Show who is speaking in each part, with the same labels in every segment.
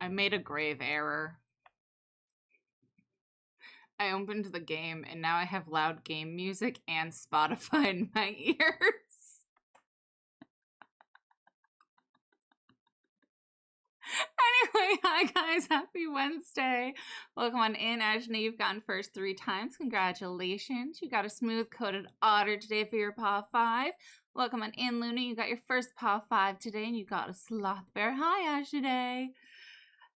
Speaker 1: I made a grave error. I opened the game and now I have loud game music and Spotify in my ears. Anyway, hi guys, happy Wednesday. Welcome on in. Ajna, you've gotten first 3 times. Congratulations. You got a smooth coated otter today for your paw 5. Welcome on in, Luna. You got your first paw 5 today and you got a sloth bear. Hi, Ajna.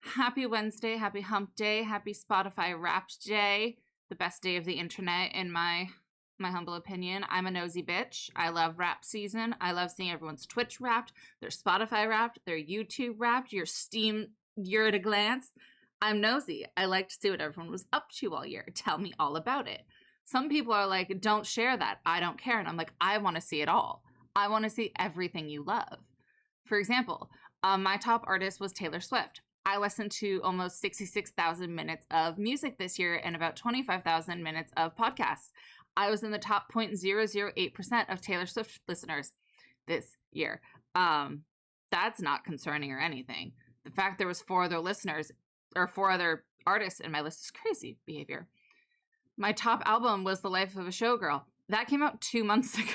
Speaker 1: Happy Wednesday, happy hump day, happy Spotify Wrapped day. The best day of the internet in my humble opinion. I'm a nosy bitch. I love Wrap season. I love seeing everyone's Twitch Wrapped, their Spotify Wrapped, their YouTube Wrapped, your Steam year at a glance. I'm nosy. I like to see what everyone was up to all year. Tell me all about it. Some people are like, don't share that. I don't care. And I'm like, I want to see it all. I want to see everything you love. For example, my top artist was Taylor Swift. I listened to almost 66,000 minutes of music this year and about 25,000 minutes of podcasts. I was in the top 0.008% of Taylor Swift listeners this year. That's not concerning or anything. The fact there was 4 other listeners or 4 other artists in my list is crazy behavior. My top album was The Life of a Showgirl. That came out 2 months ago.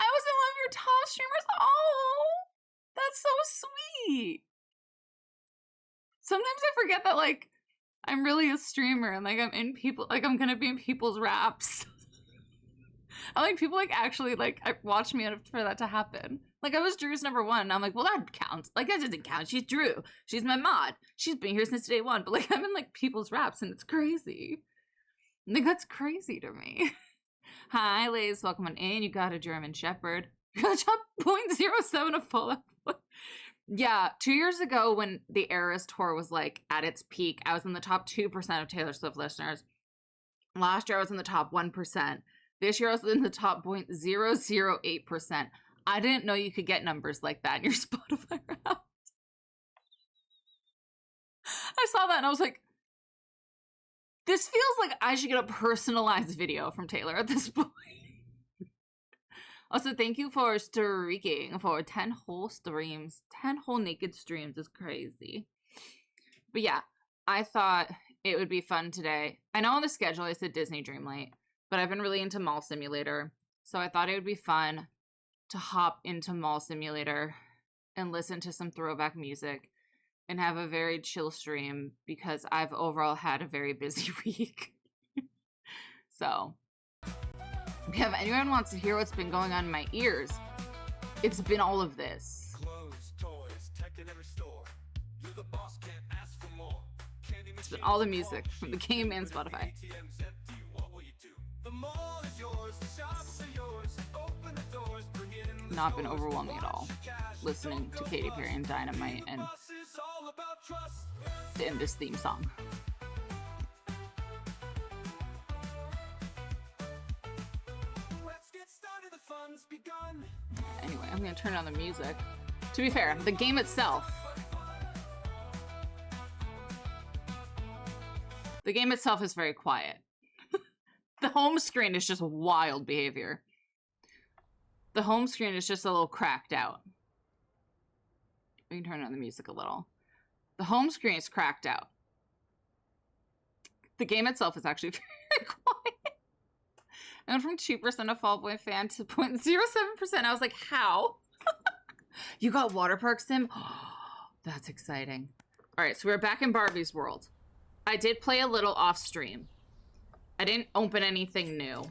Speaker 1: I was in one of your top streamers. Oh, that's so sweet. Sometimes I forget that, like, I'm really a streamer and, like, I'm in people, like, I'm gonna be in people's raps. I like people, like, actually, like, watch me for that to happen. Like, I was Drew's number 1, and I'm like, well, that counts. Like, that doesn't count. She's Drew. She's my mod. She's been here since day 1. But, like, I'm in, like, people's raps, and it's crazy. Like, that's crazy to me. Hi, Lays. Welcome on in. You got a German Shepherd. You got a top 0.07 of Fallout. Yeah, 2 years ago when the Eras tour was, like, at its peak, I was in the top 2% of Taylor Swift listeners. Last year, I was in the top 1%. This year, I was in the top 0.008%. I didn't know you could get numbers like that in your Spotify Wrapped. I saw that and I was like, this feels like I should get a personalized video from Taylor at this point. Also, thank you for streaking for 10 whole streams. 10 whole naked streams is crazy. But yeah, I thought it would be fun today. I know on the schedule I said Disney Dreamlight, but I've been really into Mall Simulator. So I thought it would be fun to hop into Mall Simulator and listen to some throwback music and have a very chill stream because I've overall had a very busy week. So if anyone wants to hear what's been going on in my ears, it's been all of this. Clothes, toys, tech in every store. You're the boss, can't ask for more. It's been all the music from the game and Spotify. Not been overwhelming at all. Listening to Katy Perry and Dynamite and this theme song. Anyway, I'm gonna turn on the music. To be fair, the game itself. The game itself is very quiet. The home screen is just wild behavior. The home screen is just a little cracked out. We can turn on the music a little. The home screen is cracked out. The game itself is actually very quiet. I went from 2% of Fall Boy fan to 0.07%. I was like, how? You got Water Park Sim? That's exciting. All right, so we're back in Barbie's world. I did play a little off stream. I didn't open anything new.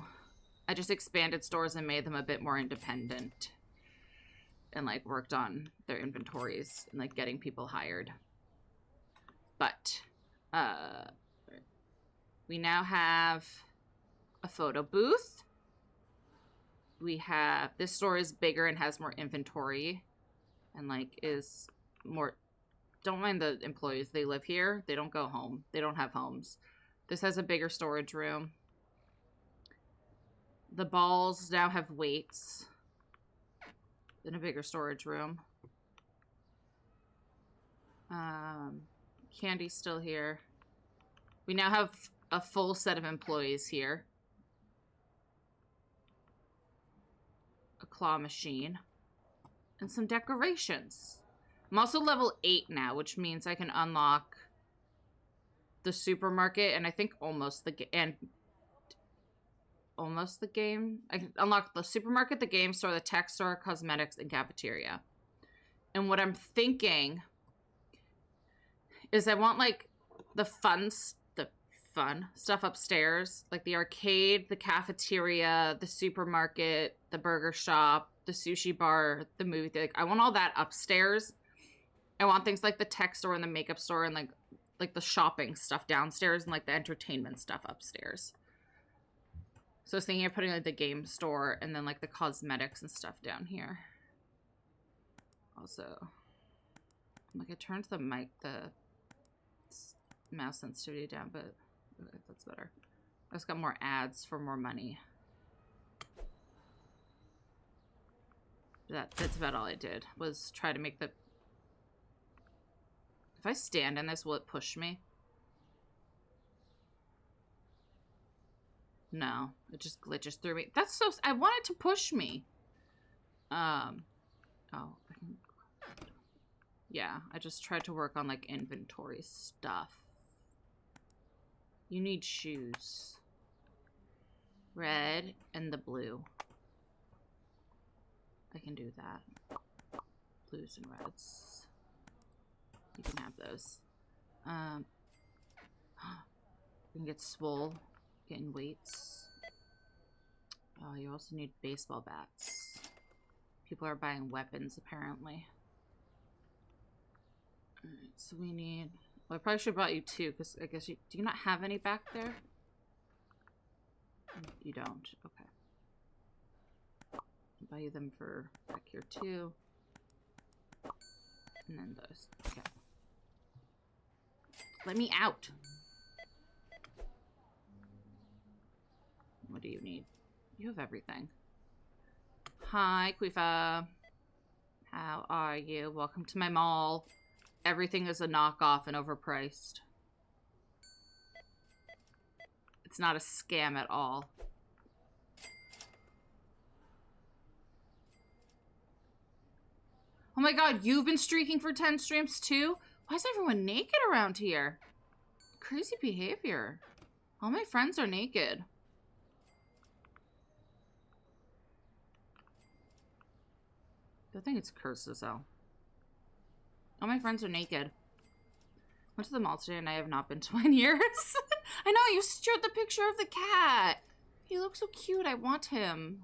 Speaker 1: I just expanded stores and made them a bit more independent. And, like, worked on their inventories and, like, getting people hired. But, we now have a photo booth. We have, this store is bigger and has more inventory. And, like, is more, don't mind the employees. They live here. They don't go home. They don't have homes. This has a bigger storage room. The balls now have weights in a bigger storage room. Candy's still here. We now have a full set of employees here. A claw machine. And some decorations. I'm also level 8 now, which means I can unlock the supermarket and I think almost the game. I can unlock the supermarket, the game store, the tech store, cosmetics, and cafeteria. And what I'm thinking is I want like the fun stuff upstairs, like the arcade, the cafeteria, the supermarket, the burger shop, the sushi bar, the movie theater. Like, I want all that upstairs. I want things like the tech store and the makeup store and like the shopping stuff downstairs and like the entertainment stuff upstairs. So I was thinking of putting like the game store and then like the cosmetics and stuff down here. Also, like I turned the mouse sensitivity down, but that's better. I just got more ads for more money. That's about all I did, was try to make the... If I stand in this, will it push me? No, it just glitches through me. That's so... I want it to push me. Oh, I can... Yeah, I just tried to work on, like, inventory stuff. You need shoes. Red and the blue. I can do that. Blues and reds. You can have those. You can get swole. Getting weights. Oh, you also need baseball bats. People are buying weapons, apparently. Alright, so we need... Well, I probably should have brought you two, because I guess you... Do you not have any back there? You don't. Okay. I'll buy you them for back here, too. And then those. Okay. Let me out! What do you need? You have everything. Hi, Quifa. How are you? Welcome to my mall. Everything is a knockoff and overpriced. It's not a scam at all. Oh my god, you've been streaking for 10 streams too? Why is everyone naked around here? Crazy behavior. All my friends are naked. I think it's cursed as hell. All my friends are naked. Went to the mall today and I have not been to 1 year. I know, you showed the picture of the cat. He looks so cute. I want him.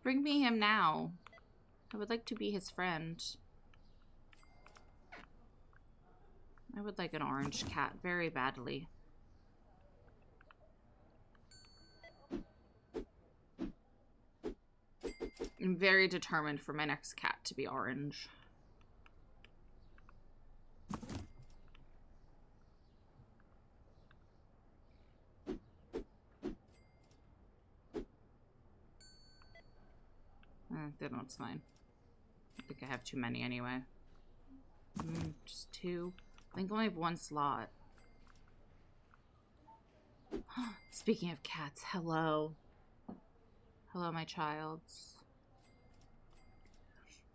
Speaker 1: Bring me him now. I would like to be his friend. I would like an orange cat very badly. I'm very determined for my next cat to be orange. That one's fine. I think I have too many anyway. Just two. I think I only have one slot. Speaking of cats, hello. Hello, my childs.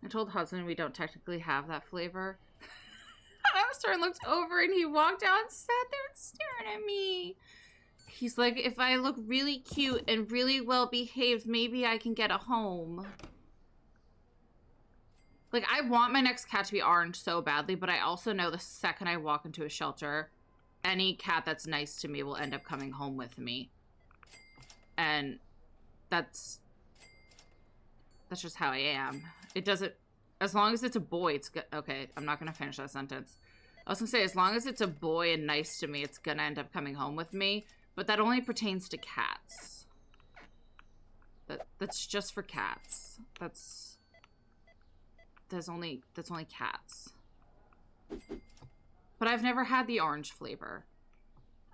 Speaker 1: I told husband we don't technically have that flavor. And I was turned, looked over, and he walked out and sat there and staring at me. He's like, if I look really cute and really well behaved, maybe I can get a home. Like, I want my next cat to be orange so badly, but I also know the second I walk into a shelter, any cat that's nice to me will end up coming home with me. And that's just how I am. It doesn't, as long as it's a boy, it's good. Okay, I'm not gonna finish that sentence. I was gonna say, as long as it's a boy and nice to me, it's gonna end up coming home with me. But that only pertains to cats. That's just for cats. That's only cats. But I've never had the orange flavor.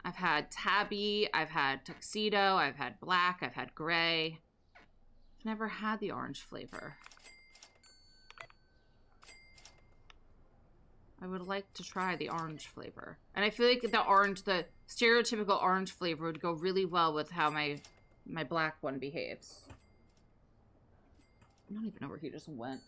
Speaker 1: I've had tabby, I've had tuxedo, I've had black, I've had gray. I've never had the orange flavor. I would like to try the orange flavor. And I feel like the stereotypical orange flavor would go really well with how my black one behaves. I don't even know where he just went.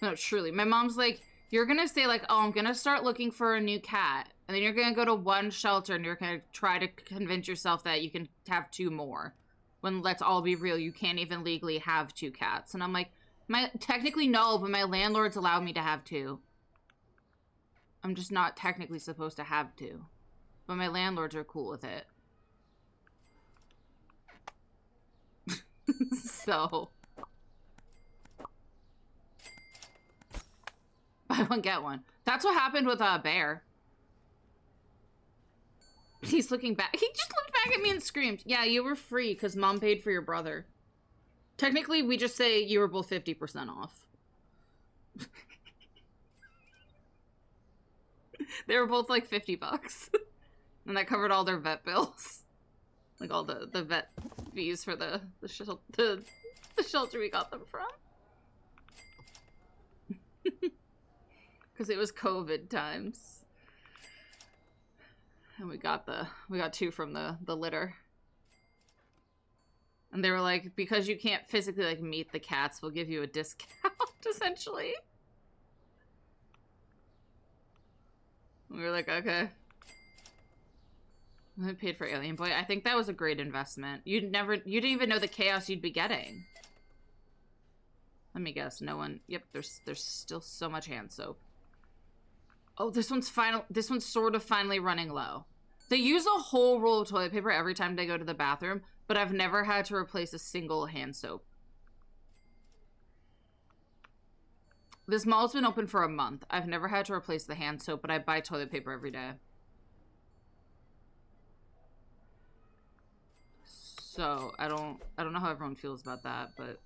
Speaker 1: No, truly. My mom's like, you're gonna say like, oh, I'm gonna start looking for a new cat. And then you're gonna go to one shelter and you're gonna try to convince yourself that you can have 2 more. When, let's all be real, you can't even legally have 2 cats. And I'm like, technically no, but my landlords allow me to have 2. I'm just not technically supposed to have 2. But my landlords are cool with it. So. Buy one, get one. That's what happened with Bear. He's looking back. He just looked back at me and screamed. Yeah, you were free because mom paid for your brother. Technically, we just say you were both 50% off. They were both like $50. And that covered all their vet bills. Like all the vet fees for the shelter we got them from. Because it was COVID times. And we got 2 from the litter. And they were like, because you can't physically like meet the cats, we'll give you a discount, essentially. We were like, okay. I paid for Alien Boy. I think that was a great investment. You didn't even know the chaos you'd be getting. Let me guess, no one. Yep, there's still so much hand soap. Oh, this one's sort of finally running low. They use a whole roll of toilet paper every time they go to the bathroom, but I've never had to replace a single hand soap. This mall's been open for a month. I've never had to replace the hand soap, but I buy toilet paper every day. So, I don't know how everyone feels about that, but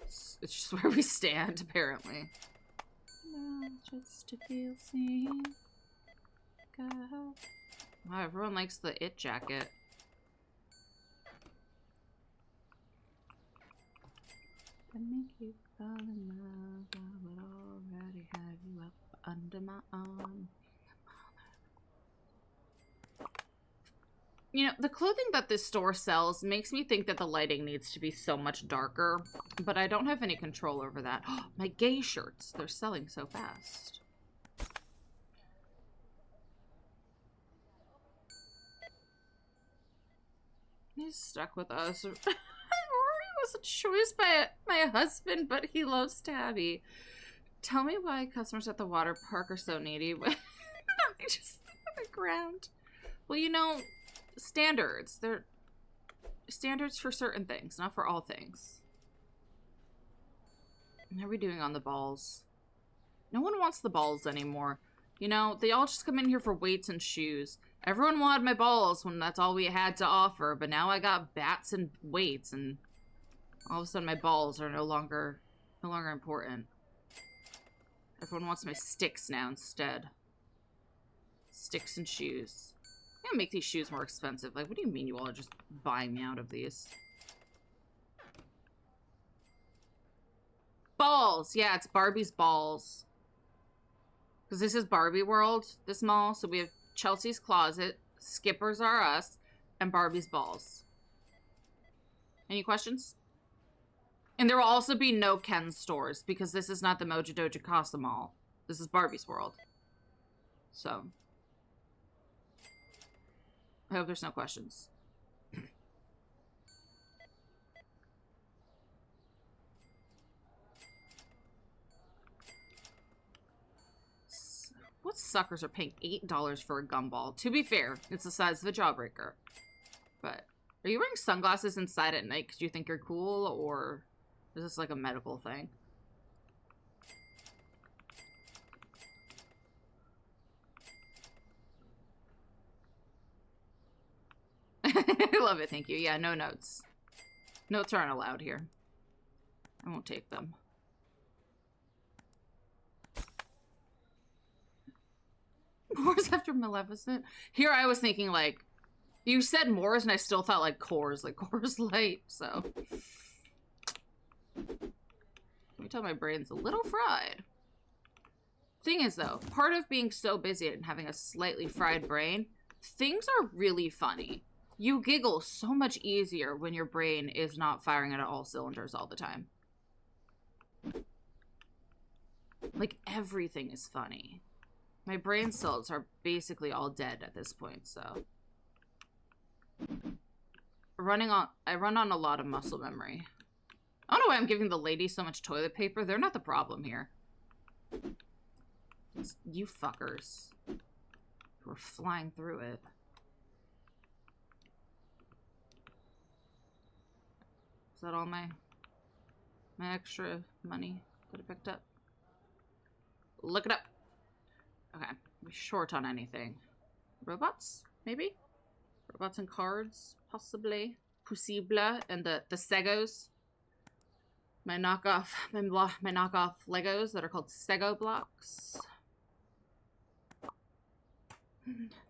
Speaker 1: it's just where we stand, apparently. Just to feel seen. Wow, everyone likes the It jacket. I make you fall in love, I would already have you up under my arm. You know, the clothing that this store sells makes me think that the lighting needs to be so much darker, but I don't have any control over that. My gay shirts, they're selling so fast. He's stuck with us. Rory was a choice by my husband, but he loves Tabby. Tell me why customers at the water park are so needy. They just on the ground. Well, you know, standards. They're standards for certain things, not for all things. How are we doing on the balls? No one wants the balls anymore. You know, they all just come in here for weights and shoes. Everyone wanted my balls when that's all we had to offer, but now I got bats and weights, and all of a sudden my balls are no longer important. Everyone wants my sticks now instead. Sticks and shoes. I'm gonna make these shoes more expensive. Like, what do you mean you all are just buying me out of these? Balls! Yeah, it's Barbie's balls. Because this is Barbie World, this mall. So we have Chelsea's Closet, Skipper's R Us, and Barbie's balls. Any questions? And there will also be no Ken stores, because this is not the Mojo Dojo Casa Mall. This is Barbie's World. So. I hope there's no questions. What suckers are paying $8 for a gumball? To be fair, it's the size of a Jawbreaker. But, are you wearing sunglasses inside at night because you think you're cool, or is this like a medical thing? I love it, thank you. Yeah, no notes. Notes aren't allowed here. I won't take them. Moors after Maleficent? Here I was thinking, like, you said Moors and I still thought, like, Coors Light, so. Let me tell my brain's a little fried. Thing is, though, part of being so busy and having a slightly fried brain, things are really funny. You giggle so much easier when your brain is not firing at all cylinders all the time. Like, everything is funny. My brain cells are basically all dead at this point, so. I run on a lot of muscle memory. I don't know why I'm giving the ladies so much toilet paper. They're not the problem here. It's you fuckers who are flying through it. Is that all my extra money that I picked up? Look it up. Okay, we're short on anything. Robots, maybe? Robots and cards, possibly. Possible, and the Segos. My knockoff Legos that are called Sego blocks.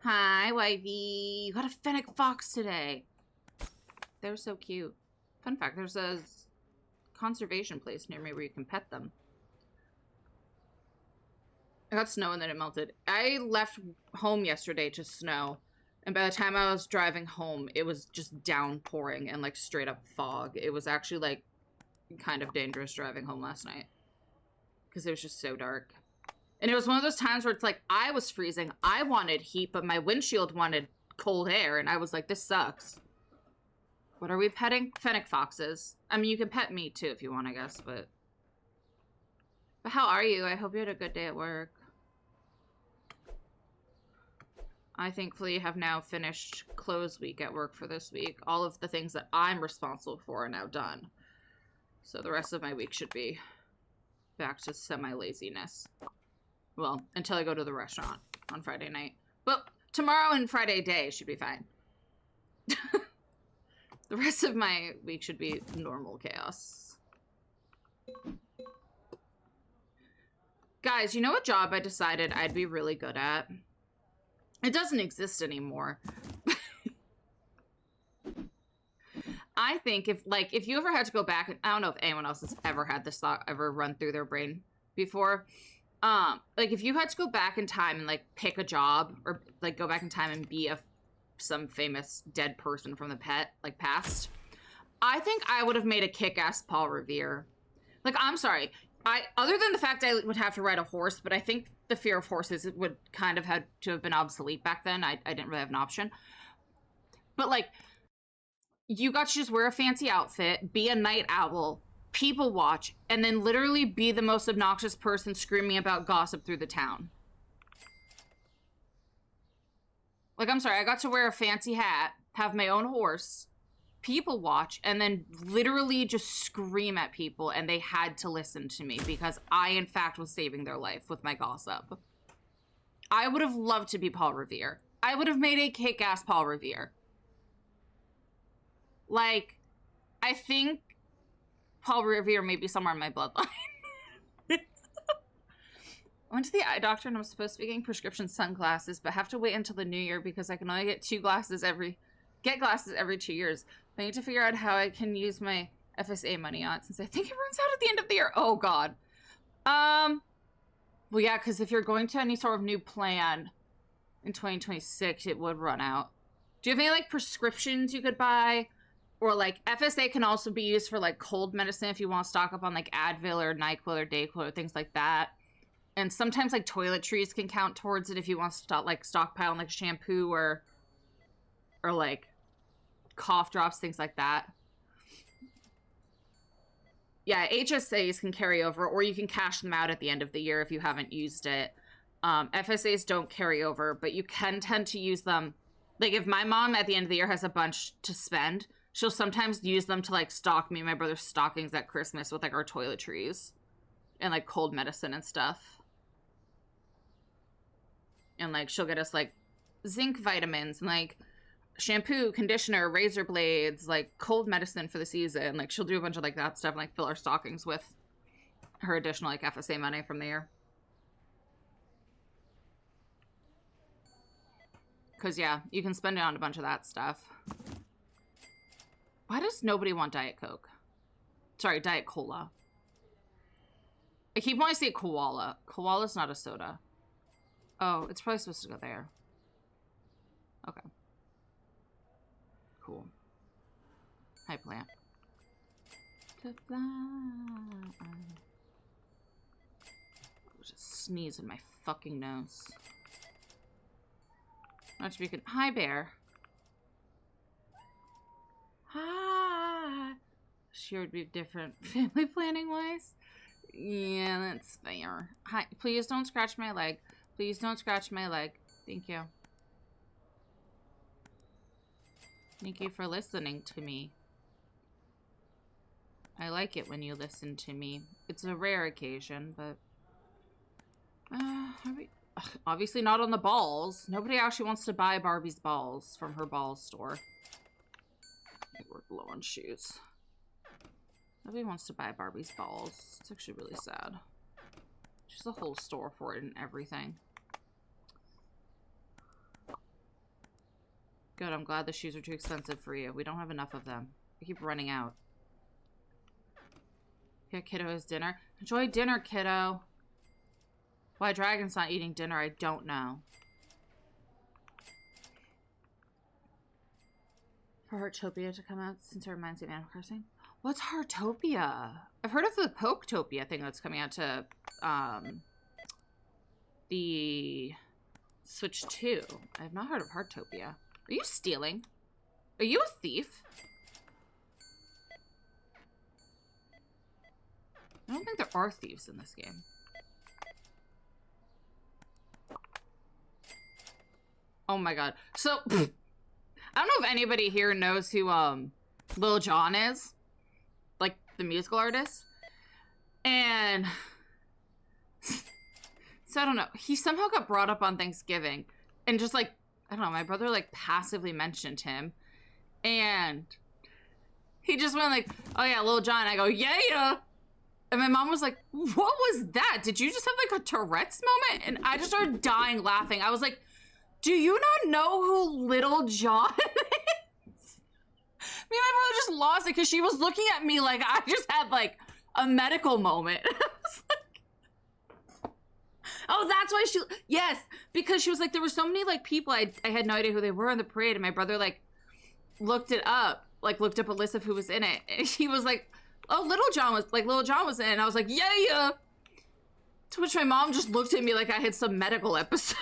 Speaker 1: Hi, wifey. You got a fennec fox today. They're so cute. Fun fact, there's a conservation place near me where you can pet them. I got snow and then it melted. I left home yesterday to snow. And by the time I was driving home, it was just downpouring and like straight up fog. It was actually like kind of dangerous driving home last night. Because it was just so dark. And it was one of those times where it's like, I was freezing. I wanted heat, but my windshield wanted cold air. And I was like, this sucks. What are we petting? Fennec foxes. I mean, you can pet me too if you want, I guess, but how are you? I hope you had a good day at work. I thankfully have now finished close week at work for this week. All of the things that I'm responsible for are now done. So the rest of my week should be back to semi-laziness. Well, until I go to the restaurant on Friday night. But tomorrow and Friday day should be fine. The rest of my week should be normal chaos. Guys, you know what job I decided I'd be really good at? It doesn't exist anymore. I think if you ever had to go back, I don't know if anyone else has ever had this thought ever run through their brain before. Like if you had to go back in time and like pick a job or like go back in time and be some famous dead person from the past, I think I would have made a kick-ass Paul Revere. Like, I'm sorry. Other than the fact I would have to ride a horse, but I think the fear of horses would kind of had to have been obsolete back then. I didn't really have an option. But like, you got to just wear a fancy outfit, be a night owl, people watch, and then literally be the most obnoxious person screaming about gossip through the town. Like, I'm sorry, I got to wear a fancy hat, have my own horse, people watch, and then literally just scream at people, and they had to listen to me because I, in fact, was saving their life with my gossip. I would have loved to be Paul Revere. I would have made a kick-ass Paul Revere. Like, I think Paul Revere may be somewhere in my bloodline. I went to the eye doctor and I'm supposed to be getting prescription sunglasses, but have to wait until the new year because I can only get glasses every 2 years. I need to figure out how I can use my FSA money on it since I think it runs out at the end of the year. Oh God. Well, yeah, because if you're going to any sort of new plan in 2026, it would run out. Do you have any like prescriptions you could buy? Or like FSA can also be used for like cold medicine if you want to stock up on like Advil or NyQuil or Dayquil or things like that. And sometimes like toiletries can count towards it if you want to stockpile like shampoo or like cough drops, things like that. Yeah, HSAs can carry over, or you can cash them out at the end of the year if you haven't used it. FSAs don't carry over, but you can tend to use them. Like if my mom at the end of the year has a bunch to spend, she'll sometimes use them to like stock me and my brother's stockings at Christmas with like our toiletries and like cold medicine and stuff. And like she'll get us like zinc vitamins and like shampoo, conditioner, razor blades, like cold medicine for the season. Like she'll do a bunch of like that stuff and like fill our stockings with her additional like FSA money from the year. Because yeah, you can spend it on a bunch of that stuff. Why does nobody want Diet Coke? Sorry, Diet Cola. I keep wanting to say koala. Koala's not a soda. Oh, it's probably supposed to go there. Okay. Cool. Hi, plant. To fly. Just sneeze in my fucking nose. Not to be con- Hi, bear. Hi. She would be different family planning wise. Yeah, that's fair. Hi, please don't scratch my leg. Please don't scratch my leg. Thank you. Thank you for listening to me. I like it when you listen to me. It's a rare occasion, but... obviously not on the balls. Nobody actually wants to buy Barbie's balls from her balls store. We're low on shoes. Nobody wants to buy Barbie's balls. It's actually really sad. She's a whole store for it and everything. Good, I'm glad the shoes are too expensive for you. We don't have enough of them. We keep running out. Yeah, kiddo has dinner. Enjoy dinner, kiddo. Why Dragon's not eating dinner, I don't know. For Heartopia to come out since it reminds me of Animal Crossing. What's Heartopia? I've heard of the Poketopia thing that's coming out to the Switch 2. I have not heard of Heartopia. Are you stealing? Are you a thief? I don't think there are thieves in this game. Oh my god. So, I don't know if anybody here knows who Lil Jon is. Like, the musical artist. And... so, I don't know. He somehow got brought up on Thanksgiving. And just like, I don't know, my brother like passively mentioned him. And he just went like, oh yeah, Lil Jon. I go, yeah. And my mom was like, what was that? Did you just have like a Tourette's moment? And I just started dying laughing. I was like, do you not know who Lil Jon is? Me and my brother just lost it because she was looking at me like I just had like a medical moment. I was like, oh, that's why she, yes, because she was like, there were so many like people, I had no idea who they were in the parade, and my brother like looked it up, like looked up a list of who was in it, and he was like, oh, Lil Jon was in it, and I was like, yeah. To which my mom just looked at me like I had some medical episode.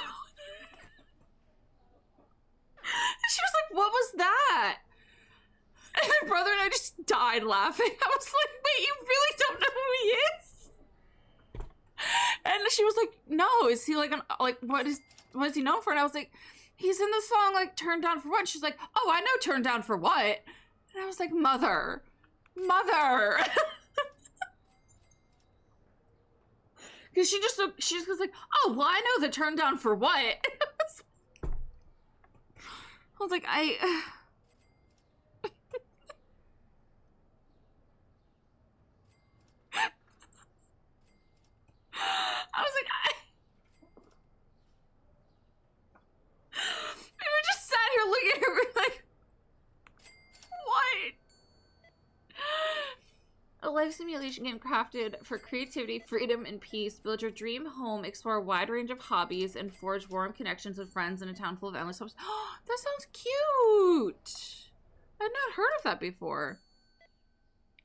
Speaker 1: She was like, what was that? And my brother and I just died laughing. I was like, wait, you really don't know who he is? And she was like, no, is he like, what is he known for? And I was like, he's in the song, like, Turned Down for What? And she's like, oh, I know Turned Down for What? And I was like, mother. Because she just was like, oh, well, I know the Turned Down for What? I was like, I was like, we were just sat here looking at her like, what? A life simulation game crafted for creativity, freedom, and peace. Build your dream home, explore a wide range of hobbies, and forge warm connections with friends in a town full of endless hopes. Oh, that sounds cute! I've not heard of that before.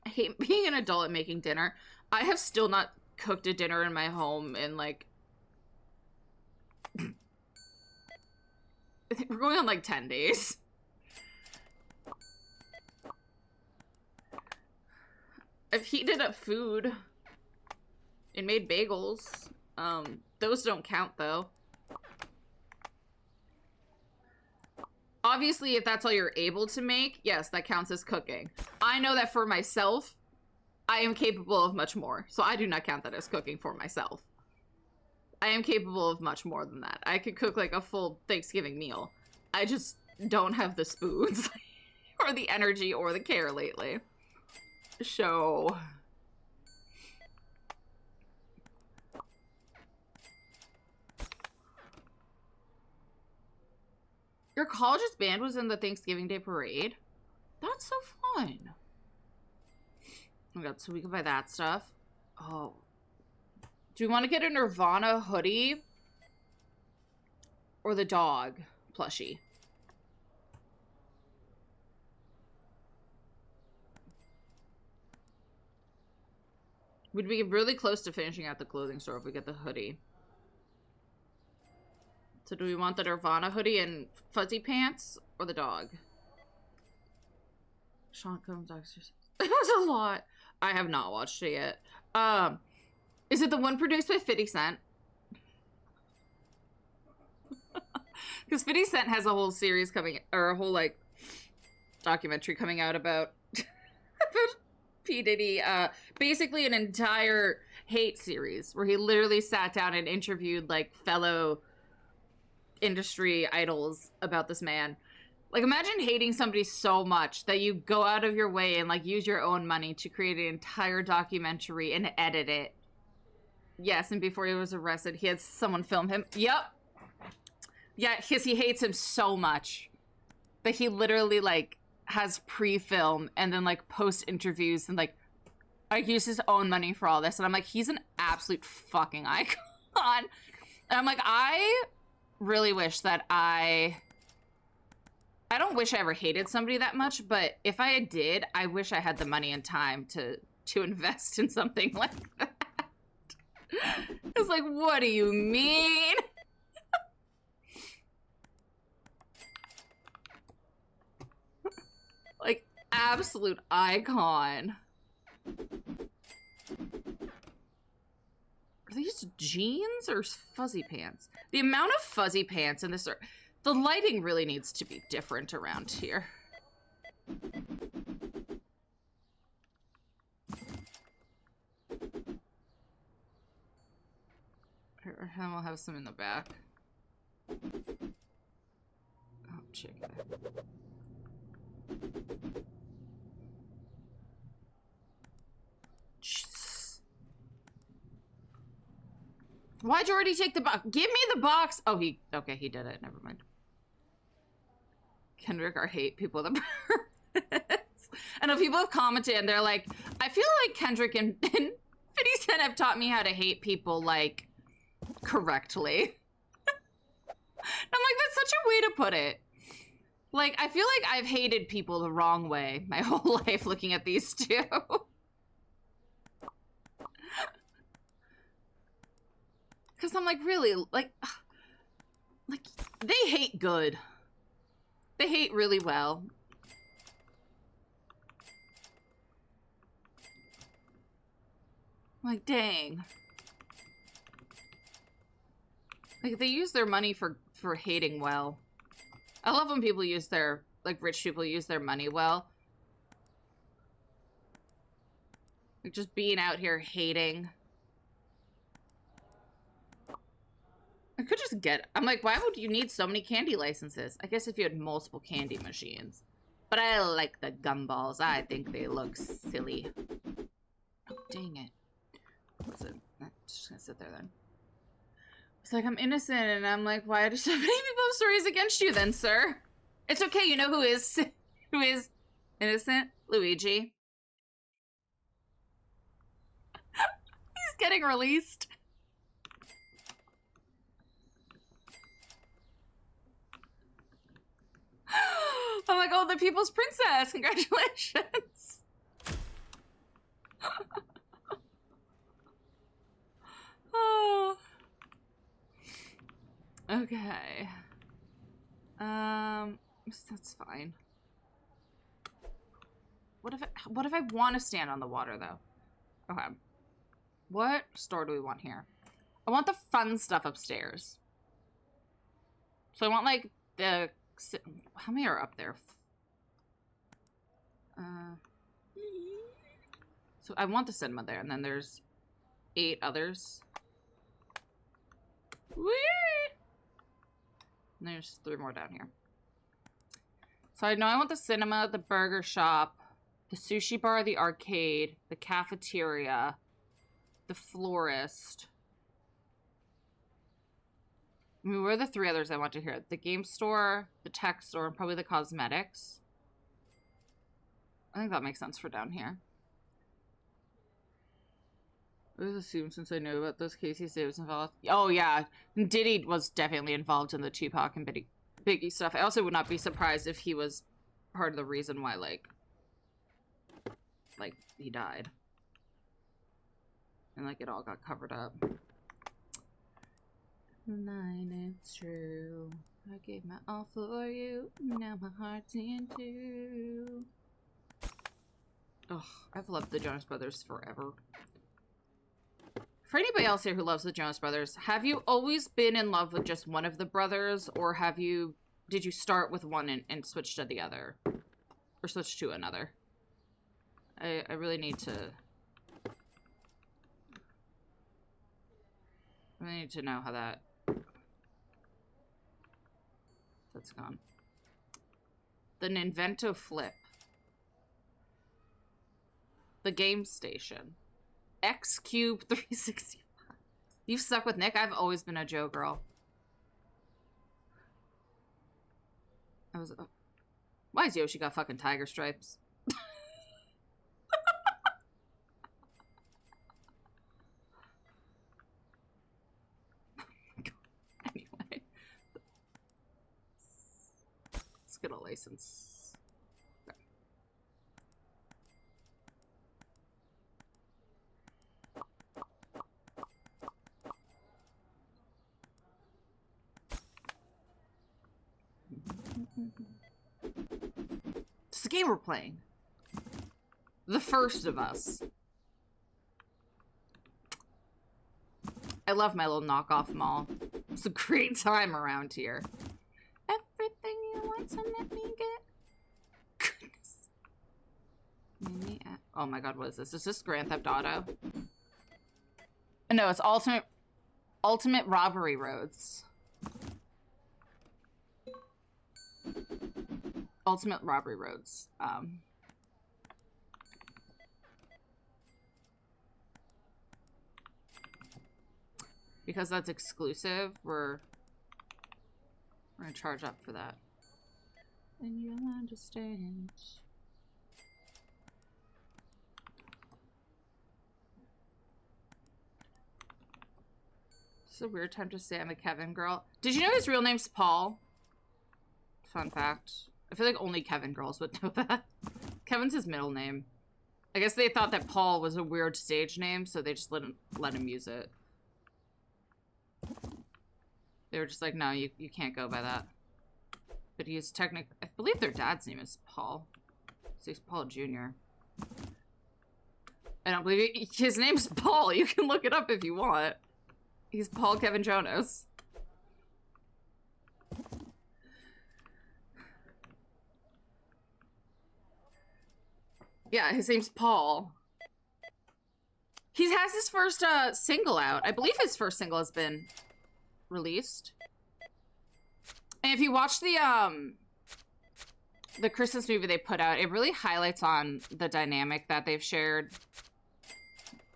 Speaker 1: I hate being an adult and making dinner. I have still not cooked a dinner in my home in like... I think we're going on like 10 days. I've heated up food and made bagels. Those don't count though. Obviously, if that's all you're able to make, yes, that counts as cooking. I know that for myself, I am capable of much more. So I do not count that as cooking for myself. I am capable of much more than that. I could cook like a full Thanksgiving meal. I just don't have the spoons or the energy or the care lately. So... your college's band was in the Thanksgiving Day parade? That's so fun. Oh my god, so we can buy that stuff. Oh. Do we want to get a Nirvana hoodie? Or the dog plushie? We'd be really close to finishing out the clothing store if we get the hoodie. So do we want the Nirvana hoodie and fuzzy pants or the dog? Sean Combs, Doctors. It was a lot. I have not watched it yet. Is it the one produced by 50 Cent? Because 50 Cent has a whole series coming, or a whole, like, documentary coming out about P. Diddy. Basically an entire hate series where he literally sat down and interviewed, like, fellow industry idols about this man. Like, imagine hating somebody so much that you go out of your way and, like, use your own money to create an entire documentary and edit it. Yes, and before he was arrested, he had someone film him. Yep. Yeah, because he hates him so much that he literally, like, has pre-film and then, like, post-interviews and, like use his own money for all this. And I'm like, he's an absolute fucking icon. And I'm like, I really wish that I don't wish I ever hated somebody that much, but if I did, I wish I had the money and time to invest in something like that. It's like, what do you mean? Like, absolute icon. Are these jeans or fuzzy pants? The amount of fuzzy pants in this are... The lighting really needs to be different around here. Here, and we'll have some in the back. Oh, chicken. Jesus. Why'd you already take the box? Give me the box! Oh, okay, he did it. Never mind. Kendrick, I hate people with a purpose. I know people have commented and they're like, I feel like Kendrick and 50 Cent have taught me how to hate people, like, correctly. I'm like, that's such a way to put it. Like, I feel like I've hated people the wrong way my whole life looking at these two. Because I'm like, really, like, they hate good. They hate really well. Like, dang. Like, they use their money for hating well. I love when people use their, like, rich people use their money well. Like, just being out here hating. I could just get... I'm like, why would you need so many candy licenses? I guess if you had multiple candy machines. But I like the gumballs. I think they look silly. Oh, dang it. What's it? I'm just gonna sit there then. It's like, I'm innocent, and I'm like, why do so many people have stories against you then, sir? It's okay, you know who is innocent? Luigi. He's getting released. I'm like, oh, the people's princess. Congratulations. Oh. Okay. That's fine. What if I want to stand on the water though? Okay. What store do we want here? I want the fun stuff upstairs. So I want like the... How many are up there? So I want the cinema there, and then there's 8 others. Whee! And there's 3 more down here. So I know I want the cinema, the burger shop, the sushi bar, the arcade, the cafeteria, the florist. I mean, what are the 3 others I want to hear? The game store, the tech store, and probably the cosmetics. I think that makes sense for down here. I was assumed since I knew about this Casey Davis involved. Oh, yeah. Diddy was definitely involved in the Tupac and Biggie stuff. I also would not be surprised if he was part of the reason why, like he died. And like it all got covered up. Nine, it's true. I gave my all for you. Now my heart's in two. Ugh, I've loved the Jonas Brothers forever. For anybody else here who loves the Jonas Brothers, have you always been in love with just one of the brothers, or did you start with one and switch to the other? Or switch to another? I really need to know how that's gone. The Ninvento Flip. The Game Station. X Cube 365. You've stuck with Nick? I've always been a Joe girl. Why is Yoshi got fucking tiger stripes? Anyway. Let's get a license. It's the game we're playing. The First of Us. I love my little knockoff mall. It's a great time around here. Everything you want, so let me get. Goodness. Oh my god, what is this? Is this Grand Theft Auto? No, it's Ultimate Robbery Roads. Ultimate Robbery Roads. Because that's exclusive, we're gonna charge up for that. And you'll understand. It's a weird time to say I'm a Kevin girl. Did you know his real name's Paul? Fun fact. I feel like only Kevin girls would know that. Kevin's his middle name. I guess they thought that Paul was a weird stage name, so they just let him use it. They were just like, no, you can't go by that. But he's technically, I believe their dad's name is Paul. So he's Paul Jr. I don't believe it. His name's Paul. You can look it up if you want. He's Paul Kevin Jonas. Yeah, his name's Paul. He has his first single out. I believe his first single has been released. And if you watch the Christmas movie they put out, it really highlights on the dynamic that they've shared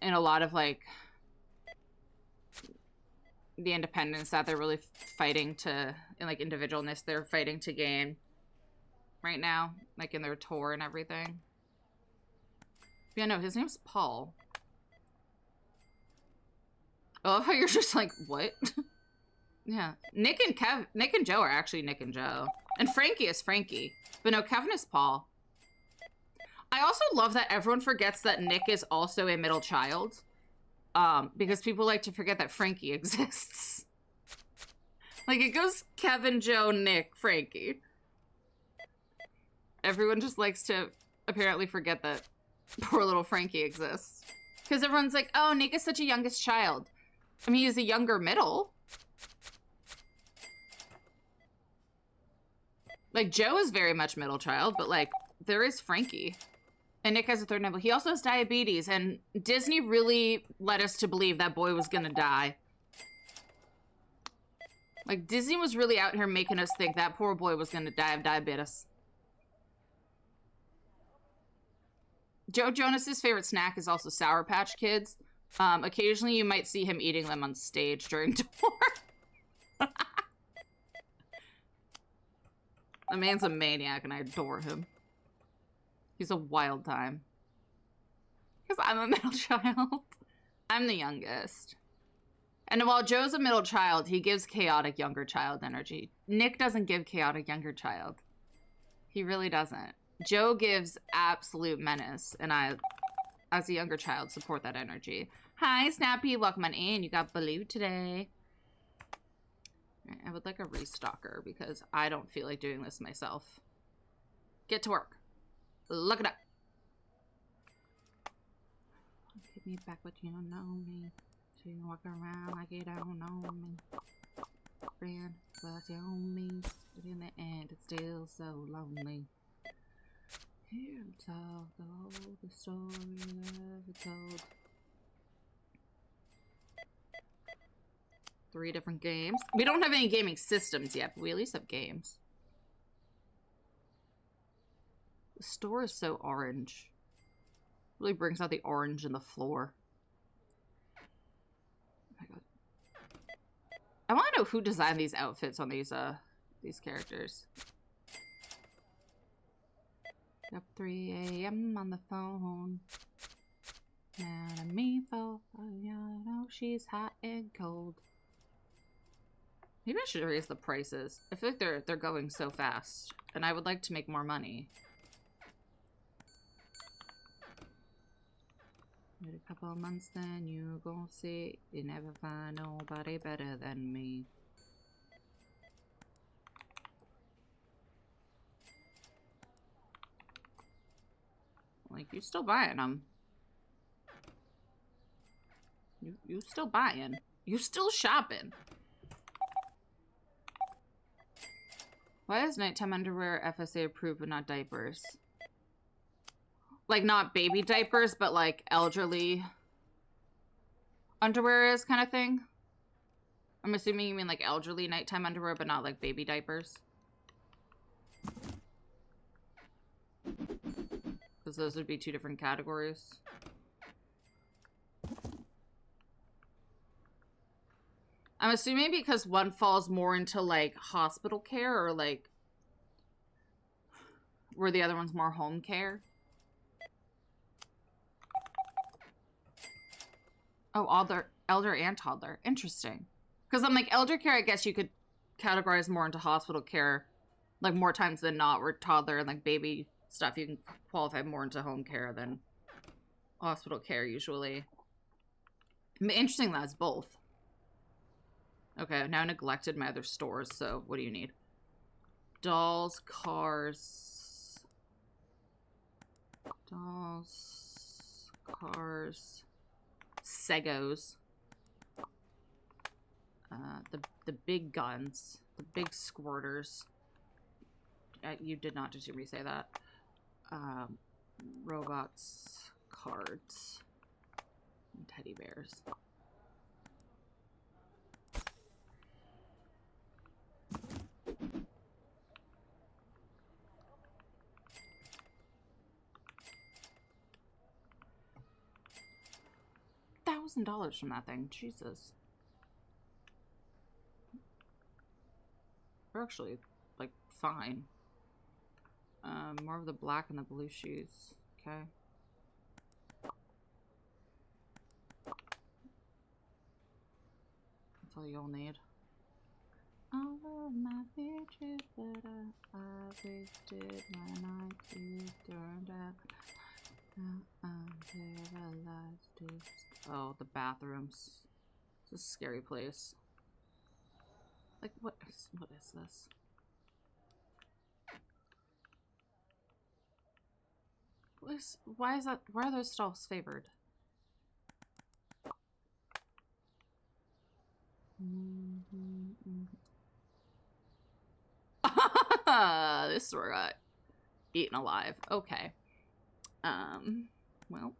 Speaker 1: in a lot of like the independence that they're really fighting to, and like individualness they're fighting to gain right now, like in their tour and everything. Yeah, no, his name's Paul. Oh, how you're just like, what? Yeah. Nick and Joe are actually Nick and Joe. And Frankie is Frankie. But no, Kevin is Paul. I also love that everyone forgets that Nick is also a middle child. Because people like to forget that Frankie exists. Like, it goes Kevin, Joe, Nick, Frankie. Everyone just likes to apparently forget that poor little Frankie exists. Because everyone's like, oh, Nick is such a youngest child. I mean, he's a younger middle. Like, Joe is very much middle child, but, like, there is Frankie. And Nick has a third nipple. He also has diabetes, and Disney really led us to believe that boy was gonna die. Like, Disney was really out here making us think that poor boy was gonna die of diabetes. Joe Jonas's favorite snack is also Sour Patch Kids. Occasionally you might see him eating them on stage during tour. The man's a maniac and I adore him. He's a wild time. Because I'm a middle child. I'm the youngest. And while Joe's a middle child, he gives chaotic younger child energy. Nick doesn't give chaotic younger child. He really doesn't. Joe gives absolute menace, and I as a younger child, support that energy. Hi, Snappy. Welcome on in. You got Baloo today. I would like a restocker because I don't feel like doing this myself. Get to work. Look it up. Give me back what you don't know me. So you walk around like you don't know me. Friend, but you own me. But in the end, it's still so lonely. Hear him talk, the story ever told. 3 different games. We don't have any gaming systems yet, but we at least have games. The store is so orange. Really brings out the orange in the floor. Oh my god. I want to know who designed these outfits on these characters. Up 3 a.m. on the phone. Mad at me for you know she's hot and cold. Maybe I should raise the prices. I feel like they're going so fast, and I would like to make more money. Wait a couple of months, then you gon' see you never find nobody better than me. Like, you still buying them. You still buying. You still shopping. Why is nighttime underwear FSA approved but not diapers? Like, not baby diapers, but like elderly underwear is kind of thing. I'm assuming you mean like elderly nighttime underwear, but not like baby diapers. Because those would be 2 different categories. I'm assuming because one falls more into like hospital care or like where the other one's more home care. Oh, elder and toddler. Interesting. Because I'm like, elder care, I guess you could categorize more into hospital care, like more times than not, where toddler and like baby stuff, you can qualify more into home care than hospital care usually. Interesting that's both. Okay, I've now neglected my other stores, so what do you need? Dolls, cars, Segos. The big guns, the big squirters. You did not just re-say that. Robots, cards, and teddy bears. $1,000 from that thing. Jesus. They're actually, like, fine. More of the black and the blue shoes. Okay. That's all you'll need. All of my pictures that I wasted my night you turned out. Oh, the bathrooms. It's a scary place. Like, what is this? Why is that? Why are those stalls favored? This store got eaten alive. Okay. Well.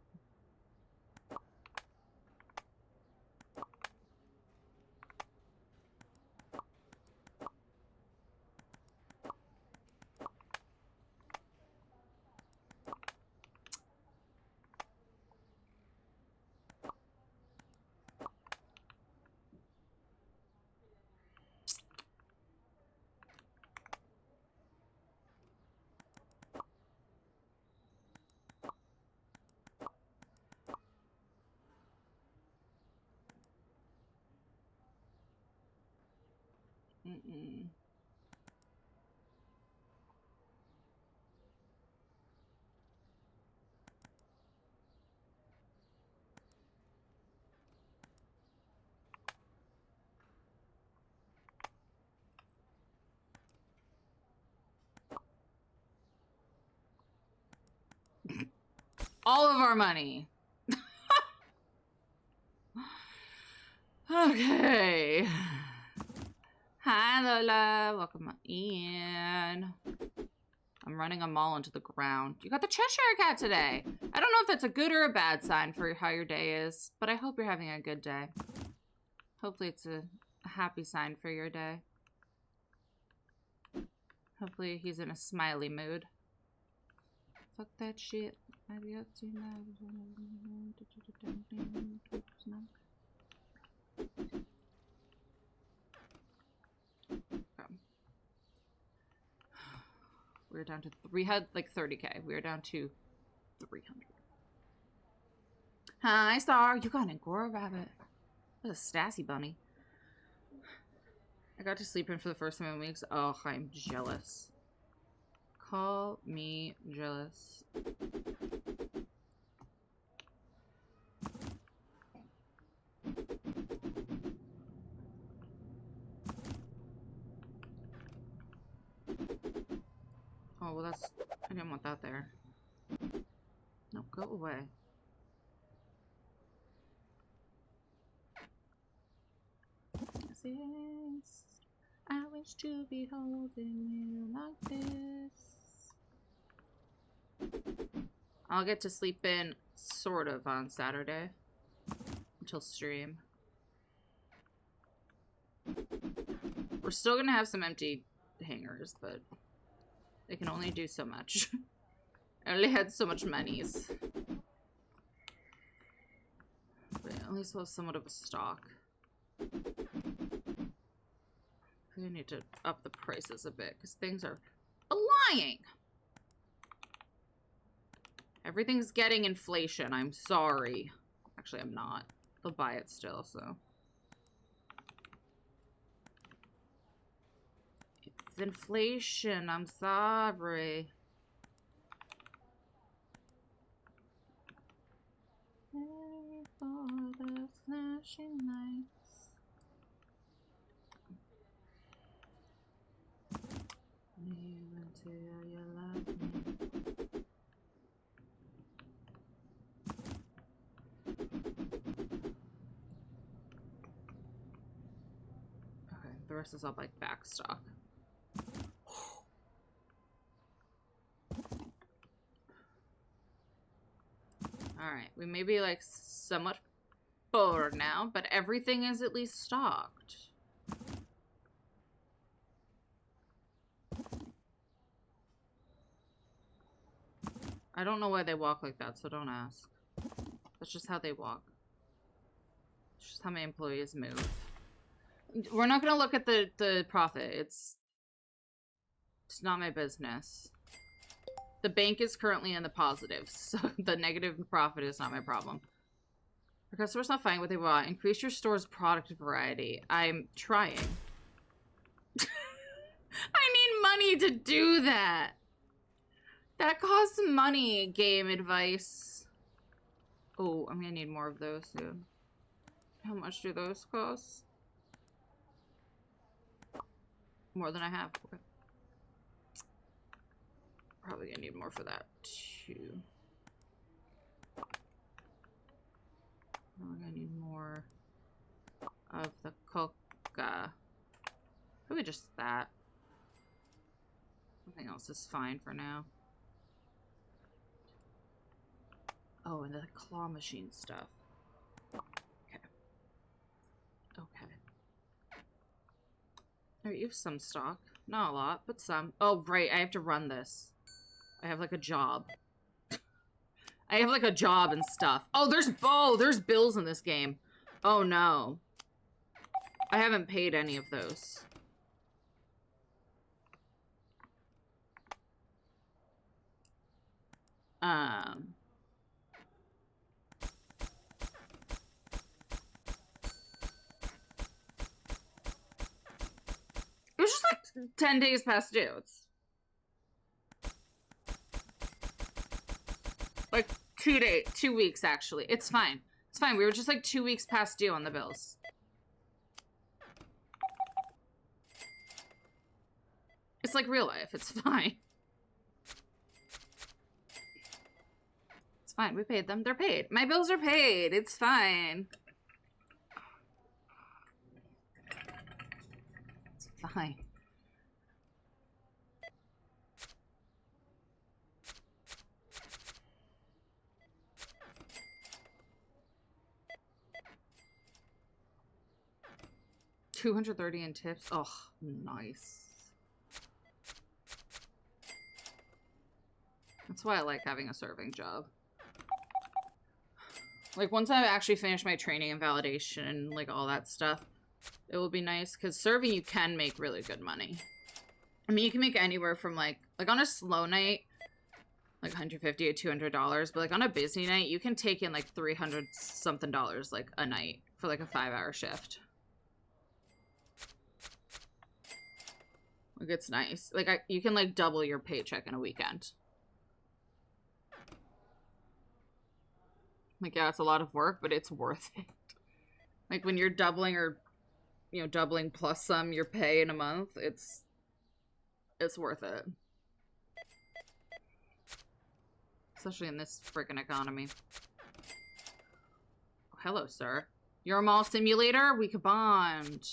Speaker 1: All of our money. Okay. Hi, Lola. Welcome in. I'm running them all into the ground. You got the Cheshire Cat today. I don't know if that's a good or a bad sign for how your day is, but I hope you're having a good day. Hopefully it's a happy sign for your day. Hopefully he's in a smiley mood. Fuck that shit. We're down to we had like 30K. We're down to 300. Hi, Star. You got an Angora rabbit. That's a Stassi bunny. I got to sleep in for the first time in weeks. Oh, I'm jealous. Call me jealous. Oh, well, that's... I didn't want that there. No, go away. Since I wish to be holding you like this. I'll get to sleep in sort of on Saturday until stream. We're still gonna have some empty hangers, but they can only do so much. I only had so much monies. But at least we'll have somewhat of a stock. We need to up the prices a bit because things are flying. Everything's getting inflation. I'm sorry. Actually, I'm not. They'll buy it still, so. It's inflation. I'm sorry. Ready for the flashing lights. Even till you love me. Okay, the rest is all like back stock. Alright, we may be like somewhat bored now, but everything is at least stocked. I don't know why they walk like that, so don't ask. That's just how they walk. It's just how my employees move. We're not gonna look at the profit. It's not my business. The bank is currently in the positives, so the negative profit is not my problem. Our customers not finding what they want. Increase your store's product variety. I'm trying. I need money to do that. That costs money, game advice. Oh, I'm gonna need more of those soon. How much do those cost? More than I have. Okay. Probably gonna need more for that too. I'm gonna need more of the coca. Probably just that. Something else is fine for now. Oh, and the claw machine stuff. Okay. Okay. Alright, you have some stock. Not a lot, but some. Oh, right, I have to run this. I have like a job. I have like a job and stuff. Oh, there's bills in this game. Oh no. I haven't paid any of those. It was just like 10 days past due. It's like 2 weeks actually. It's fine. It's fine. We were just like 2 weeks past due on the bills. It's like real life. It's fine. It's fine. We paid them. They're paid. My bills are paid. It's fine. It's fine. $230 in tips. Oh, nice. That's why I like having a serving job. Like, once I actually finish my training and validation and, like, all that stuff, it will be nice. Because serving, you can make really good money. I mean, you can make anywhere from, like on a slow night, like $150 to $200. But, like, on a busy night, you can take in, like, $300-something, like, a night for, like, a 5-hour shift. Like, it's nice. Like, you can, like, double your paycheck in a weekend. Like, yeah, it's a lot of work, but it's worth it. Like, when you're doubling or, you know, doubling plus some your pay in a month, it's worth it. Especially in this freaking economy. Oh, hello, sir. You're a mall simulator? We could bond.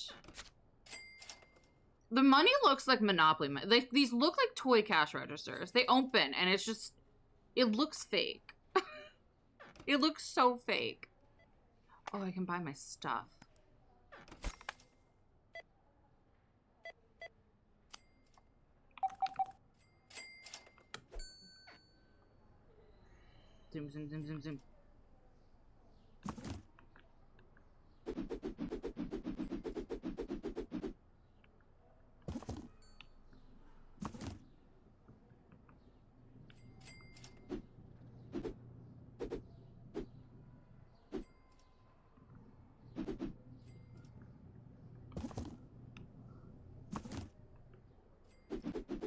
Speaker 1: The money looks like Monopoly money. Like, these look like toy cash registers. They open, and it's just... It looks fake. It looks so fake. Oh, I can buy my stuff. Zoom, zoom, zoom, zoom, zoom.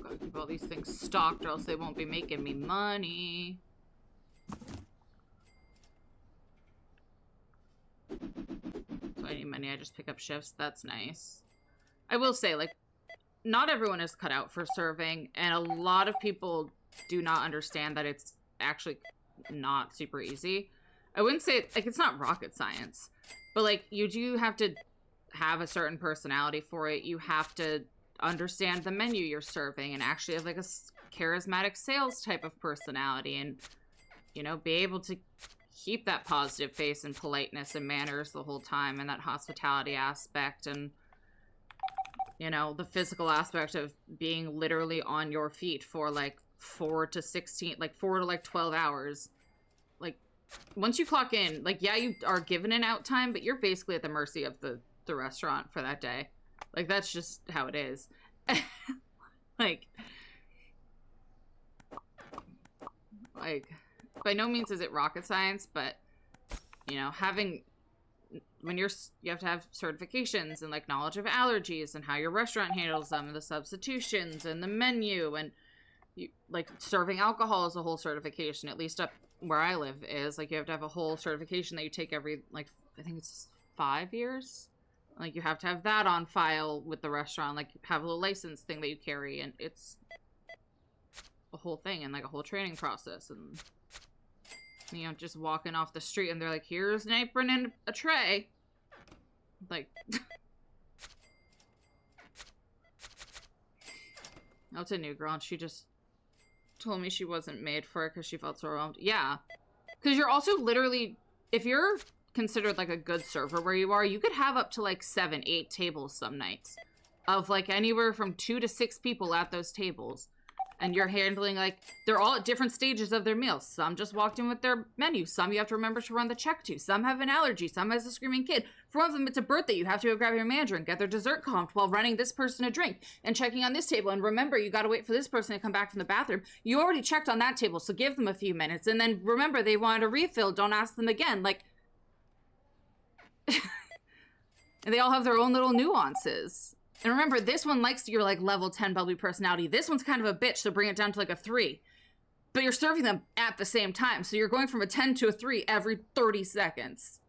Speaker 1: Gotta keep all these things stocked or else they won't be making me money. So I need money, I just pick up shifts. That's nice. I will say, like, not everyone is cut out for serving, and a lot of people do not understand that it's actually not super easy. I wouldn't say, like, it's not rocket science, but, like, you do have to have a certain personality for it. You have to understand the menu you're serving and actually have, like, a charismatic sales type of personality and, you know, be able to keep that positive face and politeness and manners the whole time, and that hospitality aspect, and, you know, the physical aspect of being literally on your feet for, like, 4 to 12 hours. Like, once you clock in, like, yeah, you are given an out time, but you're basically at the mercy of the restaurant for that day. Like, that's just how it is. Like, by no means is it rocket science, but, you know, when you have to have certifications and, like, knowledge of allergies and how your restaurant handles them and the substitutions and the menu, and you, like, serving alcohol is a whole certification, at least up where I live is, like, you have to have a whole certification that you take every, like, I think it's 5 years. Like, you have to have that on file with the restaurant, like, have a little license thing that you carry, and it's a whole thing and, like, a whole training process. And, you know, just walking off the street and they're like, here's an apron and a tray. Like, oh, it's a new girl, and she just told me she wasn't made for it because she felt so overwhelmed. Yeah, because you're also literally, if you're considered, like, a good server where you are, you could have up to, like, 7, 8 tables some nights of, like, anywhere from 2 to 6 people at those tables. And you're handling, like, they're all at different stages of their meals. Some just walked in with their menu. Some you have to remember to run the check to. Some have an allergy. Some has a screaming kid. For one of them, it's a birthday. You have to go grab your manager and get their dessert comped while running this person a drink and checking on this table. And remember, you got to wait for this person to come back from the bathroom. You already checked on that table, so give them a few minutes. And then remember, they wanted a refill. Don't ask them again. Like, and they all have their own little nuances. And remember, this one likes your, like, level 10 bubbly personality. This one's kind of a bitch, so bring it down to, like, a 3. But you're serving them at the same time, so you're going from a 10 to a 3 every 30 seconds.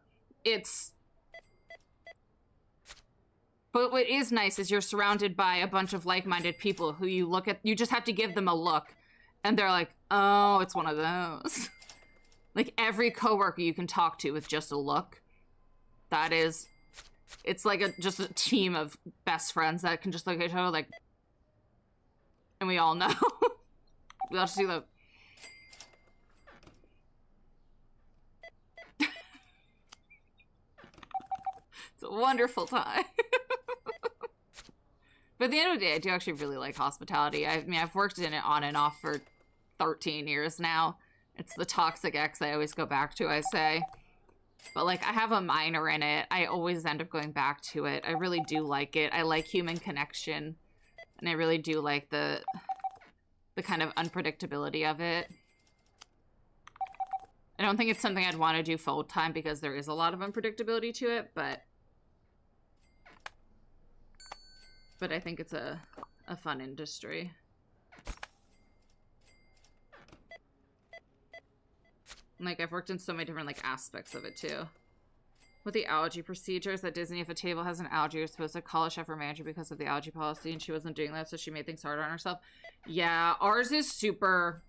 Speaker 1: But what is nice is you're surrounded by a bunch of like-minded people who you just have to give them a look, and they're like, oh, it's one of those. Like every coworker you can talk to with just a look. That is, it's like just a team of best friends that can just look at each other like, and we all know. We all just do the. It's a wonderful time. But at the end of the day, I do actually really like hospitality. I mean, I've worked in it on and off for 13 years now. It's the toxic ex I always go back to, I say. But, like, I have a minor in it. I always end up going back to it. I really do like it. I like human connection. And I really do like the kind of unpredictability of it. I don't think it's something I'd want to do full-time because there is a lot of unpredictability to it, but I think it's a fun industry. Like, I've worked in so many different, like, aspects of it, too. With the allergy procedures at Disney, if a table has an allergy, you're supposed to call a chef or manager because of the allergy policy, and she wasn't doing that, so she made things harder on herself. Yeah, ours is super...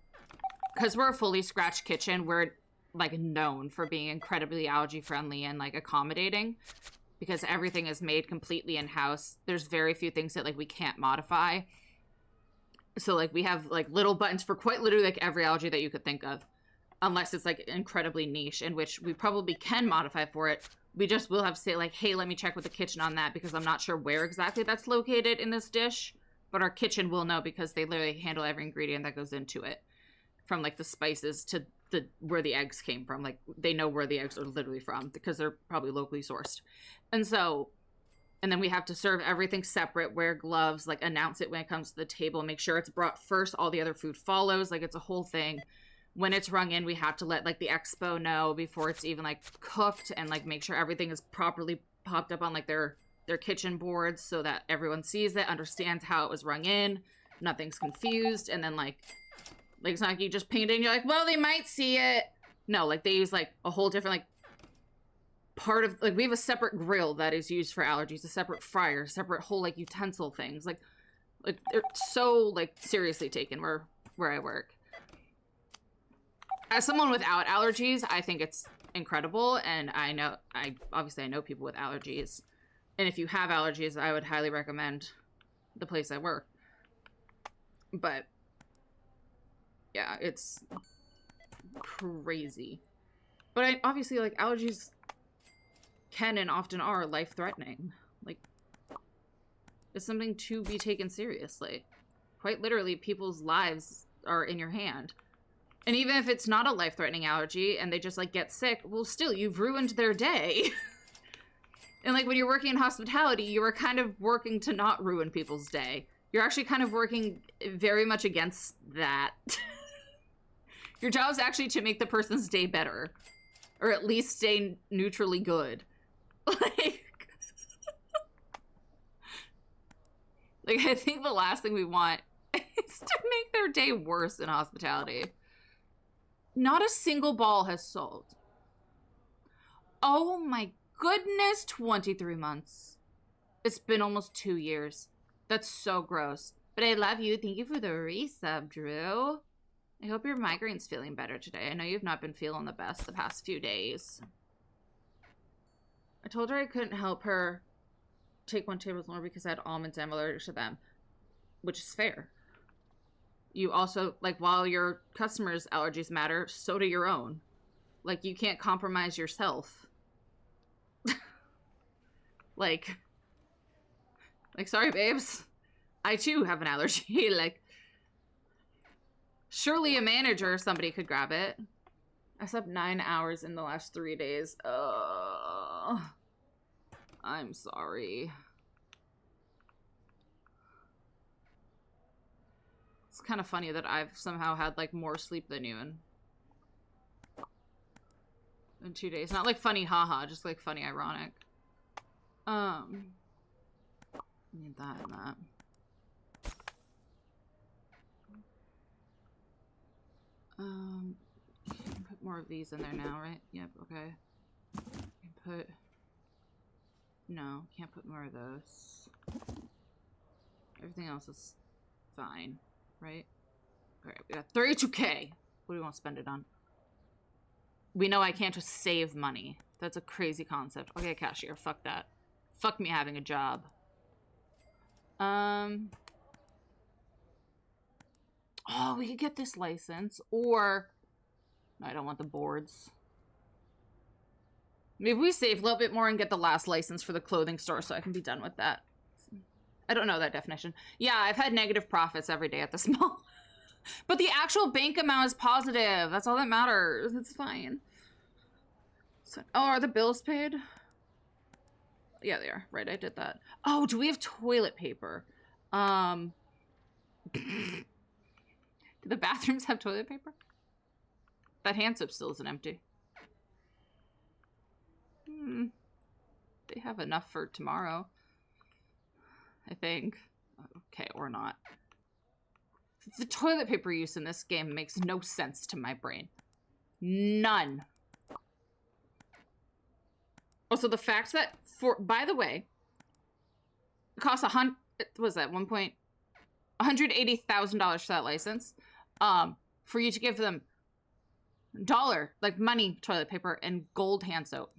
Speaker 1: Because we're a fully scratched kitchen, we're, like, known for being incredibly allergy-friendly and, like, accommodating. Because everything is made completely in-house. There's very few things that, like, we can't modify. So, like, we have, like, little buttons for quite literally, like, every allergy that you could think of. Unless it's, like, incredibly niche, in which we probably can modify for it. We just will have to say, like, hey, let me check with the kitchen on that, because I'm not sure where exactly that's located in this dish. But our kitchen will know, because they literally handle every ingredient that goes into it. From, like, the spices to where the eggs came from. Like, they know where the eggs are literally from, because they're probably locally sourced. And so... And then we have to serve everything separate, wear gloves, like, announce it when it comes to the table, make sure it's brought first, all the other food follows. Like, it's a whole thing. When it's rung in, we have to let, like, the expo know before it's even, like, cooked, and, like, make sure everything is properly popped up on, like, their kitchen boards so that everyone sees it, understands how it was rung in, nothing's confused, and then, like, it's not like you just ping it in, you're like, well, they might see it. No, like, they use, like, a whole different, like, part of, like, we have a separate grill that is used for allergies, a separate fryer, separate whole, like, utensil things. Like, they're so, like, seriously taken where I work. As someone without allergies, I think it's incredible, and obviously I know people with allergies. And if you have allergies, I would highly recommend the place I work. But, yeah, it's crazy. But obviously, like, allergies can and often are life-threatening. Like, it's something to be taken seriously. Quite literally, people's lives are in your hand. And even if it's not a life-threatening allergy and they just, like, get sick, well, still, you've ruined their day. And, like, when you're working in hospitality, you are kind of working to not ruin people's day. You're actually kind of working very much against that. Your job is actually to make the person's day better. Or at least stay neutrally good. Like, I think the last thing we want is to make their day worse in hospitality. Not a single ball has sold. Oh my goodness, 23 months. It's been almost 2 years. That's so gross. But I love you. Thank you for the resub, Drew. I hope your migraine's feeling better today. I know you've not been feeling the best the past few days. I told her I couldn't help her take 1 tablespoon more because I had almonds and I'm allergic to them. Which is fair. You also, like, while your customers' allergies matter, so do your own. Like, you can't compromise yourself. like, sorry, babes. I, too, have an allergy. Like, surely a manager or somebody could grab it. I slept 9 hours in the last 3 days. I'm sorry. It's kind of funny that I've somehow had, like, more sleep than you in 2 days. Not like funny haha, just like funny ironic. Need that and that. Put more of these in there now, right? Yep, okay. No, can't put more of those. Everything else is fine, right? Alright, we got 32K. What do we want to spend it on? we know I can't just save money. That's a crazy concept. Okay, cashier, fuck that. Fuck me having a job. Oh, we could get this license, or... No, I don't want the boards. Maybe we save a little bit more and get the last license for the clothing store so I can be done with that. I don't know that definition. Yeah, I've had negative profits every day at this mall. But the actual bank amount is positive. That's all that matters. It's fine. So, oh, are the bills paid? Yeah, they are. Right, I did that. Oh, do we have toilet paper? Do the bathrooms have toilet paper? That hand soap still isn't empty. They have enough for tomorrow. I think. Okay, or not. The toilet paper use in this game makes no sense to my brain. None. Also, the fact that by the way, it costs what was that, $180,000 for that license. For you to give them dollar, like money toilet paper and gold hand soap.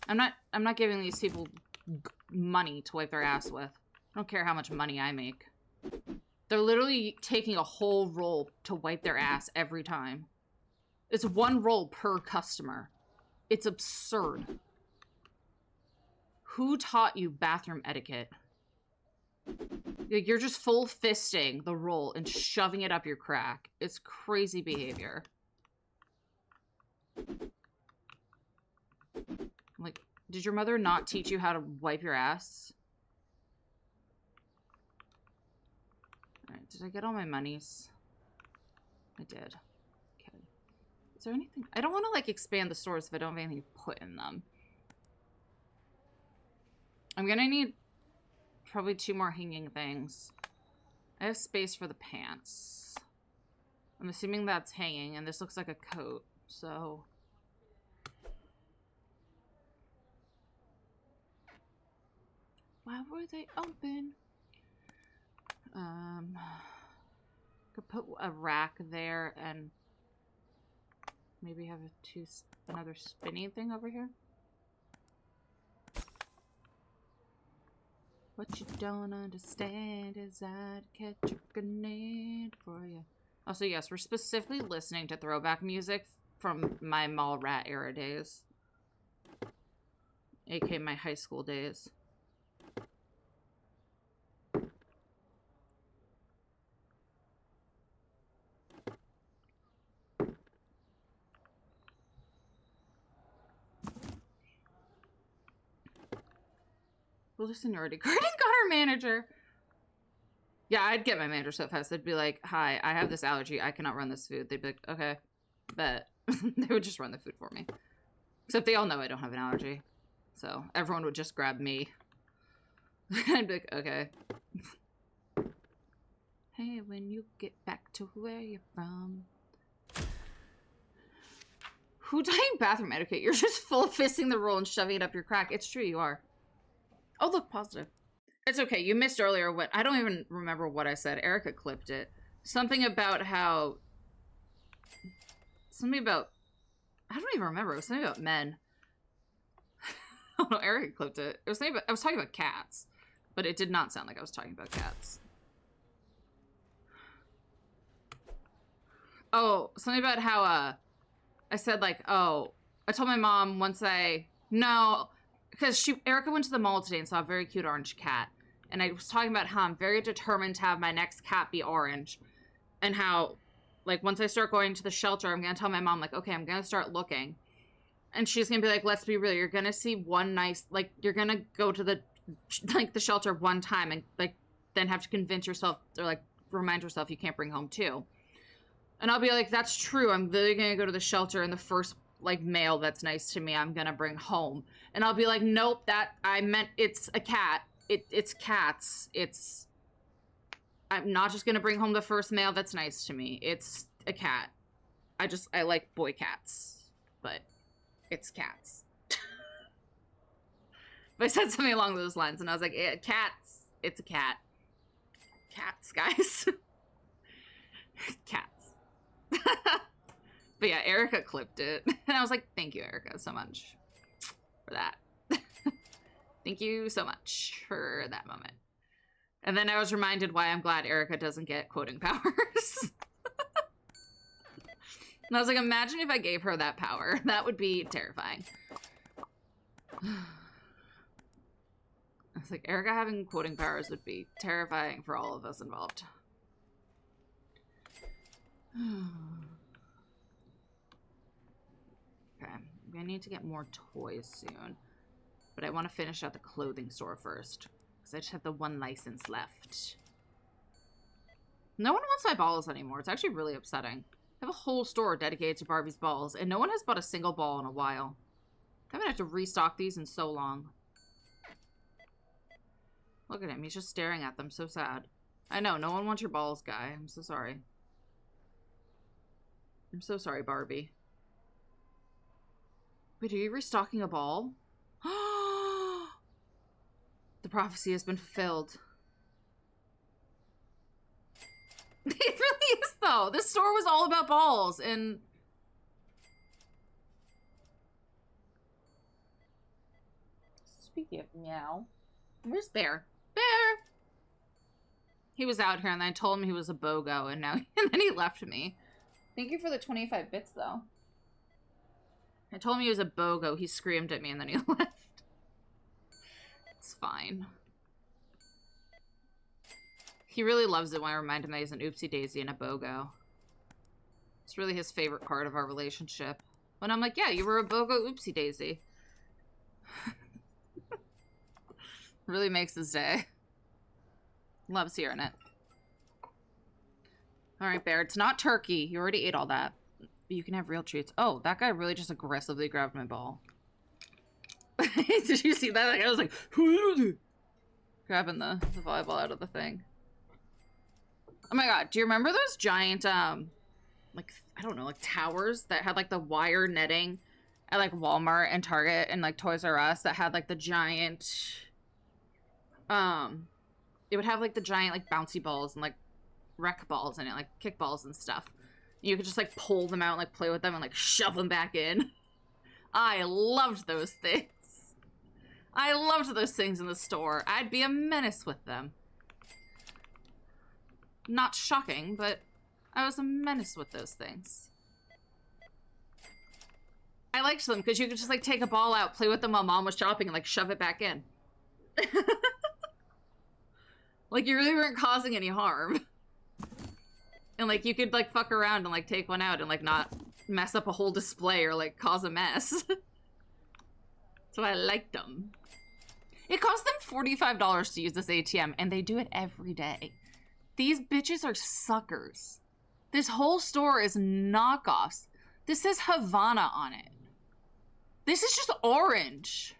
Speaker 1: I'm not giving these people money to wipe their ass with. I don't care how much money I make. They're literally taking a whole roll to wipe their ass every time. It's one roll per customer. It's absurd. Who taught you bathroom etiquette? Like, you're just full fisting the roll and shoving it up your crack. It's crazy behavior. Like, did your mother not teach you how to wipe your ass? Alright, did I get all my monies? I did. Okay. Is there anything? I don't want to, like, expand the stores if I don't have anything to put in them. I'm gonna need probably 2 more hanging things. I have space for the pants. I'm assuming that's hanging, and this looks like a coat, so... Why were they open? Could put a rack there and maybe have another spinning thing over here. What you don't understand is I'd catch a grenade for you. Also, yes, we're specifically listening to throwback music from my mall rat era days. AKA my high school days. Well, the seniority card and got our manager. Yeah, I'd get my manager so fast. They'd be like, hi, I have this allergy. I cannot run this food. They'd be like, okay, bet. They would just run the food for me. Except they all know I don't have an allergy. So everyone would just grab me. I'd be like, okay. Hey, when you get back to where you're from. Who taught you bathroom etiquette? You're just full fisting the roll and shoving it up your crack. It's true, you are. Oh, look, positive. It's okay. You missed earlier what... I don't even remember what I said. Erica clipped it. Something about how... Something about... I don't even remember. It was something about men. Oh, no, Erica clipped it. It was something about... I was talking about cats. But it did not sound like I was talking about cats. Oh, something about how, I said, like, oh... I told my mom once No... Because Erica went to the mall today and saw a very cute orange cat. And I was talking about how I'm very determined to have my next cat be orange. And how, like, once I start going to the shelter, I'm going to tell my mom, like, okay, I'm going to start looking. And she's going to be like, let's be real. You're going to see one nice, like, you're going to go to the shelter one time and, like, then have to convince yourself, or, like, remind yourself you can't bring home 2. And I'll be like, that's true. I'm literally going to go to the shelter and the first like male that's nice to me I'm gonna bring home, and I'll be like, nope, that I meant it's a cat. It's cats. I'm not just gonna bring home the first male that's nice to me. It's a cat. I like boy cats, but it's cats. But I said something along those lines, and I was like, cats. It's a cat. Cats, guys. Cats. But yeah, Erica clipped it. And I was like, thank you, Erica, so much for that. Thank you so much for that moment. And then I was reminded why I'm glad Erica doesn't get quoting powers. And I was like, imagine if I gave her that power. That would be terrifying. I was like, Erica having quoting powers would be terrifying for all of us involved. Okay, I need to get more toys soon. But I want to finish out the clothing store first. Because I just have the one license left. No one wants my balls anymore. It's actually really upsetting. I have a whole store dedicated to Barbie's balls, and no one has bought a single ball in a while. I haven't had to restock these in so long. Look at him. He's just staring at them. So sad. I know. No one wants your balls, guy. I'm so sorry. I'm so sorry, Barbie. Wait, are you restocking a ball? The prophecy has been fulfilled. It really is, though. This store was all about balls, and... Speaking of meow, where's Bear? Bear! He was out here, and I told him he was a BOGO, and now and then he left me. Thank you for the 25 bits, though. I told him he was a BOGO. He screamed at me, and then he left. It's fine. He really loves it when I remind him that he's an oopsie daisy and a BOGO. It's really his favorite part of our relationship. When I'm like, yeah, you were a BOGO oopsie daisy. Really makes his day. Loves hearing it. Alright, Bear, it's not turkey. You already ate all that. You can have real treats. Oh, that guy really just aggressively grabbed my ball. Did you see that? Like, I was like, grabbing the volleyball out of the thing. Oh my god, do you remember those giant, like, I don't know, like towers that had like the wire netting at like Walmart and Target and like Toys R Us that had like the giant, it would have like the giant like bouncy balls and like rec balls in it, like kickballs and stuff. You could just like pull them out and like play with them and like shove them back in. I loved those things. I loved those things in the store. I'd be a menace with them. Not shocking, but I was a menace with those things. I liked them because you could just like take a ball out, play with them while mom was shopping, and like shove it back in. Like you really weren't causing any harm. And like you could like fuck around and like take one out and like not mess up a whole display or like cause a mess. So I liked them. It cost them $45 to use this ATM, and they do it every day. These bitches are suckers. This whole store is knockoffs. This says Havana on it. This is just orange.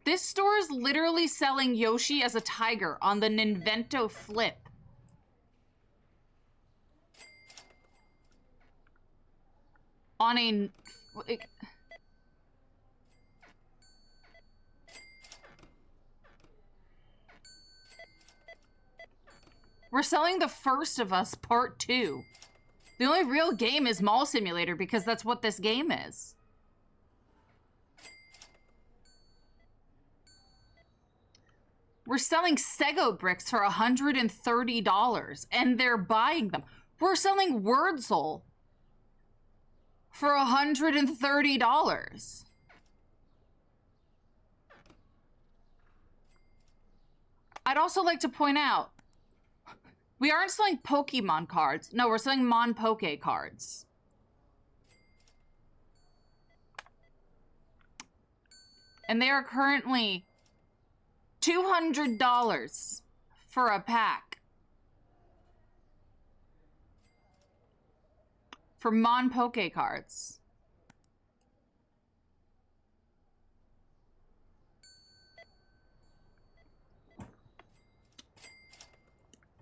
Speaker 1: This store is literally selling Yoshi as a tiger on the Ninvento flip. On a... We're selling The First of Us Part 2. The only real game is Mall Simulator because that's what this game is. We're selling Sego bricks for $130 and they're buying them. We're selling Wurzel for $130. I'd also like to point out, we aren't selling Pokemon cards. No, we're selling Mon Poke cards. And they are currently $200 for a pack. For Mon Poke cards.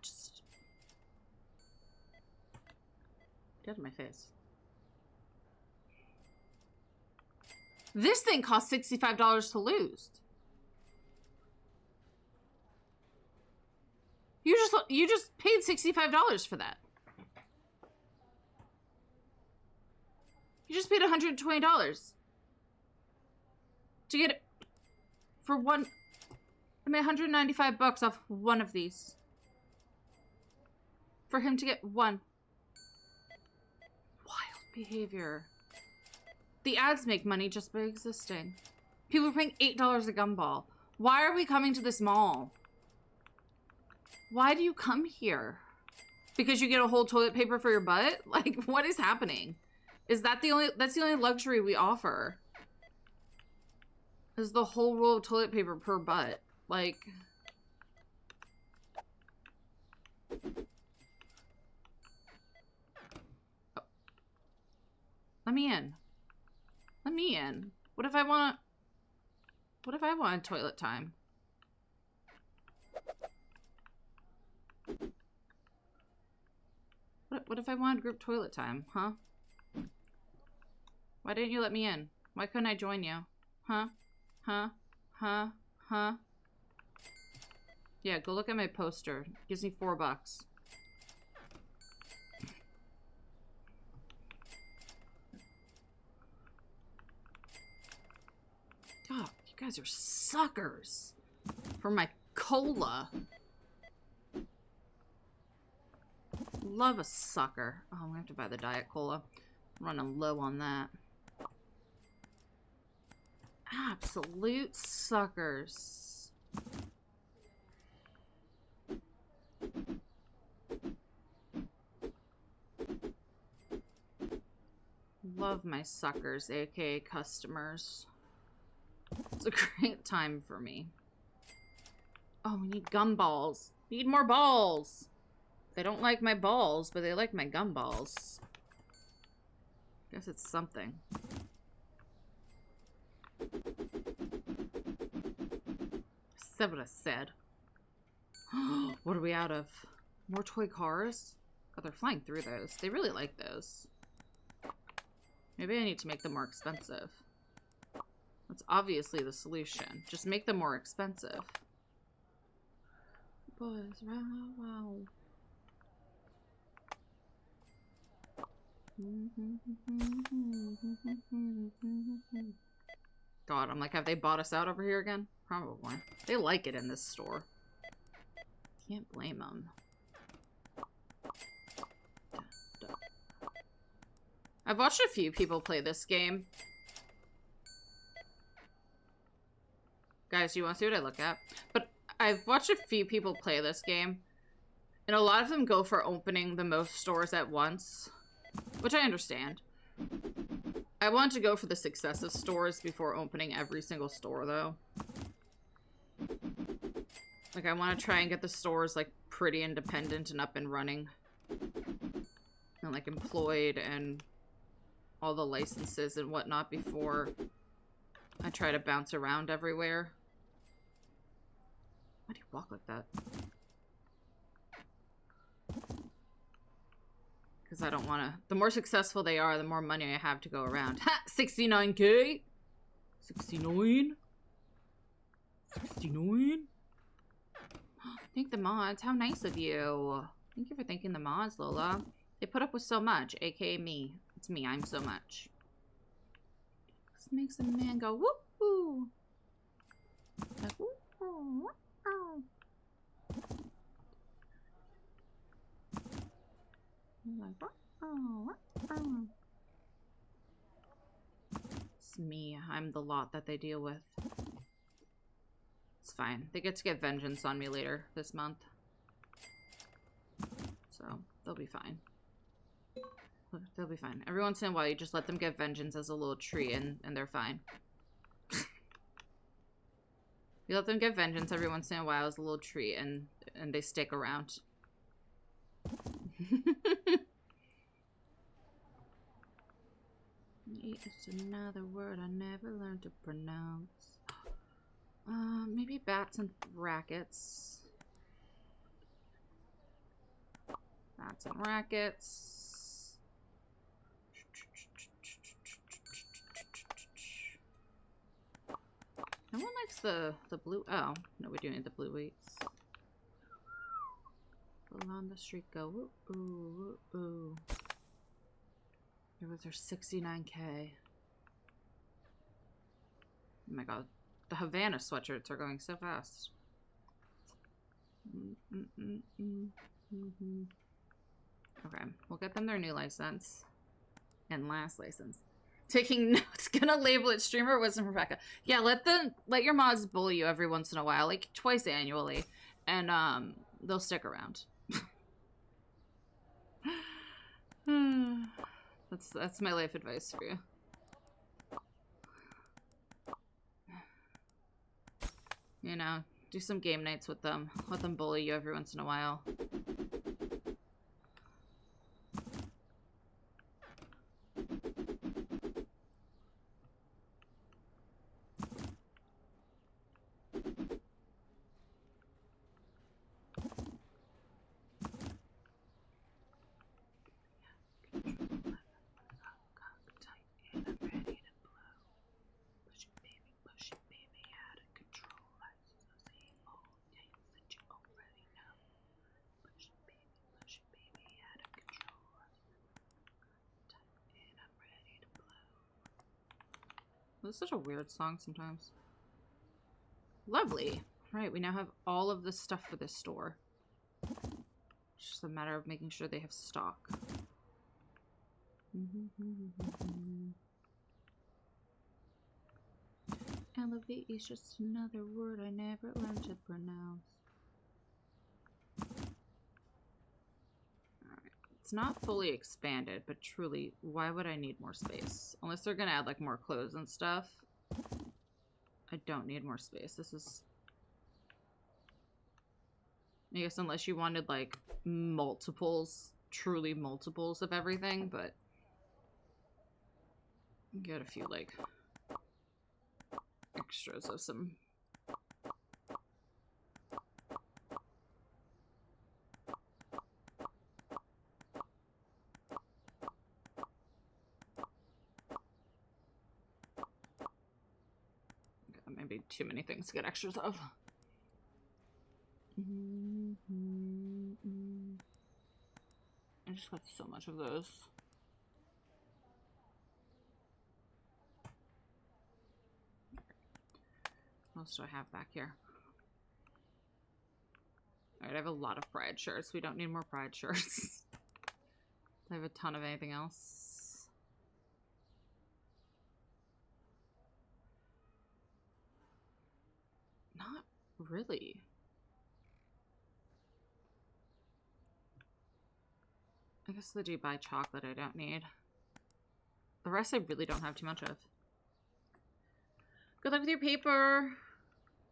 Speaker 1: Just get out of my face. This thing costs $65 to lose. you just paid $65 for that. You just paid $120 to get it for one. I made 195 bucks off one of these. For him to get one. Wild behavior. The ads make money just by existing. People are paying $8 a gumball. Why are we coming to this mall? Why do you come here? Because you get a whole toilet paper for your butt? Like, what is happening? Is that that's the only luxury we offer? Is the whole roll of toilet paper per butt. Like... Oh. Let me in. Let me in. What if I want toilet time? What if I want group toilet time, huh? Why didn't you let me in? Why couldn't I join you? Huh? Huh? Huh? Huh? Yeah, go look at my poster. It gives me $4. God, you guys are suckers for my cola. Love a sucker. Oh, we have to buy the Diet Cola. I'm running low on that. Absolute suckers. Love my suckers, aka customers. It's a great time for me. Oh, we need gumballs. Need more balls. They don't like my balls, but they like my gumballs. Guess it's something. Said what I said. What are we out of? More toy cars? Oh, they're flying through those. They really like those. Maybe I need to make them more expensive. That's obviously the solution. Just make them more expensive. Boys, wow. God, I'm like, have they bought us out over here again? Probably. They like it in this store. Can't blame them. I've watched a few people play this game. Guys, you want to see what I look at? But I've watched a few people play this game. And a lot of them go for opening the most stores at once. Which I understand. I want to go for the successive stores before opening every single store, though. Like, I want to try and get the stores, like, pretty independent and up and running. And, like, employed and all the licenses and whatnot before I try to bounce around everywhere. Why do you walk like that? Because I don't want to... The more successful they are, the more money I have to go around. Ha! 69K? 69? 69? Thank the mods. How nice of you. Thank you for thanking the mods, Lola. They put up with so much, aka me. It's me. I'm so much. This makes a man go woo-hoo. Like, woo-hoo. It's me. I'm the lot that they deal with. It's fine. They get to get vengeance on me later this month. So, they'll be fine. They'll be fine. Every once in a while, you just let them get vengeance as a little treat, and they're fine. You let them get vengeance every once in a while as a little treat, and they stick around. It's another word I never learned to pronounce. Maybe bats and rackets. Bats and rackets. No one likes the blue. Oh, no, we do need the blue weights. Along the street go. Ooh, ooh, ooh. There was our 69K. Oh my god. The Havana sweatshirts are going so fast. Okay, we'll get them their new license. And last license. Taking notes. Gonna label it streamer wisdom Rebecca. Yeah, let your mods bully you every once in a while, like twice annually. And they'll stick around. That's my life advice for you. You know, do some game nights with them. Let them bully you every once in a while. This is such a weird song sometimes. Lovely. Right, we now have all of the stuff for this store. It's just a matter of making sure they have stock. Elevate is just another word I never learned to pronounce. It's not fully expanded, but truly, why would I need more space? Unless they're gonna add like more clothes and stuff. I don't need more space. This is... I guess unless you wanted like multiples, truly multiples of everything, but... Get a few like extras of some... Maybe too many things to get extras of. I just got so much of those. What else do I have back here? Alright, I have a lot of pride shirts. We don't need more pride shirts. I have a ton of anything else. Not really. I guess the Dubai chocolate I don't need. The rest I really don't have too much of. Good luck with your paper.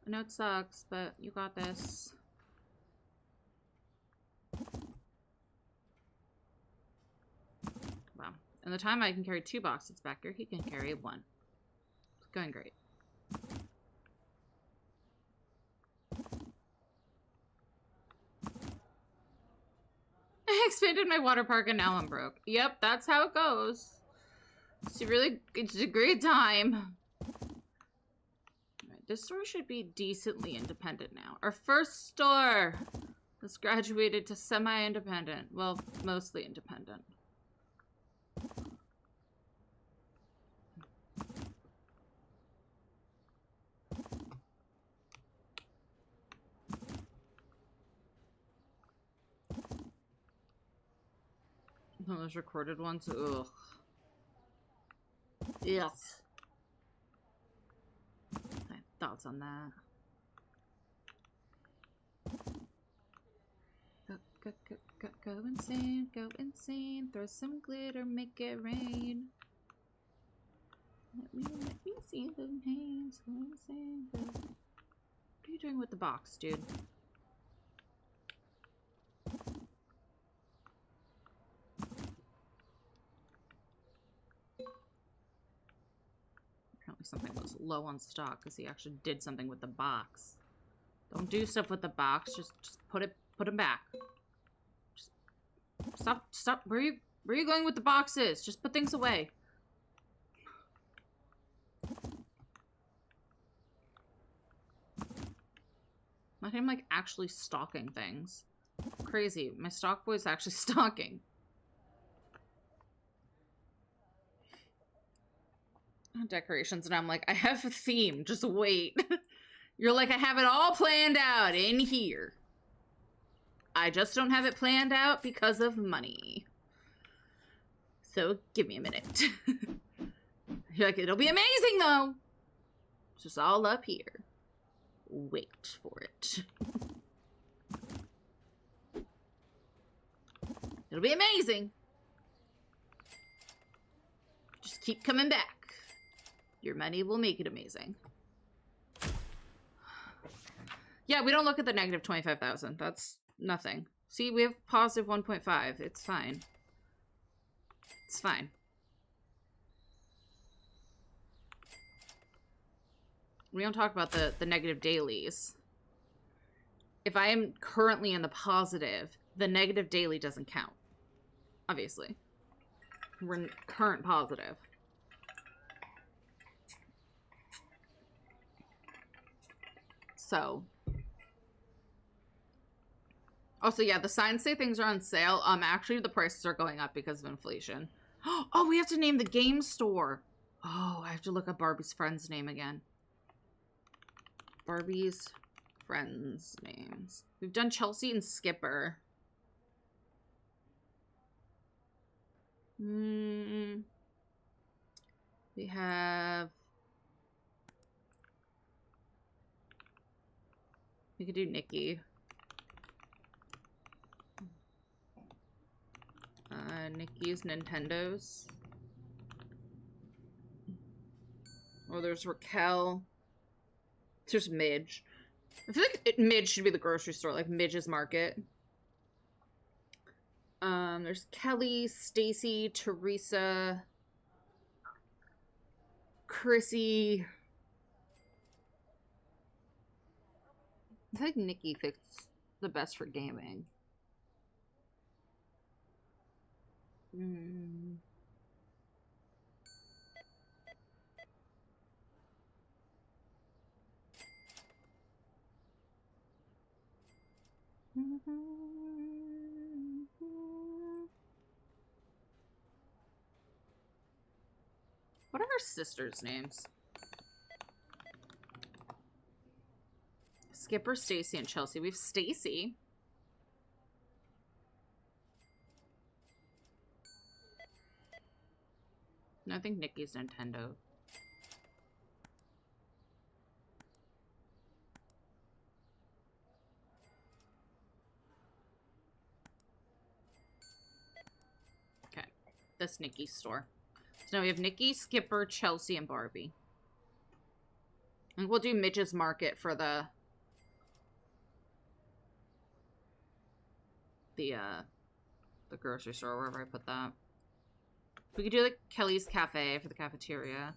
Speaker 1: I know it sucks, but you got this. Wow. And the time I can carry 2 boxes back here, he can carry 1. It's going great. I expanded my water park and now I'm broke. Yep, that's how it goes. It's a great time. Right, this store should be decently independent now. Our first store has graduated to semi-independent. Well, mostly independent. Oh, those recorded ones? Ugh. Yes. My thoughts on that. Go insane, go insane. Throw some glitter, make it rain. Let me see the hands. Go insane. Go. What are you doing with the box, dude? Apparently something was low on stock because he actually did something with the box. Don't do stuff with the box. Just put them back. Just stop. Where are you going with the boxes? Just put things away. Let him like actually stocking things. Crazy. My stock boy's actually stocking. Decorations, and I'm like, I have a theme. Just wait. You're like, I have it all planned out in here. I just don't have it planned out because of money. So give me a minute. You're like, it'll be amazing though. It's just all up here. Wait for it. It'll be amazing. Just keep coming back. Your money will make it amazing. Yeah, we don't look at the negative 25,000. That's nothing. See, we have positive 1.5. It's fine. It's fine. We don't talk about the negative dailies. If I am currently in the positive, the negative daily doesn't count. Obviously. We're in current positive. So. Also, yeah, the signs say things are on sale. Actually, the prices are going up because of inflation. Oh, we have to name the game store. Oh, I have to look up Barbie's friend's name again. Barbie's friends' names. We've done Chelsea and Skipper. We have... We could do Nikki. Nikki's Nintendo's. Oh, there's Raquel. There's Midge. I feel like Midge should be the grocery store, like Midge's Market. There's Kelly, Stacy, Teresa, Chrissy. I think Nikki fits the best for gaming. What are her sisters' names? Skipper, Stacy, and Chelsea. We have Stacy. No, I think Nikki's Nintendo. Okay, that's Nikki's store. So now we have Nikki, Skipper, Chelsea, and Barbie. And we'll do Midge's Market for the grocery store, wherever I put that. We could do like Kelly's Cafe for the cafeteria.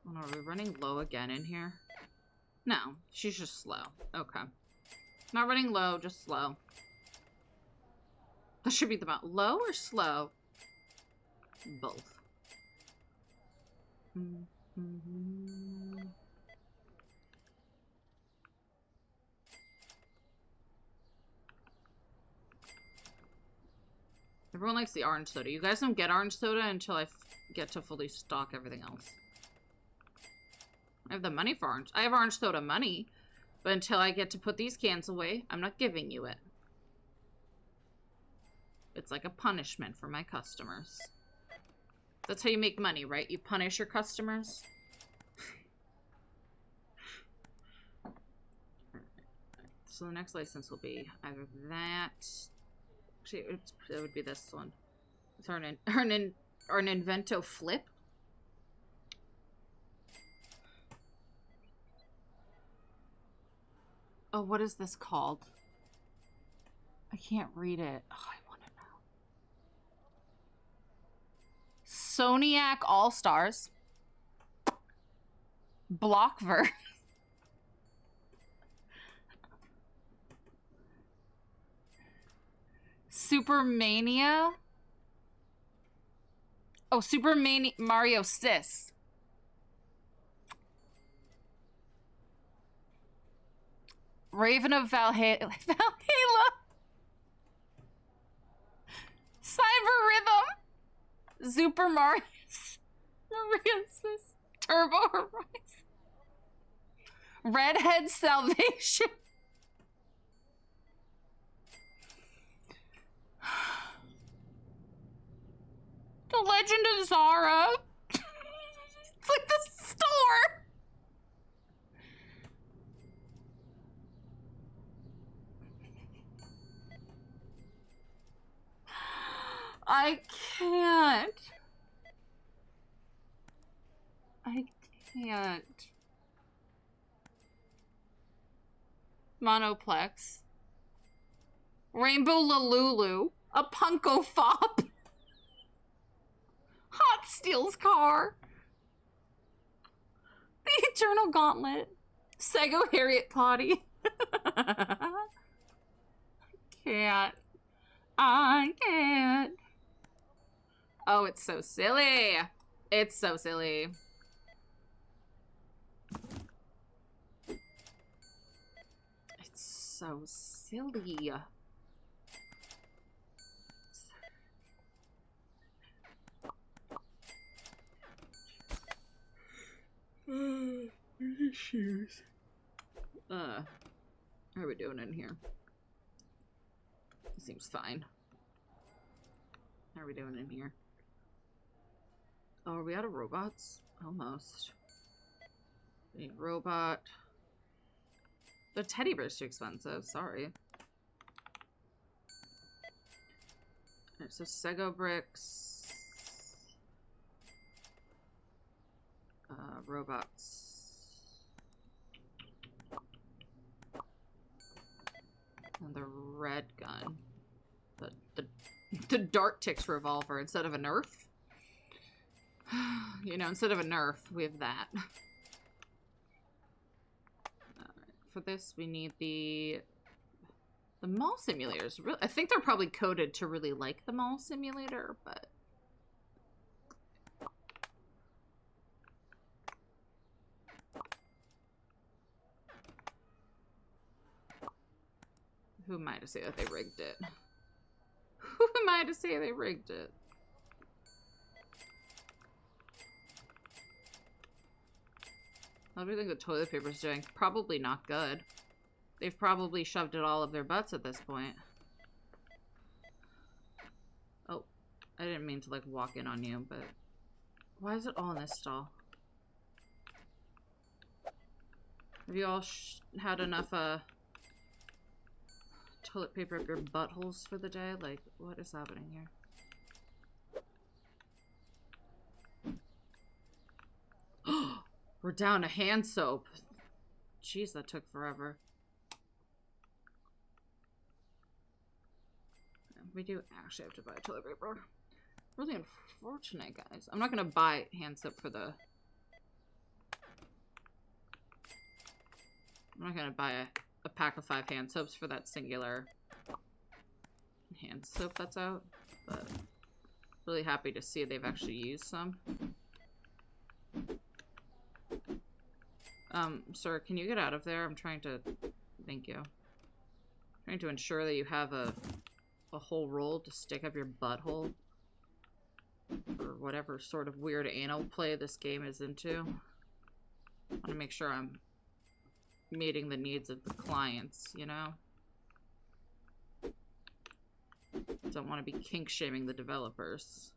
Speaker 1: Oh, no, are we running low again in here? No, she's just slow. Okay. Not running low, just slow. That should be the amount. Low or slow? Both. Everyone likes the orange soda. You guys don't get orange soda until I get to fully stock everything else. I have the money for orange. I have orange soda money, but until I get to put these cans away, I'm not giving you it. It's like a punishment for my customers. That's how you make money, right? You punish your customers. So the next license will be either that. Actually, it would be this one. It's our Ninvento Flip. Oh, what is this called? I can't read it. Oh, I want to know. Soniac All-Stars. Blockver. Supermania. Oh, Mario Sis. Raven of Valhalla. Cyber Rhythm. Super Marius. Marius. Turbo Horizon. Redhead Salvation. The Legend of Zara. It's like the store. I can't. I can't. Monoplex. Rainbow Lalulu. A Punko Fop. Hot Steel's car. The Eternal Gauntlet. Sego Harriet Potty. Can't. I can't. Oh, it's so silly. It's so silly. It's so silly. Shoes. How are we doing in here? Seems fine. How are we doing in here? Oh, are we out of robots? Almost. We need robot. The teddy bear's too expensive. Sorry. Alright, so Sego bricks. Robots. And the red gun. The Dart Ticks revolver instead of a Nerf. You know, instead of a Nerf, we have that. Alright, for this we need the mall simulators. Really, I think they're probably coded to really like the mall simulator, but who am I to say that they rigged it? Who am I to say they rigged it? How do you think the toilet paper's doing? Probably not good. They've probably shoved it all up their butts at this point. Oh, I didn't mean to like walk in on you, but why is it all in this stall? Have you all had enough toilet paper up your buttholes for the day? Like, what is happening here? We're down to hand soap. Jeez, that took forever. We do actually have to buy toilet paper. Really unfortunate, guys. I'm not gonna buy hand soap for the... I'm not gonna buy a pack of 5 hand soaps for that singular hand soap that's out, but really happy to see they've actually used some. Sir, can you get out of there? I'm trying to... Thank you. Trying to ensure that you have a whole roll to stick up your butthole for whatever sort of weird anal play this game is into. I want to make sure I'm meeting the needs of the clients, you know? Don't want to be kink shaming the developers.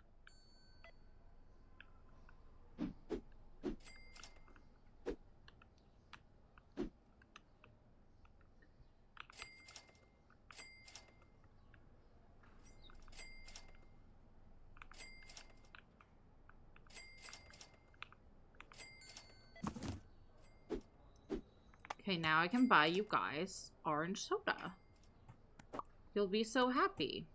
Speaker 1: Okay, now I can buy you guys orange soda. You'll be so happy.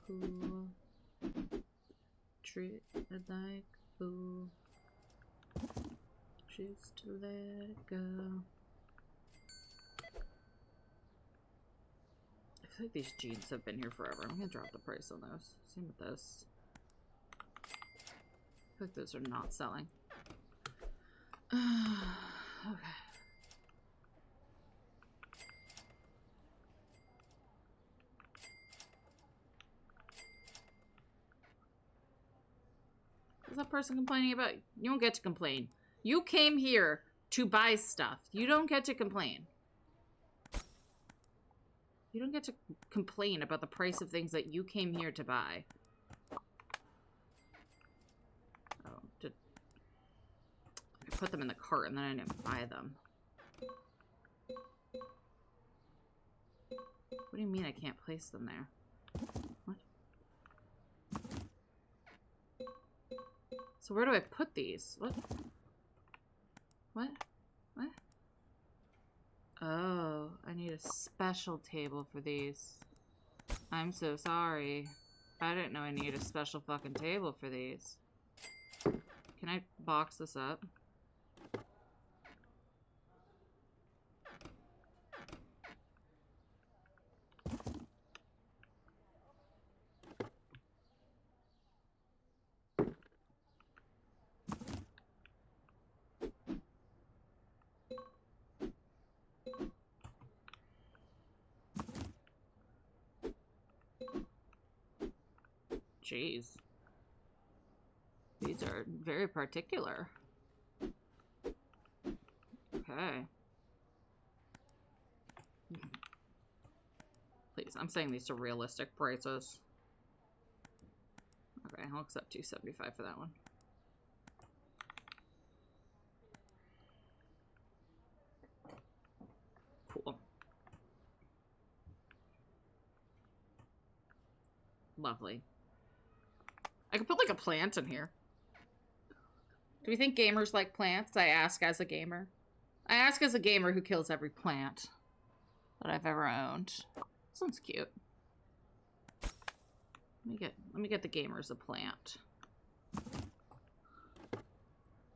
Speaker 1: Cool. Treat it like fool. Choose to let it go. feel like these jeans have been here forever. I'm gonna drop the price on those. Same with this. I feel like those are not selling. Okay. What's that person complaining about? You don't get to complain. You came here to buy stuff. You don't get to complain. You don't get to complain about the price of things that you came here to buy. Oh, I put them in the cart and then I didn't buy them. What do you mean I can't place them there? What? So where do I put these? What? What? What? Oh, I need a special table for these. I'm so sorry. I didn't know I needed a special fucking table for these. Can I box this up? Jeez. These are very particular. Okay. Please, I'm saying these are realistic prices. Okay, I'll accept $275 for that one. Cool. Lovely. I could put like a plant in here. Do we think gamers like plants? I ask as a gamer. I ask as a gamer who kills every plant that I've ever owned. This one's cute. Let me get the gamers a plant.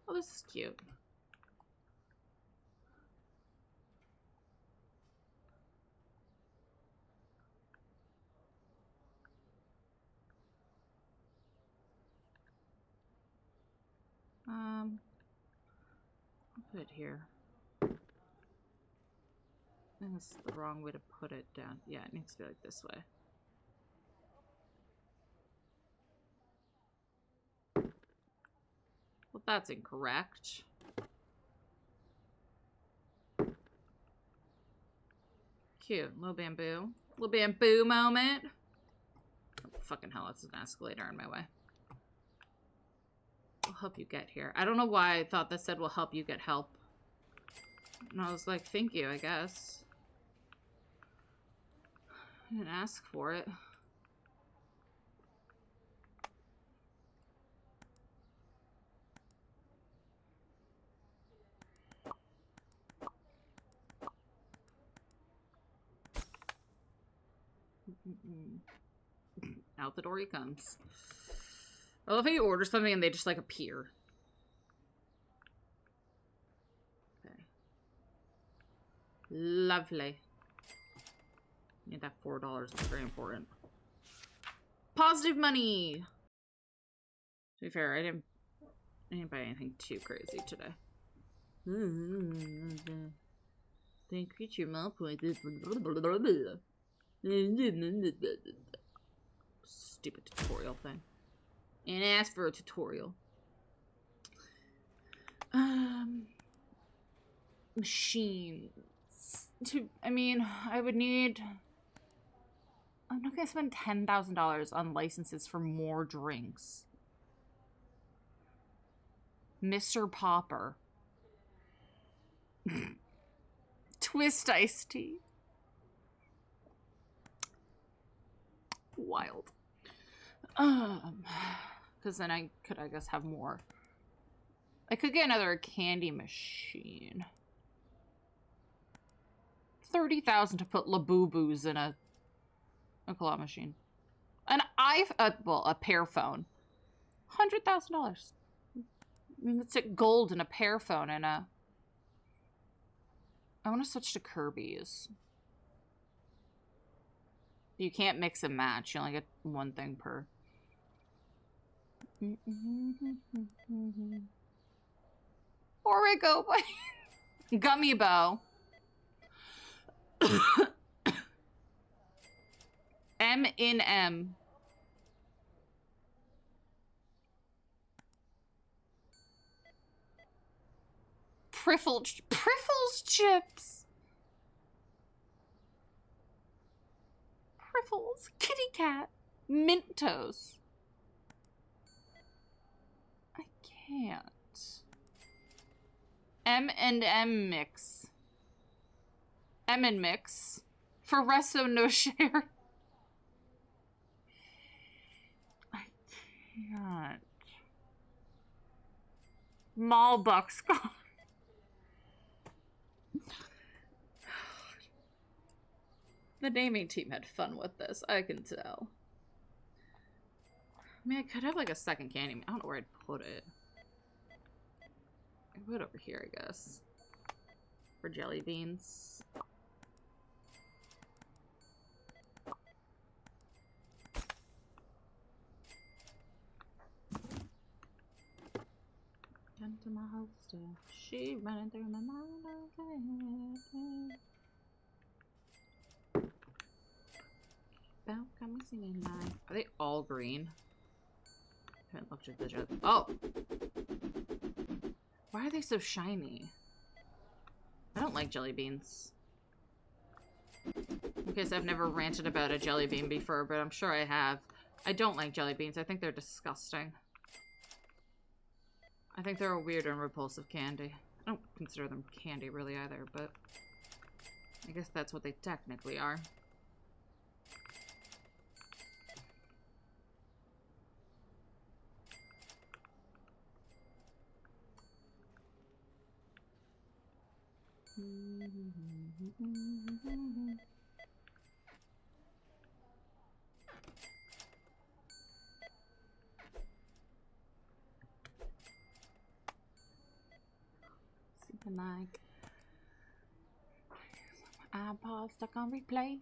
Speaker 1: Oh, this is cute. I'll put it here. I think that's the wrong way to put it down. Yeah, it needs to be like this way. Well, that's incorrect. Cute. Little bamboo. Little bamboo moment. Oh, fucking hell, that's an escalator in my way. Will help you get here. I don't know why I thought that said will help you get help. And I was like, thank you, I guess. I didn't ask for it. Out the door he comes. I love how you order something and they just like appear. Okay. Lovely. Need that $4. It's very important. Positive money. To be fair, I didn't buy anything too crazy today. Then increase your mouth points. Stupid tutorial thing. And ask for a tutorial. Machines. I would need... I'm not gonna spend $10,000 on licenses for more drinks. Mr. Popper. Twist iced tea. Wild. Because then I could, I guess, have more. I could get another candy machine. $30,000 to put Labubu's in a claw machine. A pear phone. $100,000. I mean, let's take gold and a pear phone and a... I want to switch to Kirby's. You can't mix and match. You only get one thing per. Origo. Gummy bow. M. Priffles chips. Priffles. Kitty cat. Mentos. I can't. M&M mix. M and mix. Foresso no share. I can't. Mall Buckscotch. The naming team had fun with this, I can tell. I mean, I could have like a second candy. I don't know where I'd put it. I put it over here, I guess. For jelly beans. Come to my house still. She running through my mind. Bow, come singing line. Are they all green? I haven't looked at the jug. Oh! Why are they so shiny? I don't like jelly beans. In case I've never ranted about a jelly bean before, but I'm sure I have. I don't like jelly beans. I think they're disgusting. I think they're a weird and repulsive candy. I don't consider them candy really either, but I guess that's what they technically are. Something like iPod stuck on replay.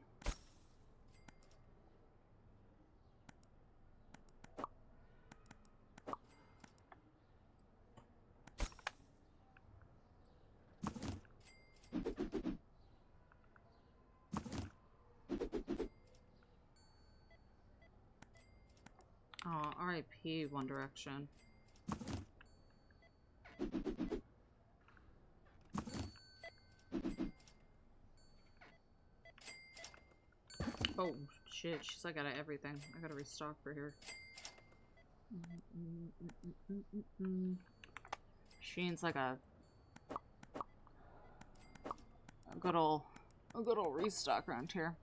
Speaker 1: Oh, R.I.P. One Direction. Oh, shit. She's like out of everything. I gotta restock for her. Sheen's like a good old restock around here.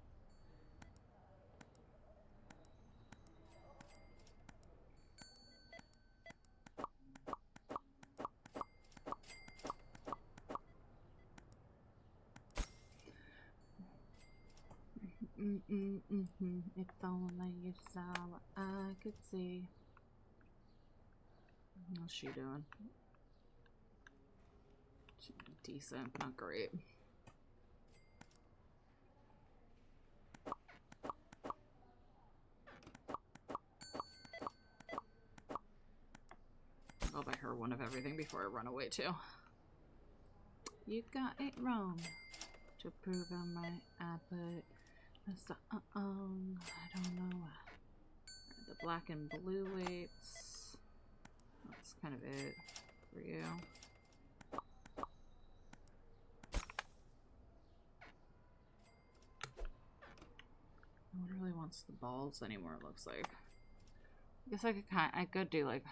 Speaker 1: If only you saw what I could see. How's she doing? She's decent, not great. I'll buy her one of everything before I run away too. You got it wrong. To prove I'm right, I put I don't know. The black and blue weights. That's kind of it for you. No one really wants the balls anymore, it looks like. I guess I could do like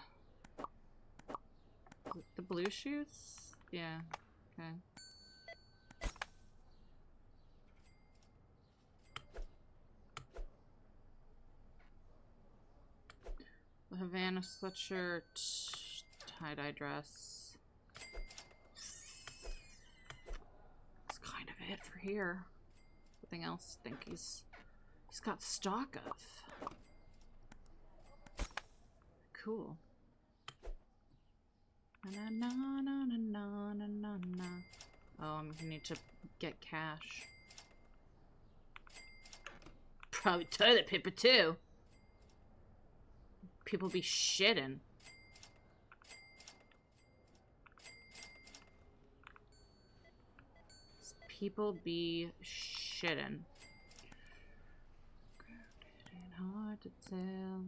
Speaker 1: the blue shoots? Yeah, okay. The Havana sweatshirt, tie-dye dress. That's kind of it for here. Nothing else I think he's got stock of. Cool. Na na na na na na na na. Oh, I'm gonna need to get cash. Probably toilet paper too. People be shitting. People be shitting. Grounded and hard to tell.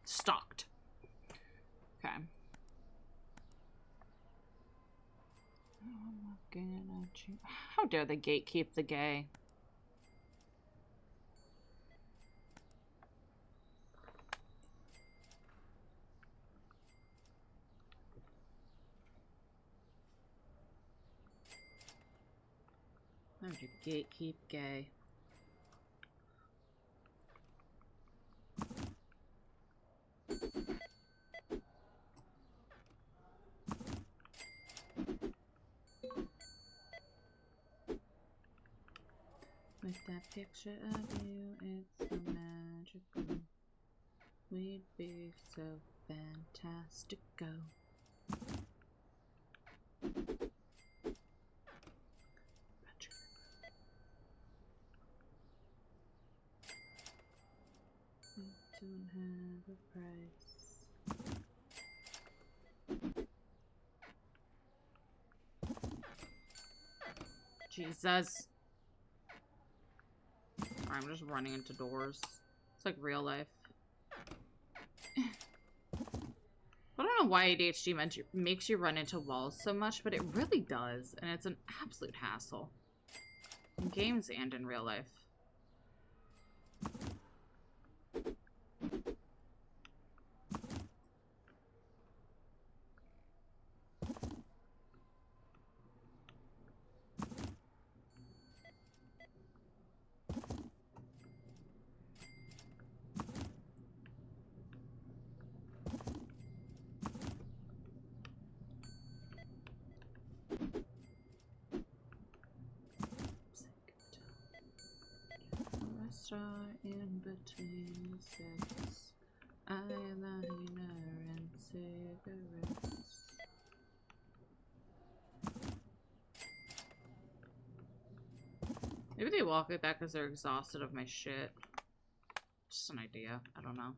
Speaker 1: Stalked. Okay. I'm looking at you. How dare they gatekeep the gay? How would you gatekeep gay? With that picture of you, it's so magical. We'd be so fantastico. Don't have a price. Jesus. I'm just running into doors. It's like real life. I don't know why ADHD makes you run into walls so much, but it really does. And it's an absolute hassle. In games and in real life. Star in between sex, eyeliner and cigarettes. Maybe they walk like that because they're exhausted of my shit. Just an idea. I don't know.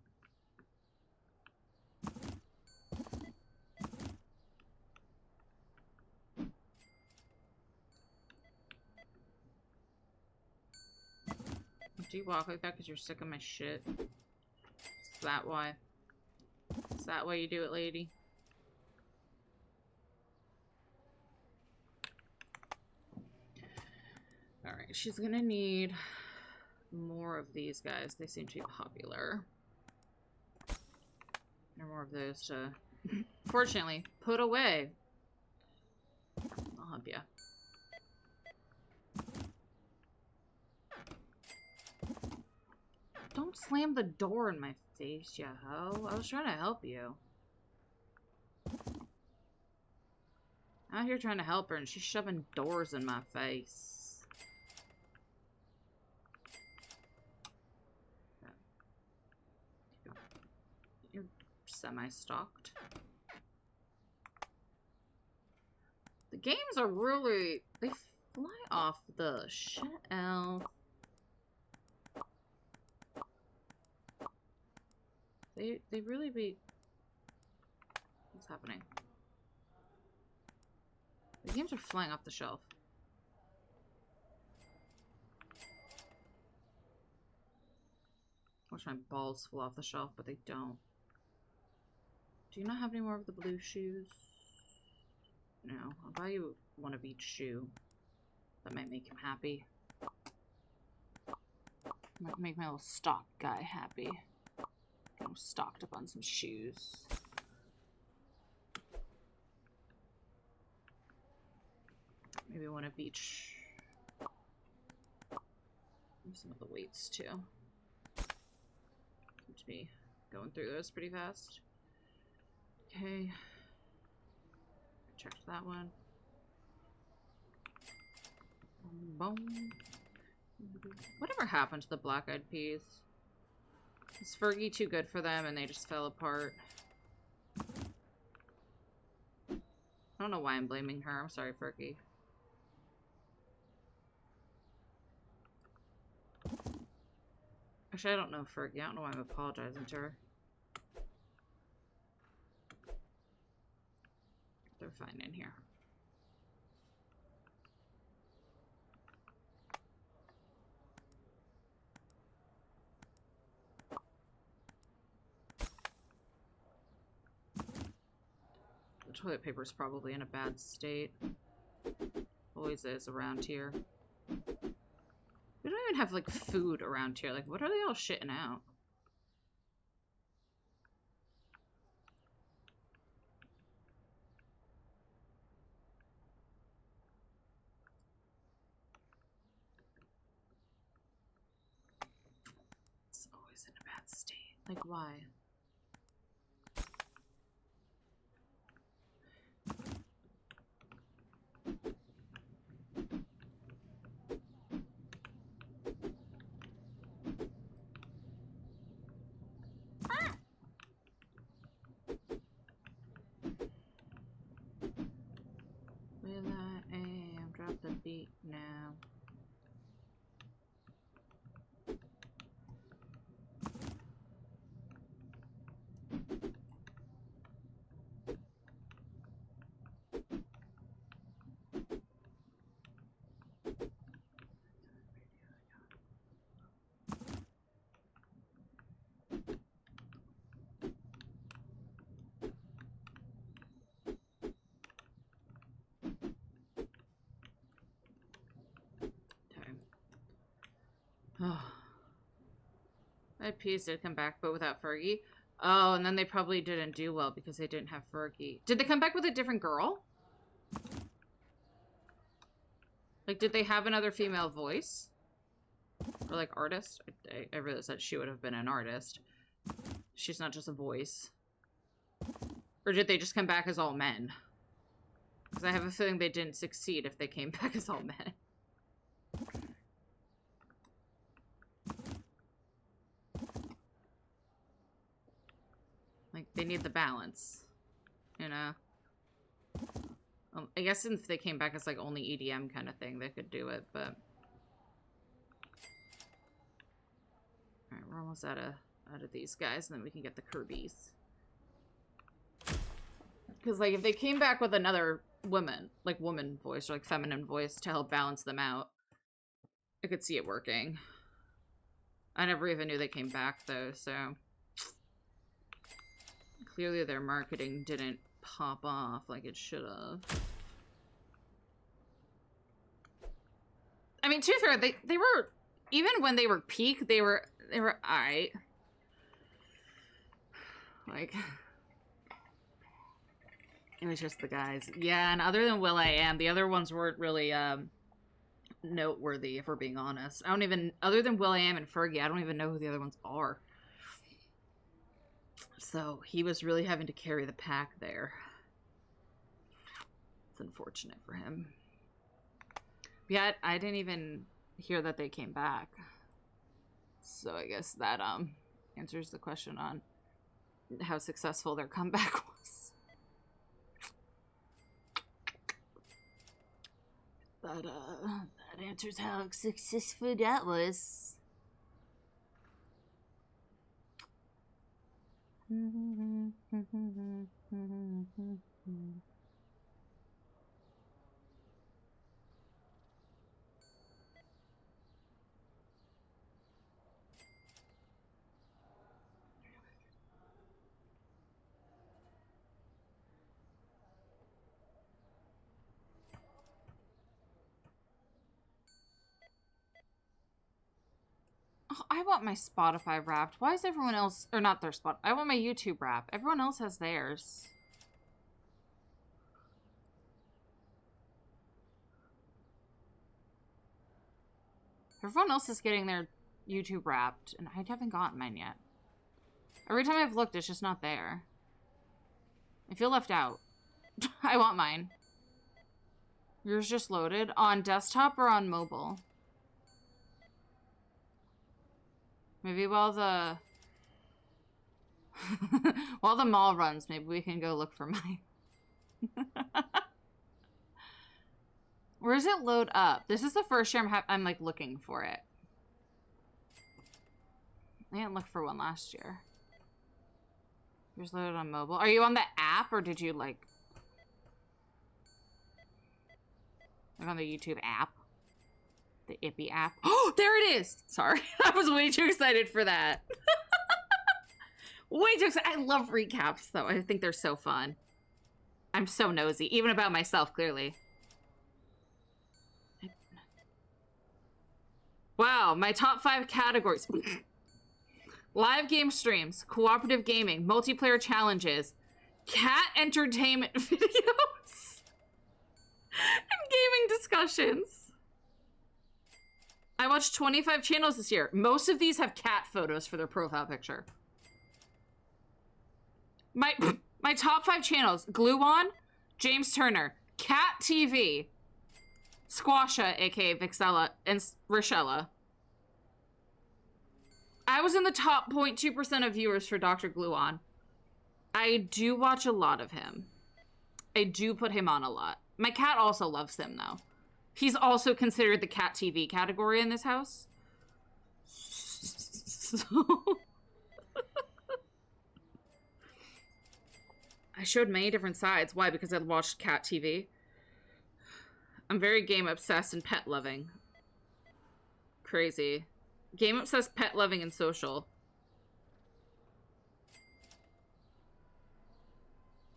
Speaker 1: Do you walk like that because you're sick of my shit? Is that why? Is that why you do it, lady? Alright, she's gonna need more of these guys. They seem to be popular. Or more of those to, fortunately, put away. I'll help you. Don't slam the door in my face, you hoe. I was trying to help you. I'm out here trying to help her and she's shoving doors in my face. You're semi-stalked. The games are really... They fly off the shelf. They really be... What's happening? The games are flying off the shelf. I wish my balls flew off the shelf, but they don't. Do you not have any more of the blue shoes? No. I'll buy you one of each shoe. That might make him happy. Might make my little stock guy happy. I'm stocked up on some shoes. Maybe one of each. Maybe some of the weights too. Seem to be going through those pretty fast. Okay. Checked that one. Boom. Whatever happened to the Black Eyed Peas? Is Fergie too good for them and they just fell apart? I don't know why I'm blaming her. I'm sorry, Fergie. Actually, I don't know Fergie. I don't know why I'm apologizing to her. They're fine in here. The toilet paper is probably in a bad state. Always is around here. We don't even have, like, food around here. Like, what are they all shitting out? It's always in a bad state. Like, why? Will I am drop the beat now. Oh. IPs did come back, but without Fergie. Oh, and then they probably didn't do well because they didn't have Fergie. Did they come back with a different girl? Like, did they have another female voice? Or, like, artist? I realized that she would have been an artist. She's not just a voice. Or did they just come back as all men? Because I have a feeling they didn't succeed if they came back as all men. Like, they need the balance. You know? I guess if they came back as, like, only EDM kind of thing, they could do it, but... Alright, we're almost out of these guys, and then we can get the Kirby's. Because, like, if they came back with another woman voice, or, like, feminine voice to help balance them out, I could see it working. I never even knew they came back, though, so... Clearly their marketing didn't pop off like it should have. I mean, to be fair, they were... Even when they were peak, they were alright. Like... It was just the guys. Yeah, and other than will.i.am, the other ones weren't really, noteworthy, if we're being honest. I don't even... Other than will.i.am and Fergie, I don't even know who the other ones are. So, he was really having to carry the pack there. It's unfortunate for him. Yet, I didn't even hear that they came back. So, I guess that, answers the question on how successful their comeback was. But, that answers how successful that was. Oh, I want my Spotify Wrapped. Why is everyone else... Or not their Spot... I want my YouTube Wrapped. Everyone else has theirs. Everyone else is getting their YouTube Wrapped, and I haven't gotten mine yet. Every time I've looked, it's just not there. I feel left out. I want mine. Yours just loaded on desktop or on mobile? Maybe while the while the mall runs, maybe we can go look for mine. Where does it load up? This is the first year I'm like looking for it. I didn't look for one last year. Yours loaded on mobile. Are you on the app or did you like on the YouTube app? The Ippy app. Oh, there it is! Sorry, I was way too excited for that. Way too excited. I love recaps though. I think they're so fun. I'm so nosy, even about myself, clearly. Wow, my top 5 categories. Live game streams, cooperative gaming, multiplayer challenges, cat entertainment videos, and gaming discussions. I watched 25 channels this year. Most of these have cat photos for their profile picture. My top 5 channels: Gluon, James Turner, Cat TV, Squasha, aka Vixella, and Rochella. I was in the top 0.2% of viewers for Dr. Gluon. I do watch a lot of him. I do put him on a lot. My cat also loves him, though. He's also considered the cat TV category in this house. So... I showed many different sides. Why? Because I watched cat TV. I'm very game obsessed and pet loving. Crazy. Game obsessed, pet loving, and social.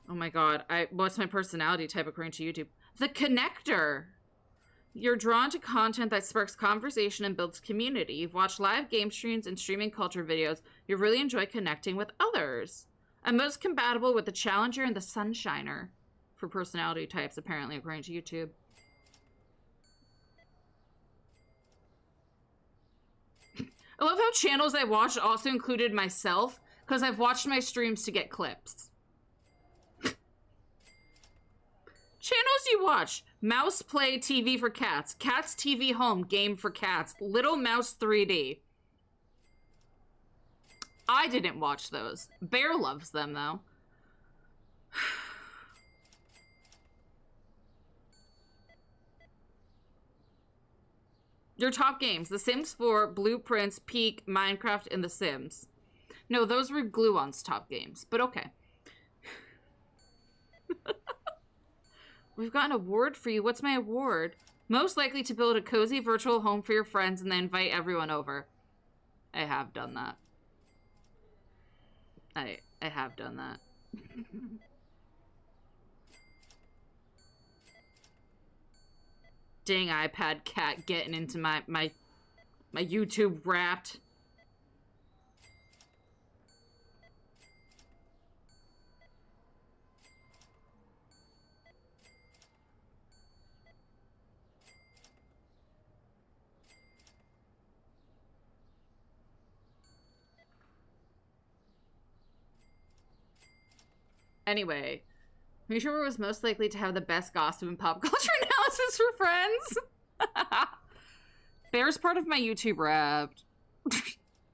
Speaker 1: Oh my god. What's my personality type according to YouTube? The connector. You're drawn to content that sparks conversation and builds community. You've watched live game streams and streaming culture videos. You really enjoy connecting with others. I'm most compatible with the Challenger and the Sunshiner for personality types, apparently, according to YouTube. I love how channels I watched also included myself, because I've watched my streams to get clips. Channels you watch: Mouse Play TV for Cats, Cats TV Home Game for Cats, Little Mouse 3D. I didn't watch those. Bear loves them, though. Your top games: The Sims 4, Blueprints, Peak, Minecraft, and The Sims. No, those were Gluon's top games, but okay. We've got an award for you. What's my award? Most likely to build a cozy virtual home for your friends and then invite everyone over. I have done that. I have done that. Dang iPad cat getting into my YouTube Wrapped. Anyway, Misha was most likely to have the best gossip and pop culture analysis for friends. Bear's part of my YouTube Wrapped.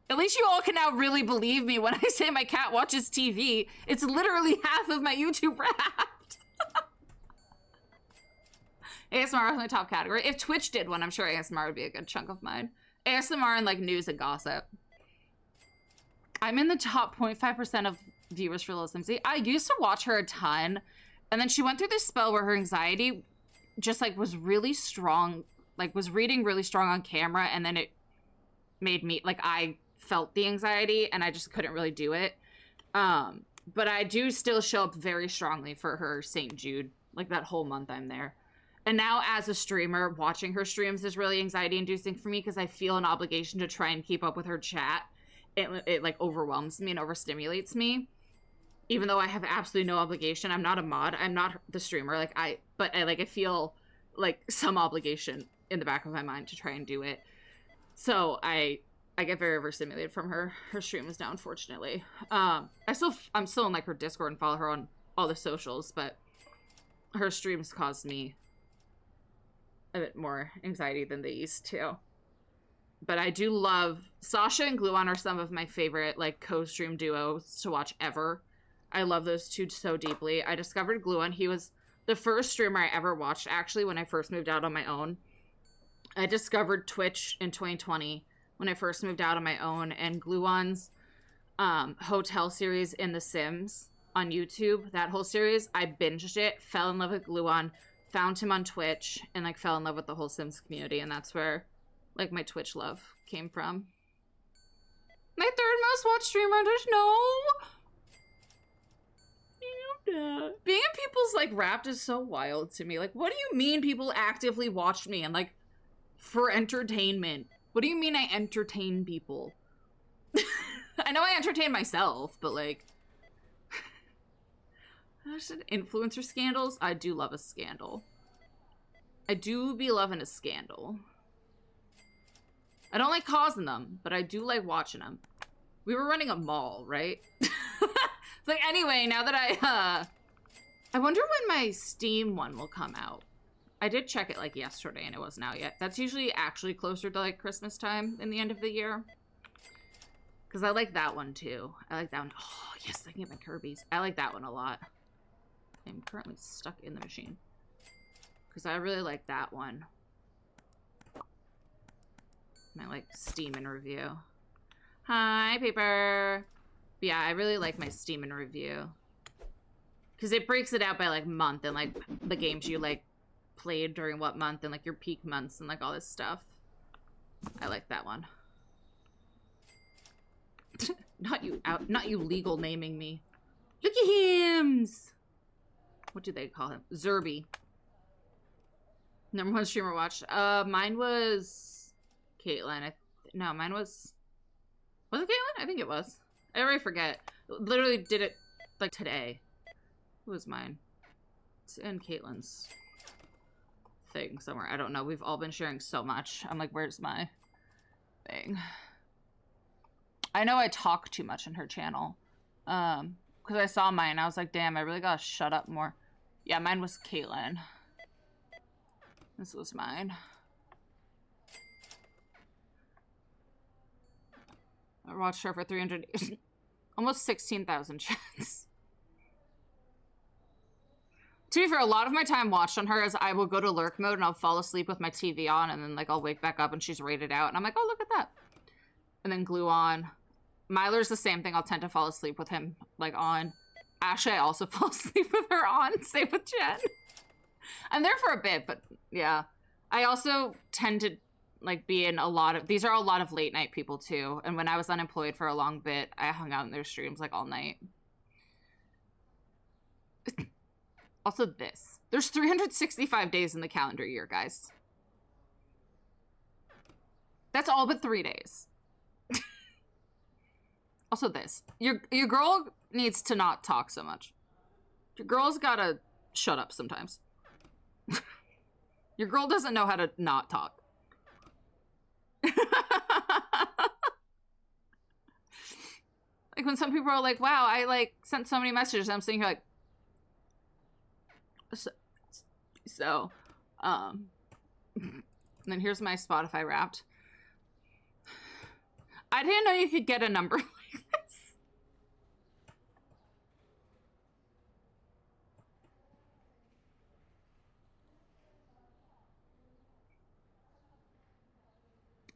Speaker 1: At least you all can now really believe me when I say my cat watches TV. It's literally half of my YouTube Wrapped. ASMR was my top category. If Twitch did one, I'm sure ASMR would be a good chunk of mine. ASMR and like news and gossip. I'm in the top 0.5% of viewers for Lil Simsy. I used to watch her a ton, and then she went through this spell where her anxiety just like was really strong, like was reading really strong on camera, and then it made me like I felt the anxiety and I just couldn't really do it. But I do still show up very strongly for her St. Jude, like that whole month I'm there. And now as a streamer, watching her streams is really anxiety inducing for me because I feel an obligation to try and keep up with her chat. It like overwhelms me and overstimulates me. Even though I have absolutely no obligation. I'm not a mod. I'm not the streamer. I feel like some obligation in the back of my mind to try and do it. So I get very overstimulated from her. Her stream is down, unfortunately. I'm still in like her Discord and follow her on all the socials, but her streams caused me a bit more anxiety than they used to. But I do love Sasha and Gluon are some of my favorite like co-stream duos to watch ever. I love those two so deeply. I discovered Gluon. He was the first streamer I ever watched actually when I first moved out on my own. I discovered Twitch in 2020 when I first moved out on my own, and Gluon's hotel series in The Sims on YouTube, that whole series, I binged it, fell in love with Gluon, found him on Twitch, and like fell in love with the whole Sims community, and that's where like my Twitch love came from. My third most watched streamer, there's no... Being in people's like Wrapped is so wild to me. Like, what do you mean people actively watch me and like for entertainment? What do you mean I entertain people? I know I entertain myself, but like I said influencer scandals. I do love a scandal. I do be loving a scandal. I don't like causing them, but I do like watching them. We were running a mall, right? Like, anyway, now that I wonder when my Steam one will come out. I did check it, like, yesterday, and it wasn't out yet. That's usually actually closer to, like, Christmas time in the end of the year. Because I like that one, too. I like that one. Oh, yes, I can get my Kirby's. I like that one a lot. I'm currently stuck in the machine. Because I really like that one. My, like, Steam in review. Hi, Paper. But yeah, I really like my Steam in review. Because it breaks it out by, like, month and, like, the games you, like, played during what month and, like, your peak months and, like, all this stuff. I like that one. Not you legal naming me. Look at him! What do they call him? Zerby. Number one streamer watched. Mine was Caitlyn. No, mine was it Caitlyn? I think it was. I already forget. Literally did it like today. Who was mine? It's in Caitlyn's thing somewhere. I don't know. We've all been sharing so much. I'm like, where's my thing? I know I talk too much in her channel. Because I saw mine. I was like, damn, I really gotta shut up more. Yeah, mine was Caitlyn. This was mine. I watched her for 300 almost 16,000 chats. To be fair, a lot of my time watched on her is I will go to lurk mode and I'll fall asleep with my TV on and then like I'll wake back up and she's rated out and I'm like, oh, look at that. And then Gluon. Myler's the same thing. I'll tend to fall asleep with him like on. Ashley, I also fall asleep with her on. Same with Jen. I'm there for a bit, but yeah. I also tend to like be in a lot of, these are a lot of late night people too. And when I was unemployed for a long bit, I hung out in their streams like all night. Also this. There's 365 days in the calendar year, guys. That's all but 3 days. Also this. Your girl needs to not talk so much. Your girl's gotta shut up sometimes. Your girl doesn't know how to not talk. Like when some people are like, wow, I like sent so many messages. I'm sitting here like, so and then here's my Spotify Wrapped. I didn't know you could get a number like this.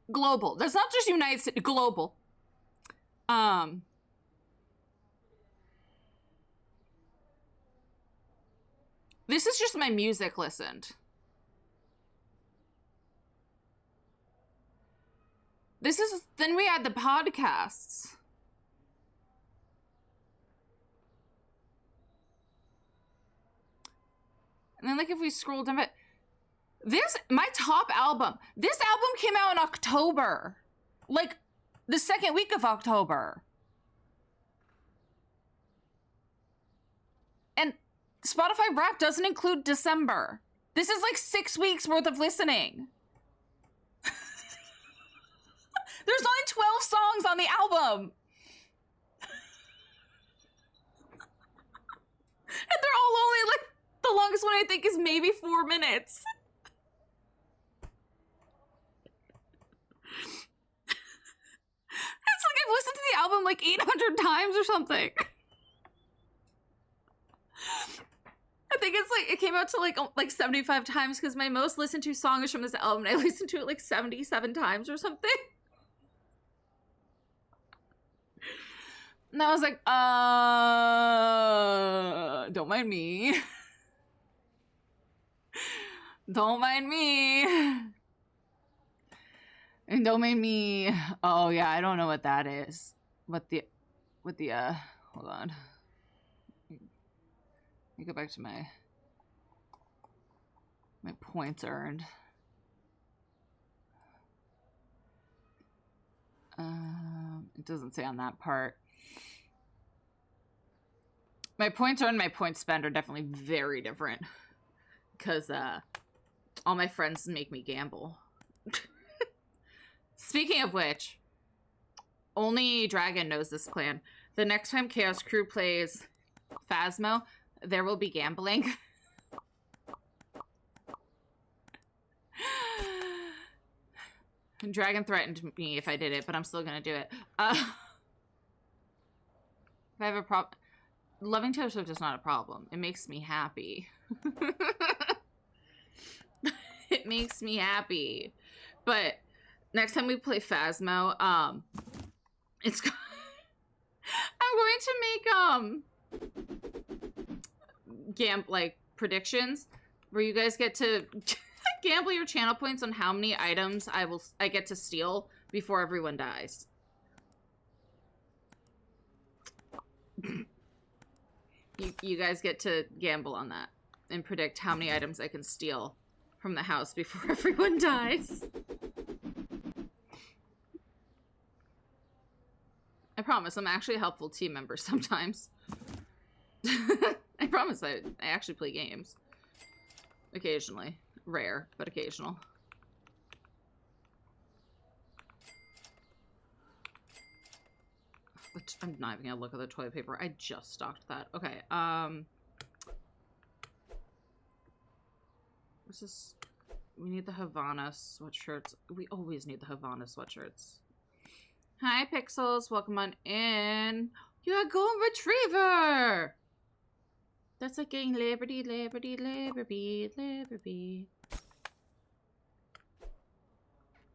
Speaker 1: Global. That's not just United States. Global. This is just my music listened. This is, then we had the podcasts. And then like if we scroll down, but this, my top album, this album came out in October. Like the second week of October. And Spotify Wrapped doesn't include December. This is like 6 weeks worth of listening. There's only 12 songs on the album. And they're all only like, the longest one I think is maybe 4 minutes. like 800 times or something. I think it's like, it came out to like 75 times because my most listened to song is from this album and I listened to it like 77 times or something. And I was like, don't mind me. Don't mind me. And don't mind me. Oh yeah, I don't know what that is. What the, hold on. Let me go back to my points earned. It doesn't say on that part. My points earned, my points spent are definitely very different. Because all my friends make me gamble. Speaking of which, only Dragon knows this plan. The next time Chaos Crew plays Phasmo, there will be gambling. Dragon threatened me if I did it, but I'm still gonna do it. If I have a problem, loving Taylor Swift is not a problem. It makes me happy. It makes me happy. But next time we play Phasmo, it's I'm going to make like predictions where you guys get to gamble your channel points on how many items I get to steal before everyone dies. You guys get to gamble on that and predict how many items I can steal from the house before everyone dies. I promise I'm actually a helpful team member sometimes. I promise I actually play games. Occasionally. Rare, but occasional. I'm not even gonna look at the toilet paper. I just stocked that. Okay, what's this? We need the Havana sweatshirts. We always need the Havana sweatshirts. Hi, Pixels. Welcome on in. You're a golden retriever! That's like getting Liberty, Liberty, Liberty, Liberty.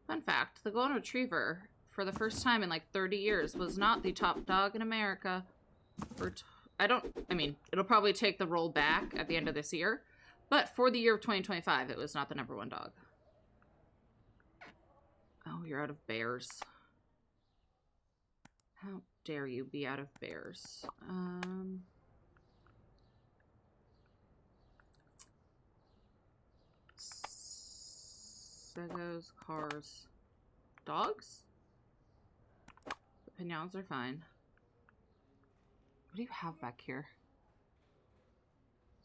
Speaker 1: Fun fact, the golden retriever, for the first time in like 30 years, was not the top dog in America. I mean, it'll probably take the role back at the end of this year, but for the year of 2025, it was not the #1 dog. Oh, you're out of bears. How dare you be out of bears? Segos, cars, dogs? The pinons are fine. What do you have back here?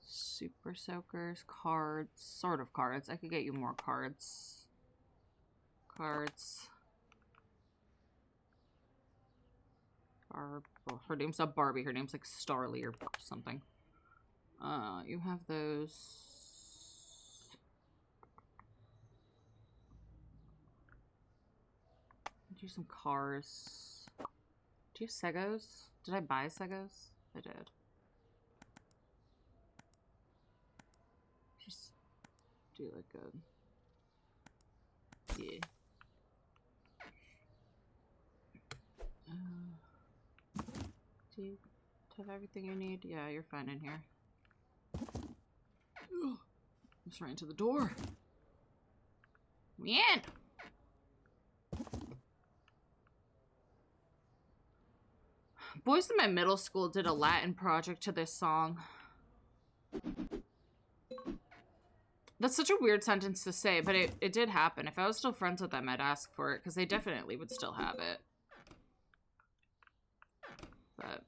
Speaker 1: Super soakers, cards, sort of cards. I could get you more cards. Cards. Well, her name's not Barbie, her name's like Starly or something. You have those. Do some cars. Do you have Segos? Did I buy Segos? I did. Just do like a... Yeah. Do you have everything you need? Yeah, you're fine in here. I'm just right into the door. Man! Boys in my middle school did a Latin project to this song. That's such a weird sentence to say, but it did happen. If I was still friends with them, I'd ask for it, because they definitely would still have it. But...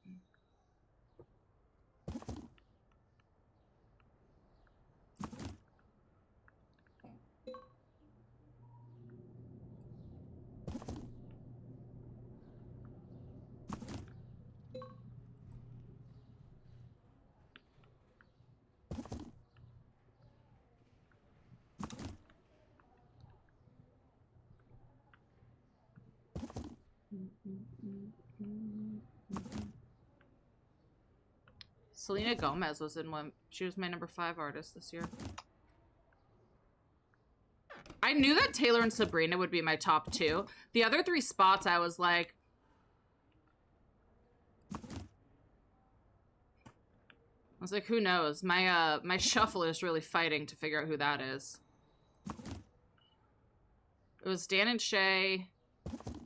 Speaker 1: Selena Gomez was in one. She was my number 5 artist this year. I knew that Taylor and Sabrina would be my top 2. The other 3 spots, I was like... who knows? My shuffle is really fighting to figure out who that is. It was Dan and Shay,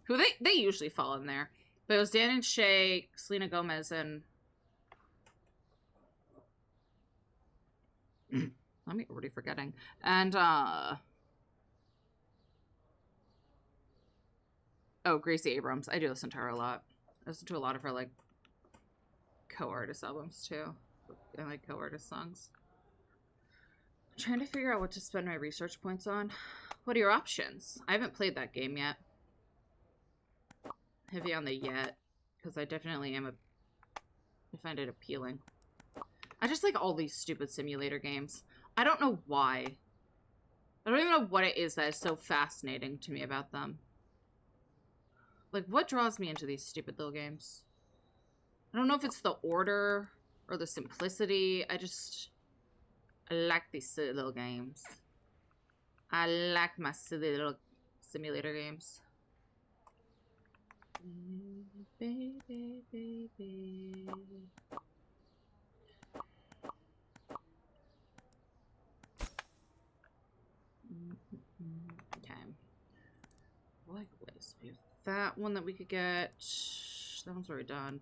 Speaker 1: who they usually fall in there. But it was Dan and Shay, Selena Gomez, and... I'm already forgetting. And, oh, Gracie Abrams. I do listen to her a lot. I listen to a lot of her, like, co-artist albums, too. And, like, co-artist songs. I'm trying to figure out what to spend my research points on. What are your options? I haven't played that game yet. Heavy on the yet. Because I definitely am I find it appealing. I just like all these stupid simulator games. I don't know why. I don't even know what it is that is so fascinating to me about them. Like, what draws me into these stupid little games? I don't know if it's the order or the simplicity. I like these silly little games. I like my silly little simulator games. Baby, baby. Okay. Like this. We have that one that we could get. That one's already done.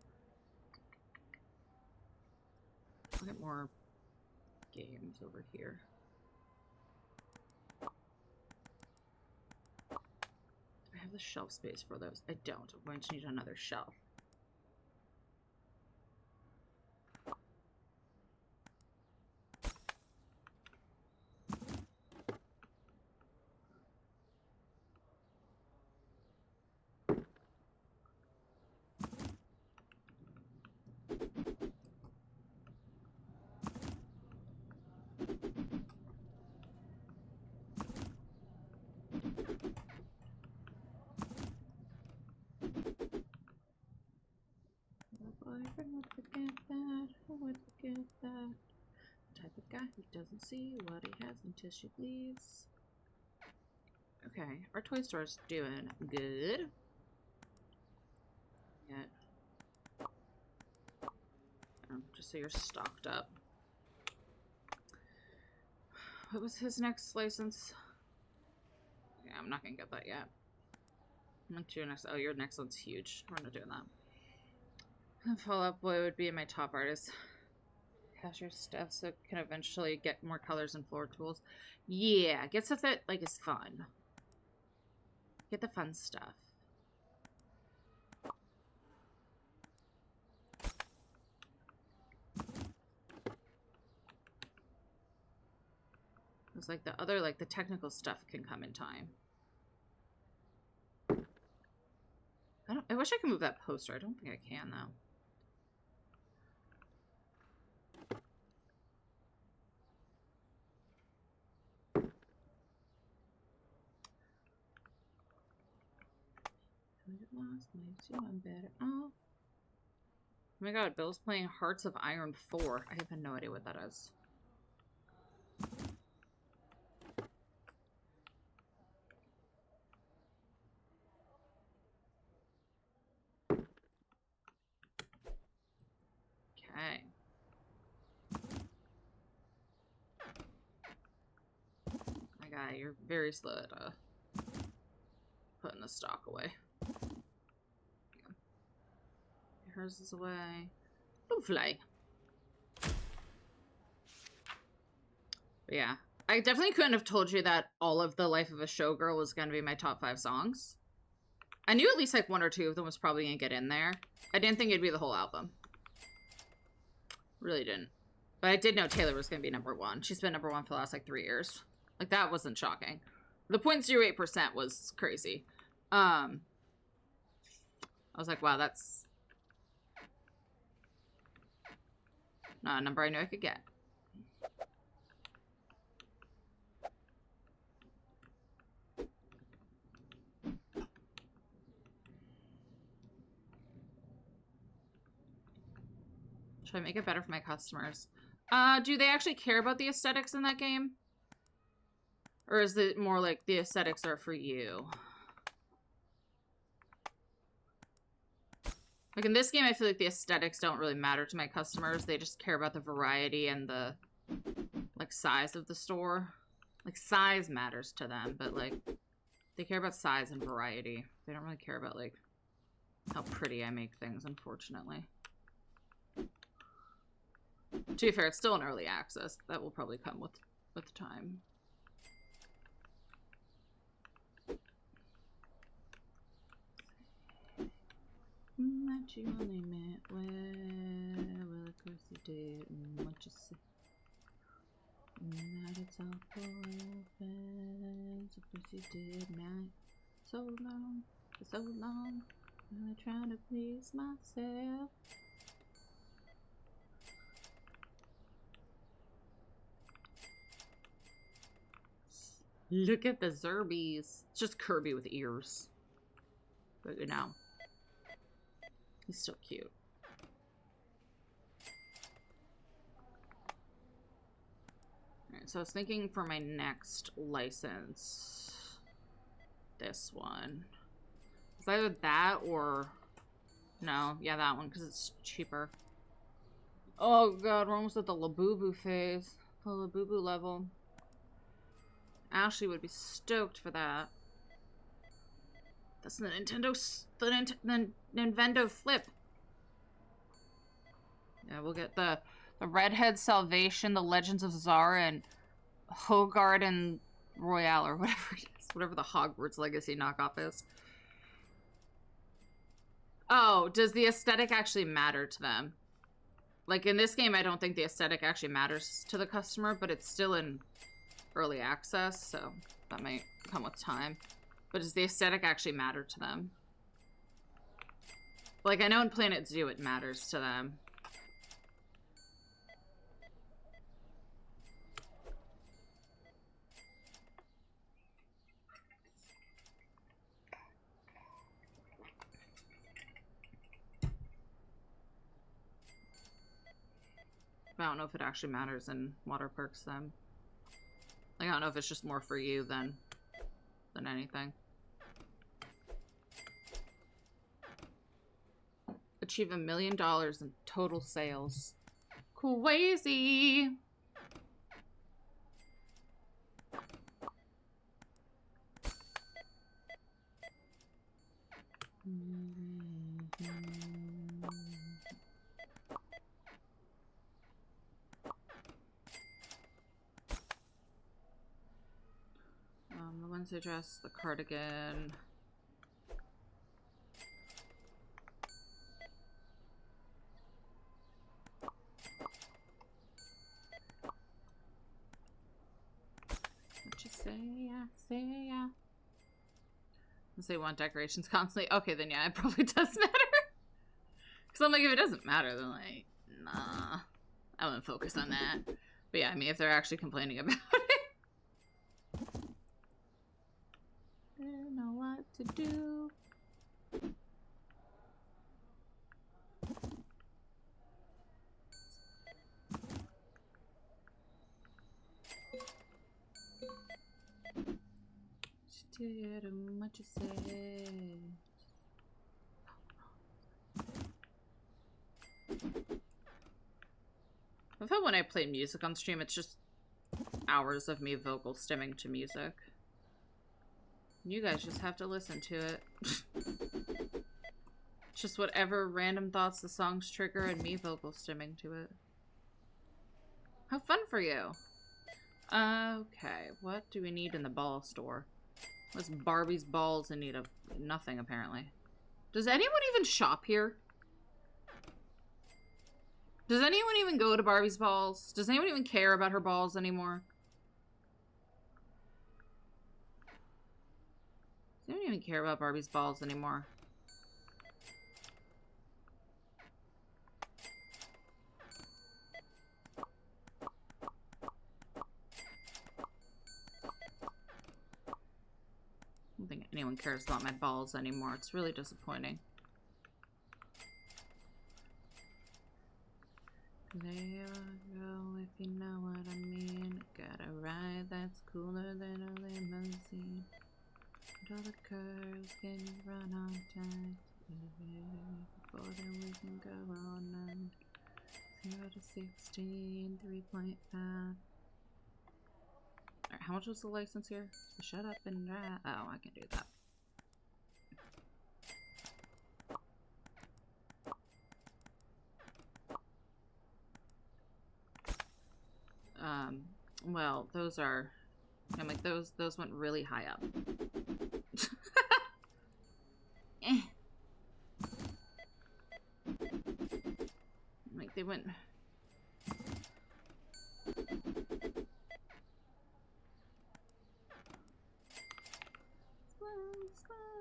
Speaker 1: I'll get more games over here. Do I have the shelf space for those? I don't. I'm going to need another shelf. Would forget that. Who would forget that? The type of guy who doesn't see what he has until she leaves. Okay, our toy store's doing good. Yeah. Just so you're stocked up. What was his next license? Yeah, I'm not gonna get that yet. What's your next? Oh, your next one's huge. We're not doing that. Fall Out Boy would be my top artist. Cash your stuff so it can eventually get more colors and floor tools. Yeah, get stuff that like is fun. Get the fun stuff. It's like the other, like the technical stuff can come in time. I wish I could move that poster. I don't think I can though. Oh my god, Bill's playing Hearts of Iron 4. I have no idea what that is. Okay. My guy, you're very slow at putting the stock away. Hers is away. Lovely. But yeah. I definitely couldn't have told you that all of the Life of a Showgirl was going to be my top 5 songs. I knew at least like 1 or 2 of them was probably going to get in there. I didn't think it'd be the whole album. Really didn't. But I did know Taylor was going to be number 1. She's been number 1 for the last like 3 years. Like that wasn't shocking. The 0.08% was crazy. I was like, wow, that's not a number I knew I could get. Should I make it better for my customers? Do they actually care about the aesthetics in that game? Or is it more like the aesthetics are for you? Like in this game, I feel like the aesthetics don't really matter to my customers. They just care about the variety and the, like, size of the store. Like, size matters to them, but, like, they care about size and variety. They don't really care about, like, how pretty I make things, unfortunately. To be fair, it's still in early access. That will probably come with time. That you only meant well, of course you did, and what you say. That it's all for offense, of course you did, now so long, for so long, I'm trying to please myself. Look at the Zerbies. It's just Kirby with ears. But you know. He's still cute. Alright, so I was thinking for my next license. This one. It's either that or... No, yeah, that one, because it's cheaper. Oh god, we're almost at the Labubu phase. The Labubu level. Ashley would be stoked for that. That's the Nintendo Flip. Yeah, we'll get the Redhead Salvation, the Legends of Zara, and Hogard and Royale, or whatever it is. Whatever the Hogwarts Legacy knockoff is. Oh, does the aesthetic actually matter to them? Like, in this game, I don't think the aesthetic actually matters to the customer, but it's still in early access, so that might come with time. But does the aesthetic actually matter to them? Like, I know in Planet Zoo it matters to them. But I don't know if it actually matters in water parks then. Like, I don't know if it's just more for you than anything. Achieve $1 million in total sales. Crazy. The Wednesday dress, the cardigan. What you say? I say yeah. They want decorations constantly. Okay, then yeah, it probably does matter. Because I'm like, if it doesn't matter, then like, nah. I wouldn't focus on that. But yeah, I mean, if they're actually complaining about it. I don't know what to do. What you say? I thought when I play music on stream, it's just hours of me vocal stimming to music. You guys just have to listen to it. Just whatever random thoughts the songs trigger and me vocal stimming to it. How fun for you. Okay, what do we need in the ball store? What's Barbie's balls in need of? Nothing, apparently. Does anyone even shop here? Does anyone even go to Barbie's balls? Does anyone even care about her balls anymore? Does anyone even care about Barbie's balls anymore? I don't think anyone cares about my balls anymore. It's really disappointing. There you go, if you know what I mean. Got a ride that's cooler than a limousine. And all the curves can you run on time. Before then we can go all night. 0 to 60 in 3.5. Alright, how much was the license here? Shut up and drive. Oh, I can do that. Well, those are, I'm like, those went really high up. Eh. Like, they went...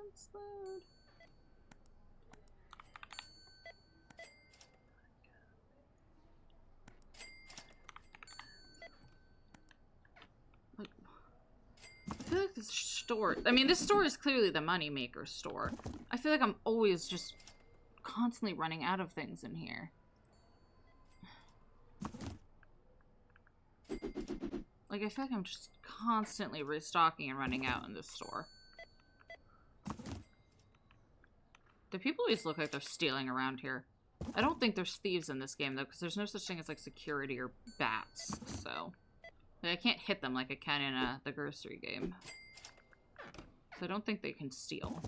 Speaker 1: Explode. Like, I feel like this store, I mean, this store is clearly the moneymaker store. I feel like I'm always just constantly running out of things in here. Like, I feel like I'm just constantly restocking and running out in this store. Do people always look like they're stealing around here? I don't think there's thieves in this game, though, because there's no such thing as, like, security or bats, so... Like, I can't hit them like I can in the grocery game. So I don't think they can steal.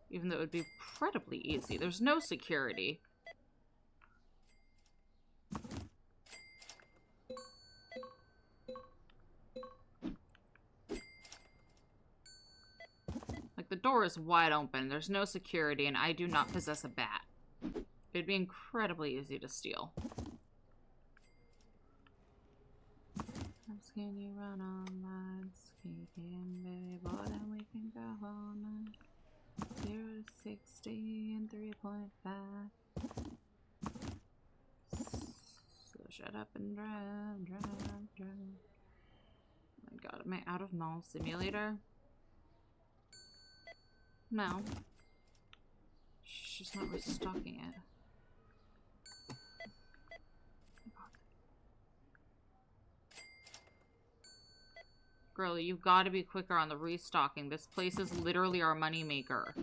Speaker 1: Even though it would be incredibly easy. There's no security. Like, the door is wide open. There's no security, and I do not possess a bat. It'd be incredibly easy to steal. Can you run online? Skating, baby, boy, then we can go all night. 0 to 60 in 3.5. So shut up and drive. Oh my god, am I out of Mall Simulator? No. She's not restocking it. Girlie, you've got to be quicker on the restocking. This place is literally our moneymaker.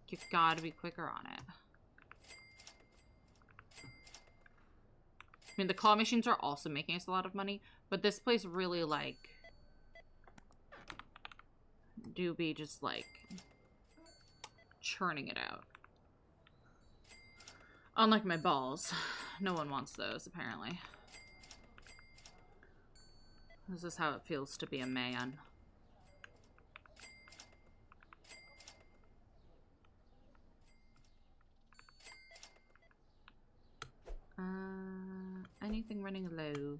Speaker 1: You've got to be quicker on it. I mean, the claw machines are also making us a lot of money, but this place really, like, do be just, like, churning it out. Unlike my balls. No one wants those, apparently. This is how it feels to be a man. Anything running low?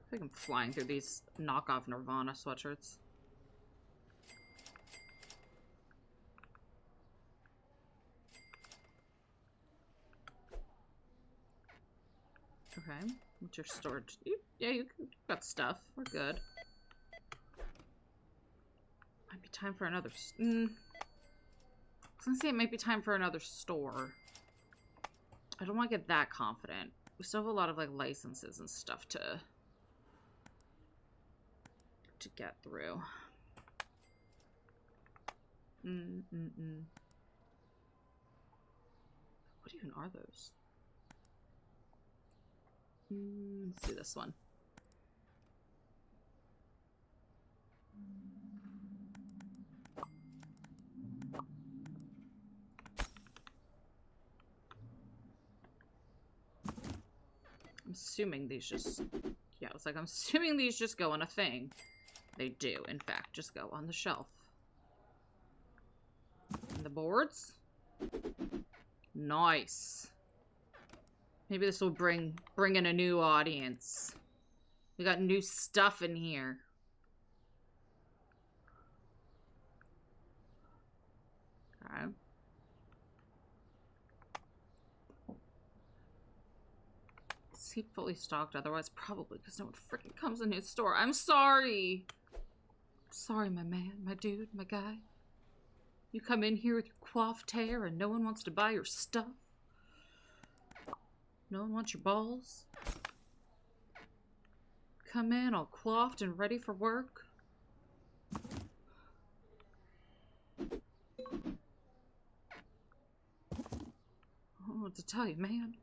Speaker 1: I think I'm flying through these knockoff Nirvana sweatshirts. Okay, what's your storage? Yeah, you got stuff. We're good. Might be time for another. I was gonna say it might be time for another store. I don't want to get that confident. We still have a lot of like licenses and stuff to get through. What even are those? Let's do this one. I'm assuming these just... Yeah, it's like, I'm assuming these just go on a thing. They do, in fact, just go on the shelf. And the boards? Nice. Maybe this will bring in a new audience. We got new stuff in here. Okay. Is he fully stocked? Otherwise, probably, because no one freaking comes in his store. I'm sorry. Sorry, my man, my dude, my guy. You come in here with your coiffed hair and no one wants to buy your stuff. No one wants your balls. Come in all coiffed and ready for work. I don't know what to tell you, man.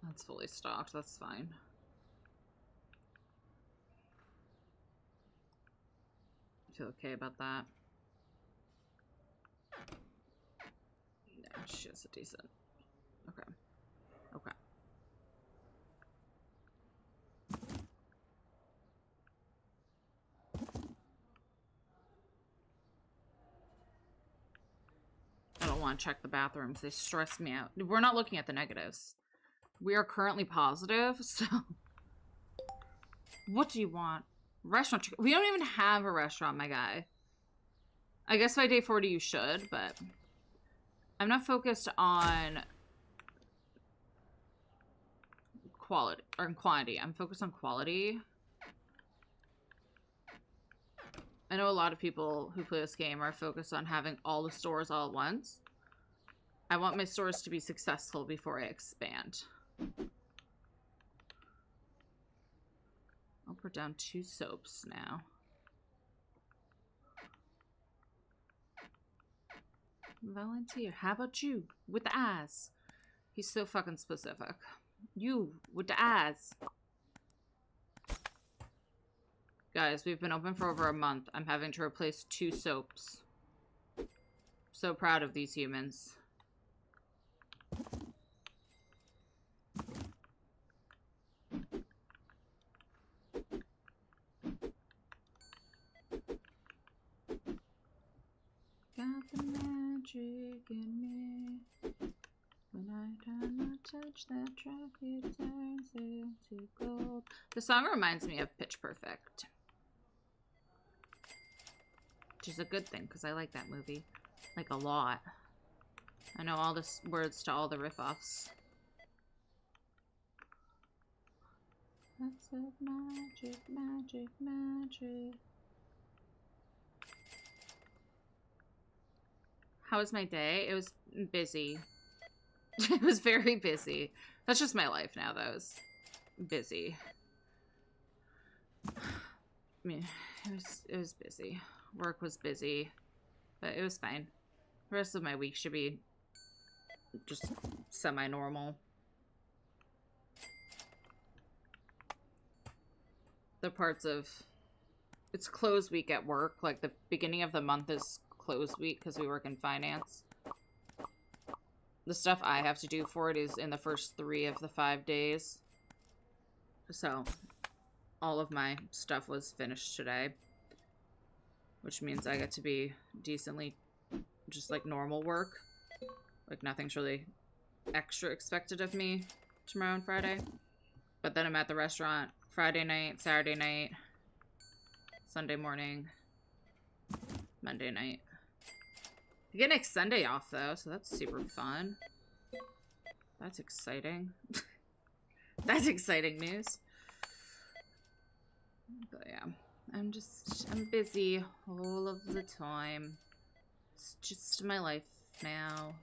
Speaker 1: That's fully stocked, that's fine. I feel okay about that. Yeah, she's a decent. Okay. Okay. I don't want to check the bathrooms. They stress me out. We're not looking at the negatives. We are currently positive, so... What do you want? Restaurant chicken. We don't even have a restaurant, my guy. I guess by day 40 you should, but... I'm not focused on... quality, or quantity. I'm focused on quality. I know a lot of people who play this game are focused on having all the stores all at once. I want my stores to be successful before I expand. I'll put down 2 soaps now. Volunteer, how about you? With the eyes. He's so fucking specific. You, with the eyes. Guys, we've been open for over a month. I'm having to replace 2 soaps. So proud of these humans. Got the magic in me. When I turn my touch, that track, it turns into gold. The song reminds me of Pitch Perfect. Which is a good thing, because I like that movie. Like, a lot. I know all the words to all the riff-offs. That's a magic, magic, magic. How was my day? It was busy. It was very busy. That's just my life now, though. It was busy. I mean, it was busy. Work was busy. But it was fine. The rest of my week should be just semi-normal. The parts of... It's close week at work. Like, the beginning of the month is close week because we work in finance. The stuff I have to do for it is in the first 3 of the 5 days. So, all of my stuff was finished today. Which means I get to be decently just like normal work. Like nothing's really extra expected of me tomorrow and Friday. But then I'm at the restaurant Friday night, Saturday night, Sunday morning, Monday night. I get next Sunday off though, so that's super fun. That's exciting. That's exciting news. But yeah, I'm busy all of the time. It's just my life now.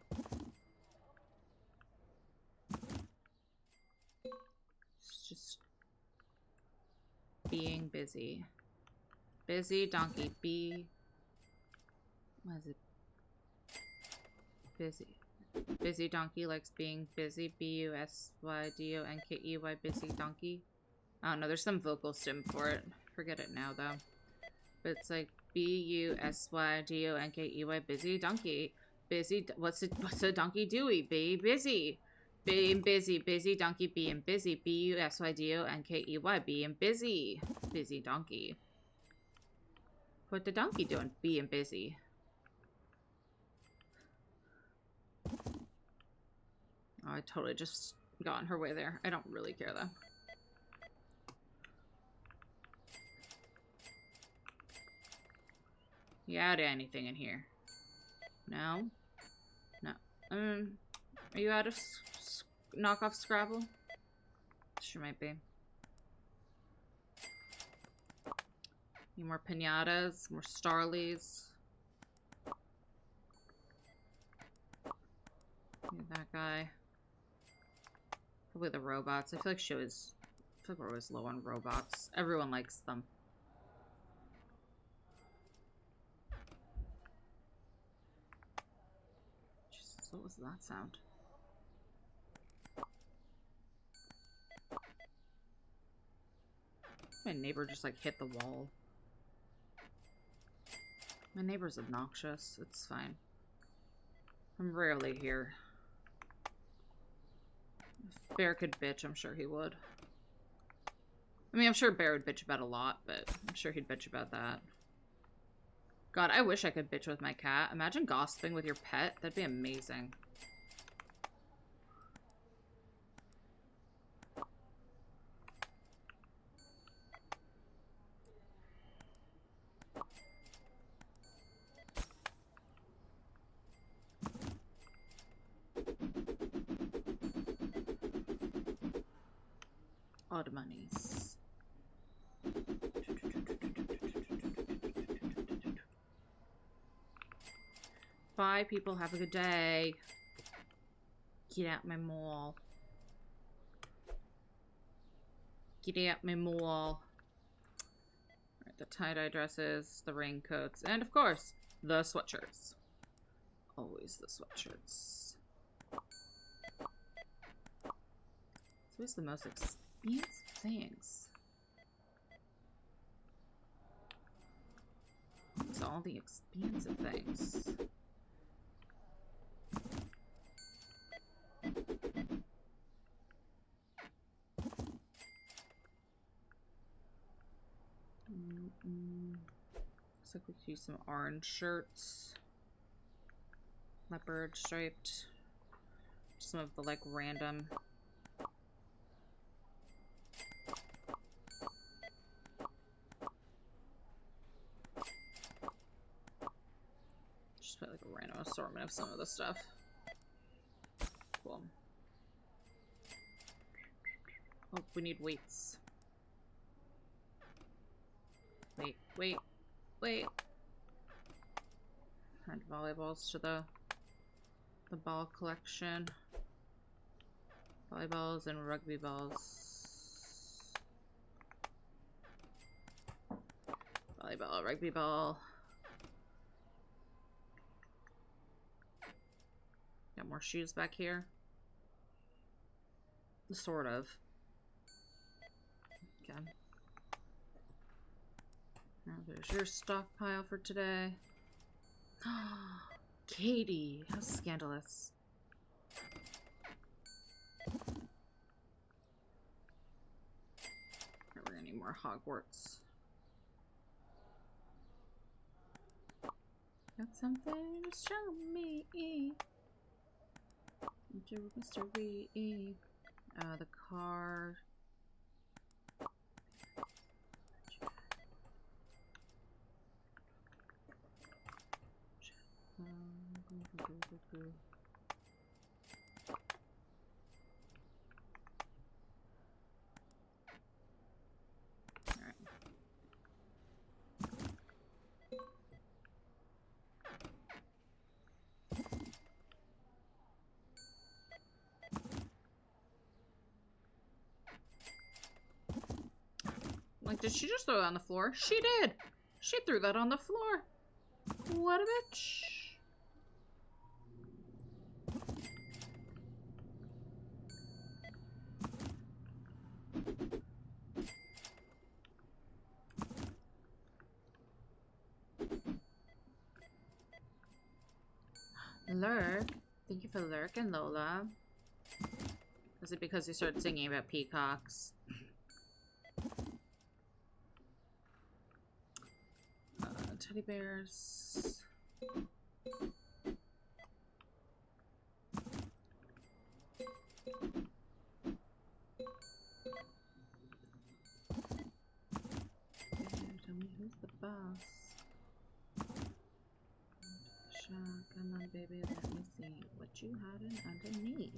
Speaker 1: It's just being busy. Busy donkey bee. What is it? Busy. Busy donkey likes being busy. B-U-S-Y-D-O-N-K-E-Y. Busy donkey. I don't know. There's some vocal stim for it. Forget it now though. But it's like B-U-S-Y-D-O-N-K-E-Y. Busy donkey. Busy. What's a donkey doing? Be busy. Being busy. Busy donkey being busy. B-U-S-Y-D-O-N-K-E-Y. Being busy. Busy donkey. What the donkey doing? Being busy. Oh, I totally just got in her way there. I don't really care, though. You add anything in here? No? No. Are you out of knockoff Scrabble? Sure might be. Need more pinatas, more Starlies. Need that guy. Probably the robots. I feel like we're always low on robots. Everyone likes them. Jesus, what was that sound? My neighbor just like hit the wall. My neighbor's obnoxious. It's fine. I'm rarely here. If Bear could bitch, I'm sure he would. I mean, I'm sure Bear would bitch about a lot, but I'm sure he'd bitch about that. God, I wish I could bitch with my cat. Imagine gossiping with your pet. That'd be amazing. Odd monies. Bye, people. Have a good day. Get out my mall. Get out my mall. Right, the tie-dye dresses, the raincoats, and of course, the sweatshirts. Always the sweatshirts. It's always the most expensive things. It's all the expensive things. Looks like we could use some orange shirts. Leopard striped. Some of the like random. Just put like a random assortment of some of the stuff. Cool. Oh, we need weights. Wait. Add volleyballs to the ball collection. Volleyballs and rugby balls. Volleyball, rugby ball. Got more shoes back here. Sort of. Okay. Now there's your stockpile for today. Katie, how scandalous. We're gonna need more Hogwarts. Got something to show me. Mystery. The car. Like, did she just throw that on the floor? She did! She threw that on the floor! What a bitch! Lurk? Thank you for lurking, Lola. Is it because you started singing about peacocks? Teddy bears. boss. Come on, baby, let me see what you hiding underneath.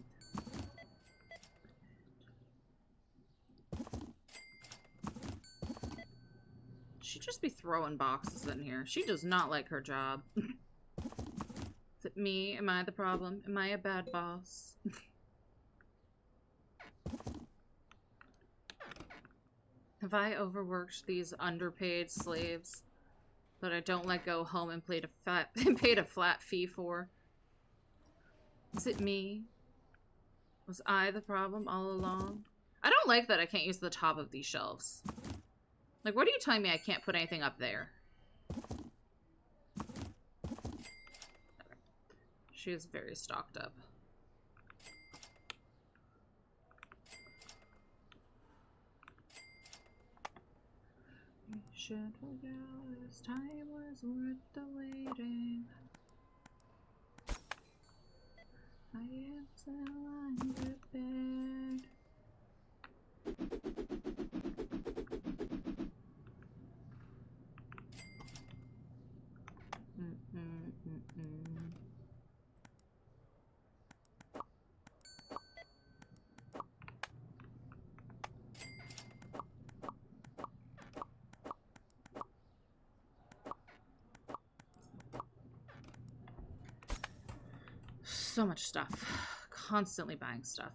Speaker 1: She'd just be throwing boxes in here. She does not like her job. Is it me? Am I the problem? Am I a bad boss? Have I overworked these underpaid slaves that I don't let go home and paid a flat fee for? Is it me? Was I the problem all along? I don't like that I can't use the top of these shelves. Like, what are you telling me I can't put anything up there? She is very stocked up. You should forget this time was worth the waiting. I am so unprepared. So much stuff. Constantly buying stuff.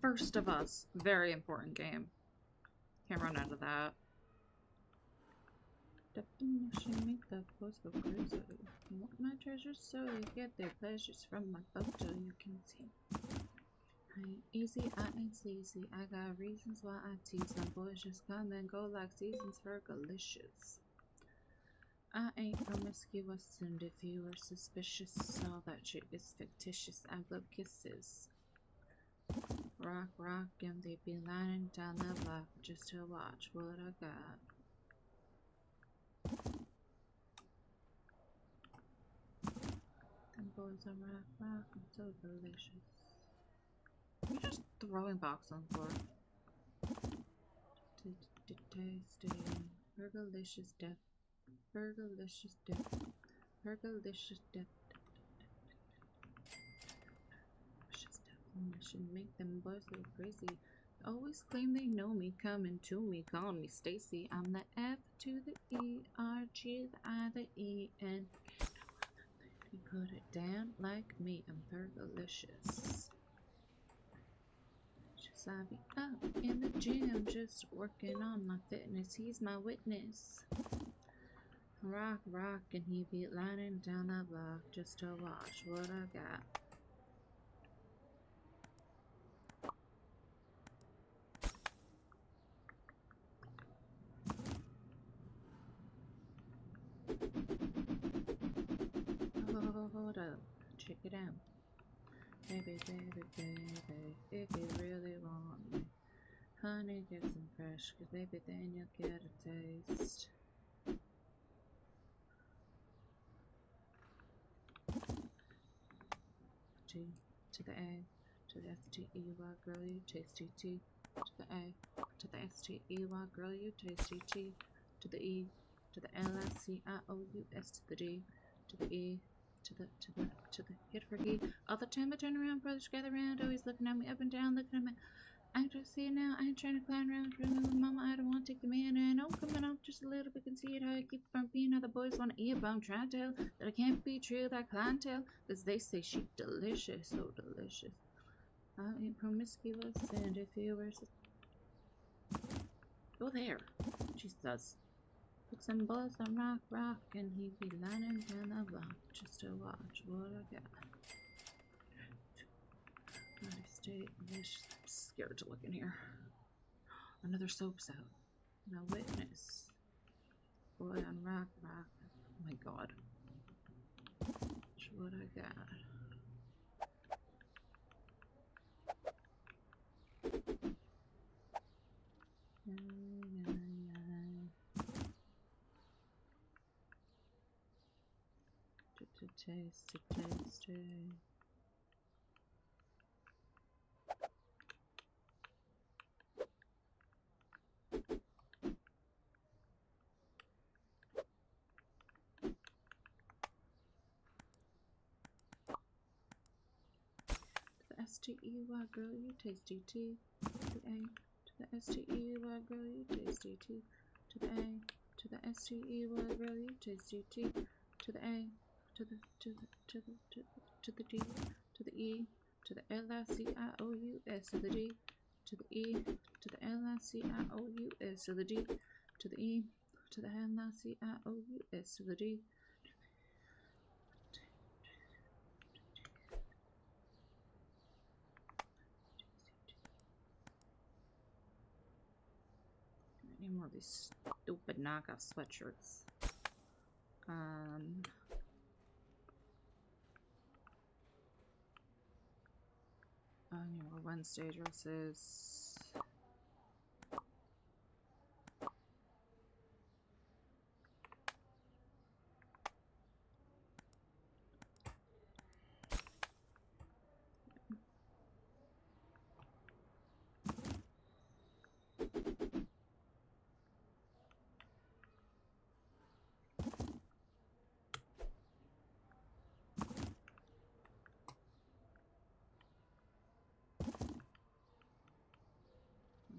Speaker 1: First of Us. Very important game. Can't run out of that. Definition make the boys go crazy. Want my treasures so you get their pleasures from my photo you can see. I ain't easy, I ain't sleazy. I got reasons why I tease. Some boys just come and go like seasons for delicious. I ain't promiscuous, and if you were suspicious, all that shit is fictitious. I blow kisses. Rock, rock, and they be lining down the block just to watch what I got. Them boys are rock, rock, and so delicious. You're just throwing box on the floor. Tasty. Burgalicious death. Burgalicious death. Burgalicious death. I should make them boys go crazy. Always claim they know me, coming to me, call me Stacy. I'm the F to the E, R, G, the I, the E, N. You put it down like me, I'm Fergalicious. Just I be up in the gym, just working on my fitness. He's my witness. Rock, rock, and he be lining down the block just to watch what I got. Hold up, check it out. Baby, baby, baby, if you really want me, honey, get some fresh, cause baby, then you'll get a taste. T to the A, to the S-T-E-Y, girl, you tasty T. To the A, to the S-T-E-Y, girl, you tasty T. To the E, to the L-I-C-I-O-U-S, to the D, to the E, to the hit for E. All the time I turn around, brothers gather around, always looking at me up and down, looking at me. I just see it now, I ain't trying to clown around for me with mama, I don't want to take the man, and I'm coming off just a little bit, can see it how I keep from being other boys want to eat, but I'm trying to tell that I can't be true, that clientele, because they say she delicious, so delicious. I ain't promiscuous, and if you were go there, she says. Put some bullets on rock, and he'd be lining down the block just to watch what I got. Naughty state, I'm scared to look in here. Another soap's out. No witness. Boy on rock. Oh my god. Watch what I got. Taste. S-T-E-Y, girl, you tasty T. To the A, to the S-T-E-Y, girl, you tasty T. To the A, to the S-T-E-Y, girl, you tasty T. To the A, to the D, to the E, to the L-I-C-I-O-U-S, to the D, to the E, to the L-I-C-I-O-U-S, to the D, to the E, to the L-I-C-I-O-U-S, to the D. I need more of these stupid knockoff sweatshirts. I need more Wednesday dresses.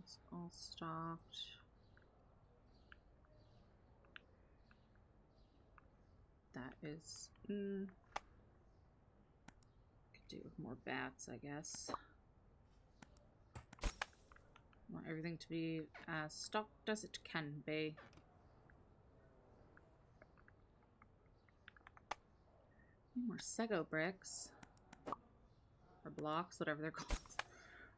Speaker 1: It's all stocked. That is, could do with more bats, I guess. Want everything to be as stocked as it can be. More Sego bricks. Or blocks, whatever they're called.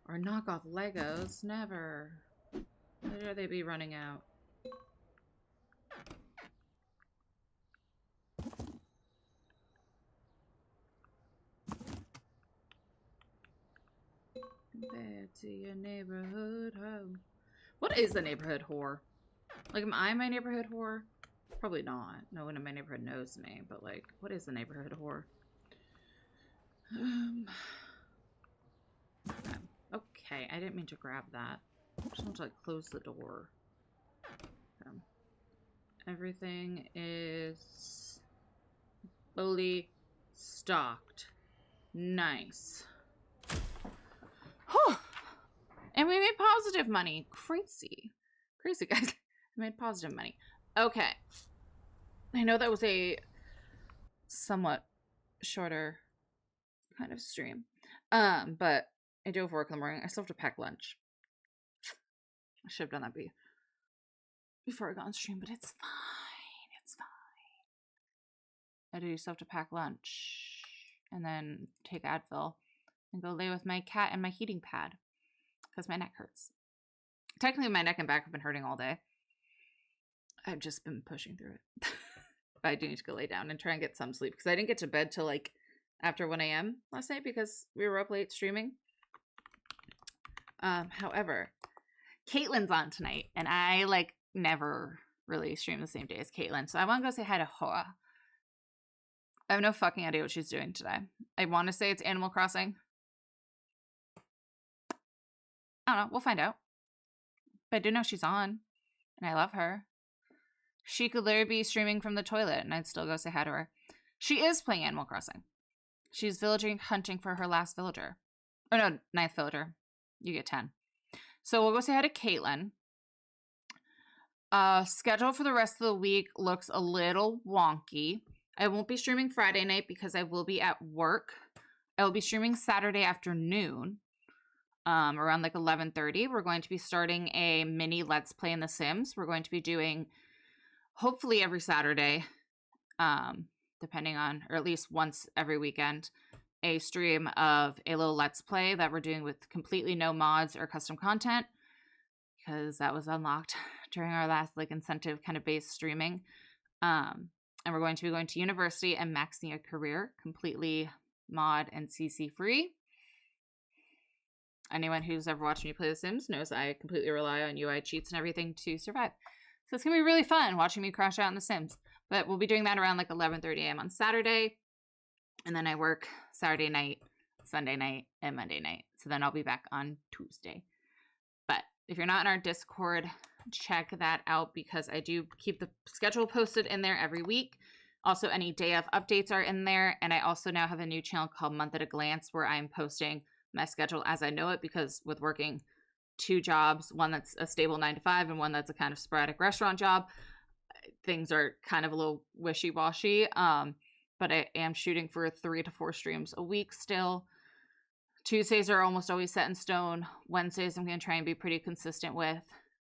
Speaker 1: Or knockoff Legos. Never. How dare they be running out? Compared to your neighborhood home. What is the neighborhood whore? Like, am I my neighborhood whore? Probably not. No one in my neighborhood knows me, but like, what is the neighborhood whore? Okay, I didn't mean to grab that. I just want to like close the door. Everything is fully stocked. Nice. Whew. And we made positive money. Crazy. Crazy, guys. I made positive money. Okay. I know that was a somewhat shorter kind of stream. But I do have work in the morning. I still have to pack lunch. I should have done that before I got on stream, but it's fine. It's fine. I do still have to pack lunch and then take Advil and go lay with my cat and my heating pad because my neck hurts. Technically, my neck and back have been hurting all day. I've just been pushing through it. But I do need to go lay down and try and get some sleep because I didn't get to bed till like after 1 a.m. last night because we were up late streaming. However, Caitlin's on tonight, and I like never really stream the same day as Caitlin, so I want to go say hi to Hoa. I have no fucking idea what she's doing today. I want to say it's Animal Crossing. I don't know. We'll find out. But I do know she's on, and I love her. She could literally be streaming from the toilet, and I'd still go say hi to her. She is playing Animal Crossing. She's villaging, hunting for her last villager. Oh, no, 9th villager. You get 10. So we'll go say hi to Caitlin. Schedule for the rest of the week looks a little wonky. I won't be streaming Friday night because I will be at work. I will be streaming Saturday afternoon, around like 11:30. We're going to be starting a mini Let's Play in The Sims. We're going to be doing hopefully every Saturday, depending on, or at least once every weekend, a stream of a little Let's Play that we're doing with completely no mods or custom content, because that was unlocked during our last like incentive kind of based streaming. And we're going to be going to university and maxing a career completely mod and CC free. Anyone who's ever watched me play The Sims knows I completely rely on UI cheats and everything to survive. So it's going to be really fun watching me crash out in The Sims. But we'll be doing that around like 11:30 a.m. on Saturday. And then I work Saturday night, Sunday night, and Monday night. So then I'll be back on Tuesday. But if you're not in our Discord, check that out because I do keep the schedule posted in there every week. Also, any day of updates are in there. And I also now have a new channel called Month at a Glance where I'm posting my schedule as I know it, because with working 2 jobs, one that's a stable 9 to 5 and one that's a kind of sporadic restaurant job, things are kind of a little wishy-washy. But I am shooting for 3 to 4 streams a week still. Tuesdays are almost always set in stone. Wednesdays I'm going to try and be pretty consistent with.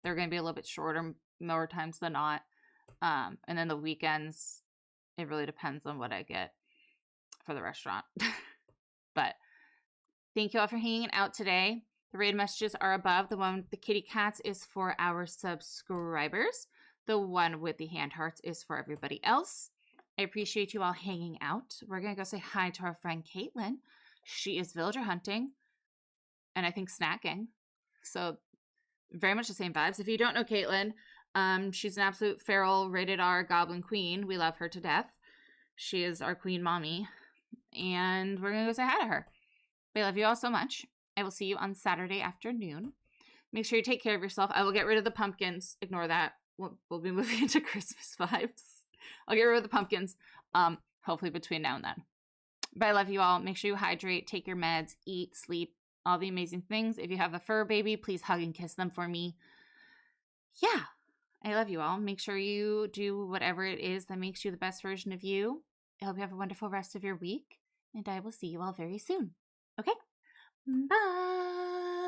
Speaker 1: They're going to be a little bit shorter more times than not. And then the weekends, it really depends on what I get for the restaurant. But thank you all for hanging out today. The raid messages are above. The one with the kitty cats is for our subscribers. The one with the hand hearts is for everybody else. I appreciate you all hanging out. We're going to go say hi to our friend Caitlin. She is villager hunting and I think snacking. So very much the same vibes. If you don't know Caitlin, she's an absolute feral rated R goblin queen. We love her to death. She is our queen mommy. And we're going to go say hi to her. I love you all so much. I will see you on Saturday afternoon. Make sure you take care of yourself. I will get rid of the pumpkins. Ignore that. We'll be moving into Christmas vibes. I'll get rid of the pumpkins, hopefully between now and then. But I love you all. Make sure you hydrate, take your meds, eat, sleep, all the amazing things. If you have a fur baby, please hug and kiss them for me. Yeah, I love you all. Make sure you do whatever it is that makes you the best version of you. I hope you have a wonderful rest of your week, and I will see you all very soon. Okay? Bye!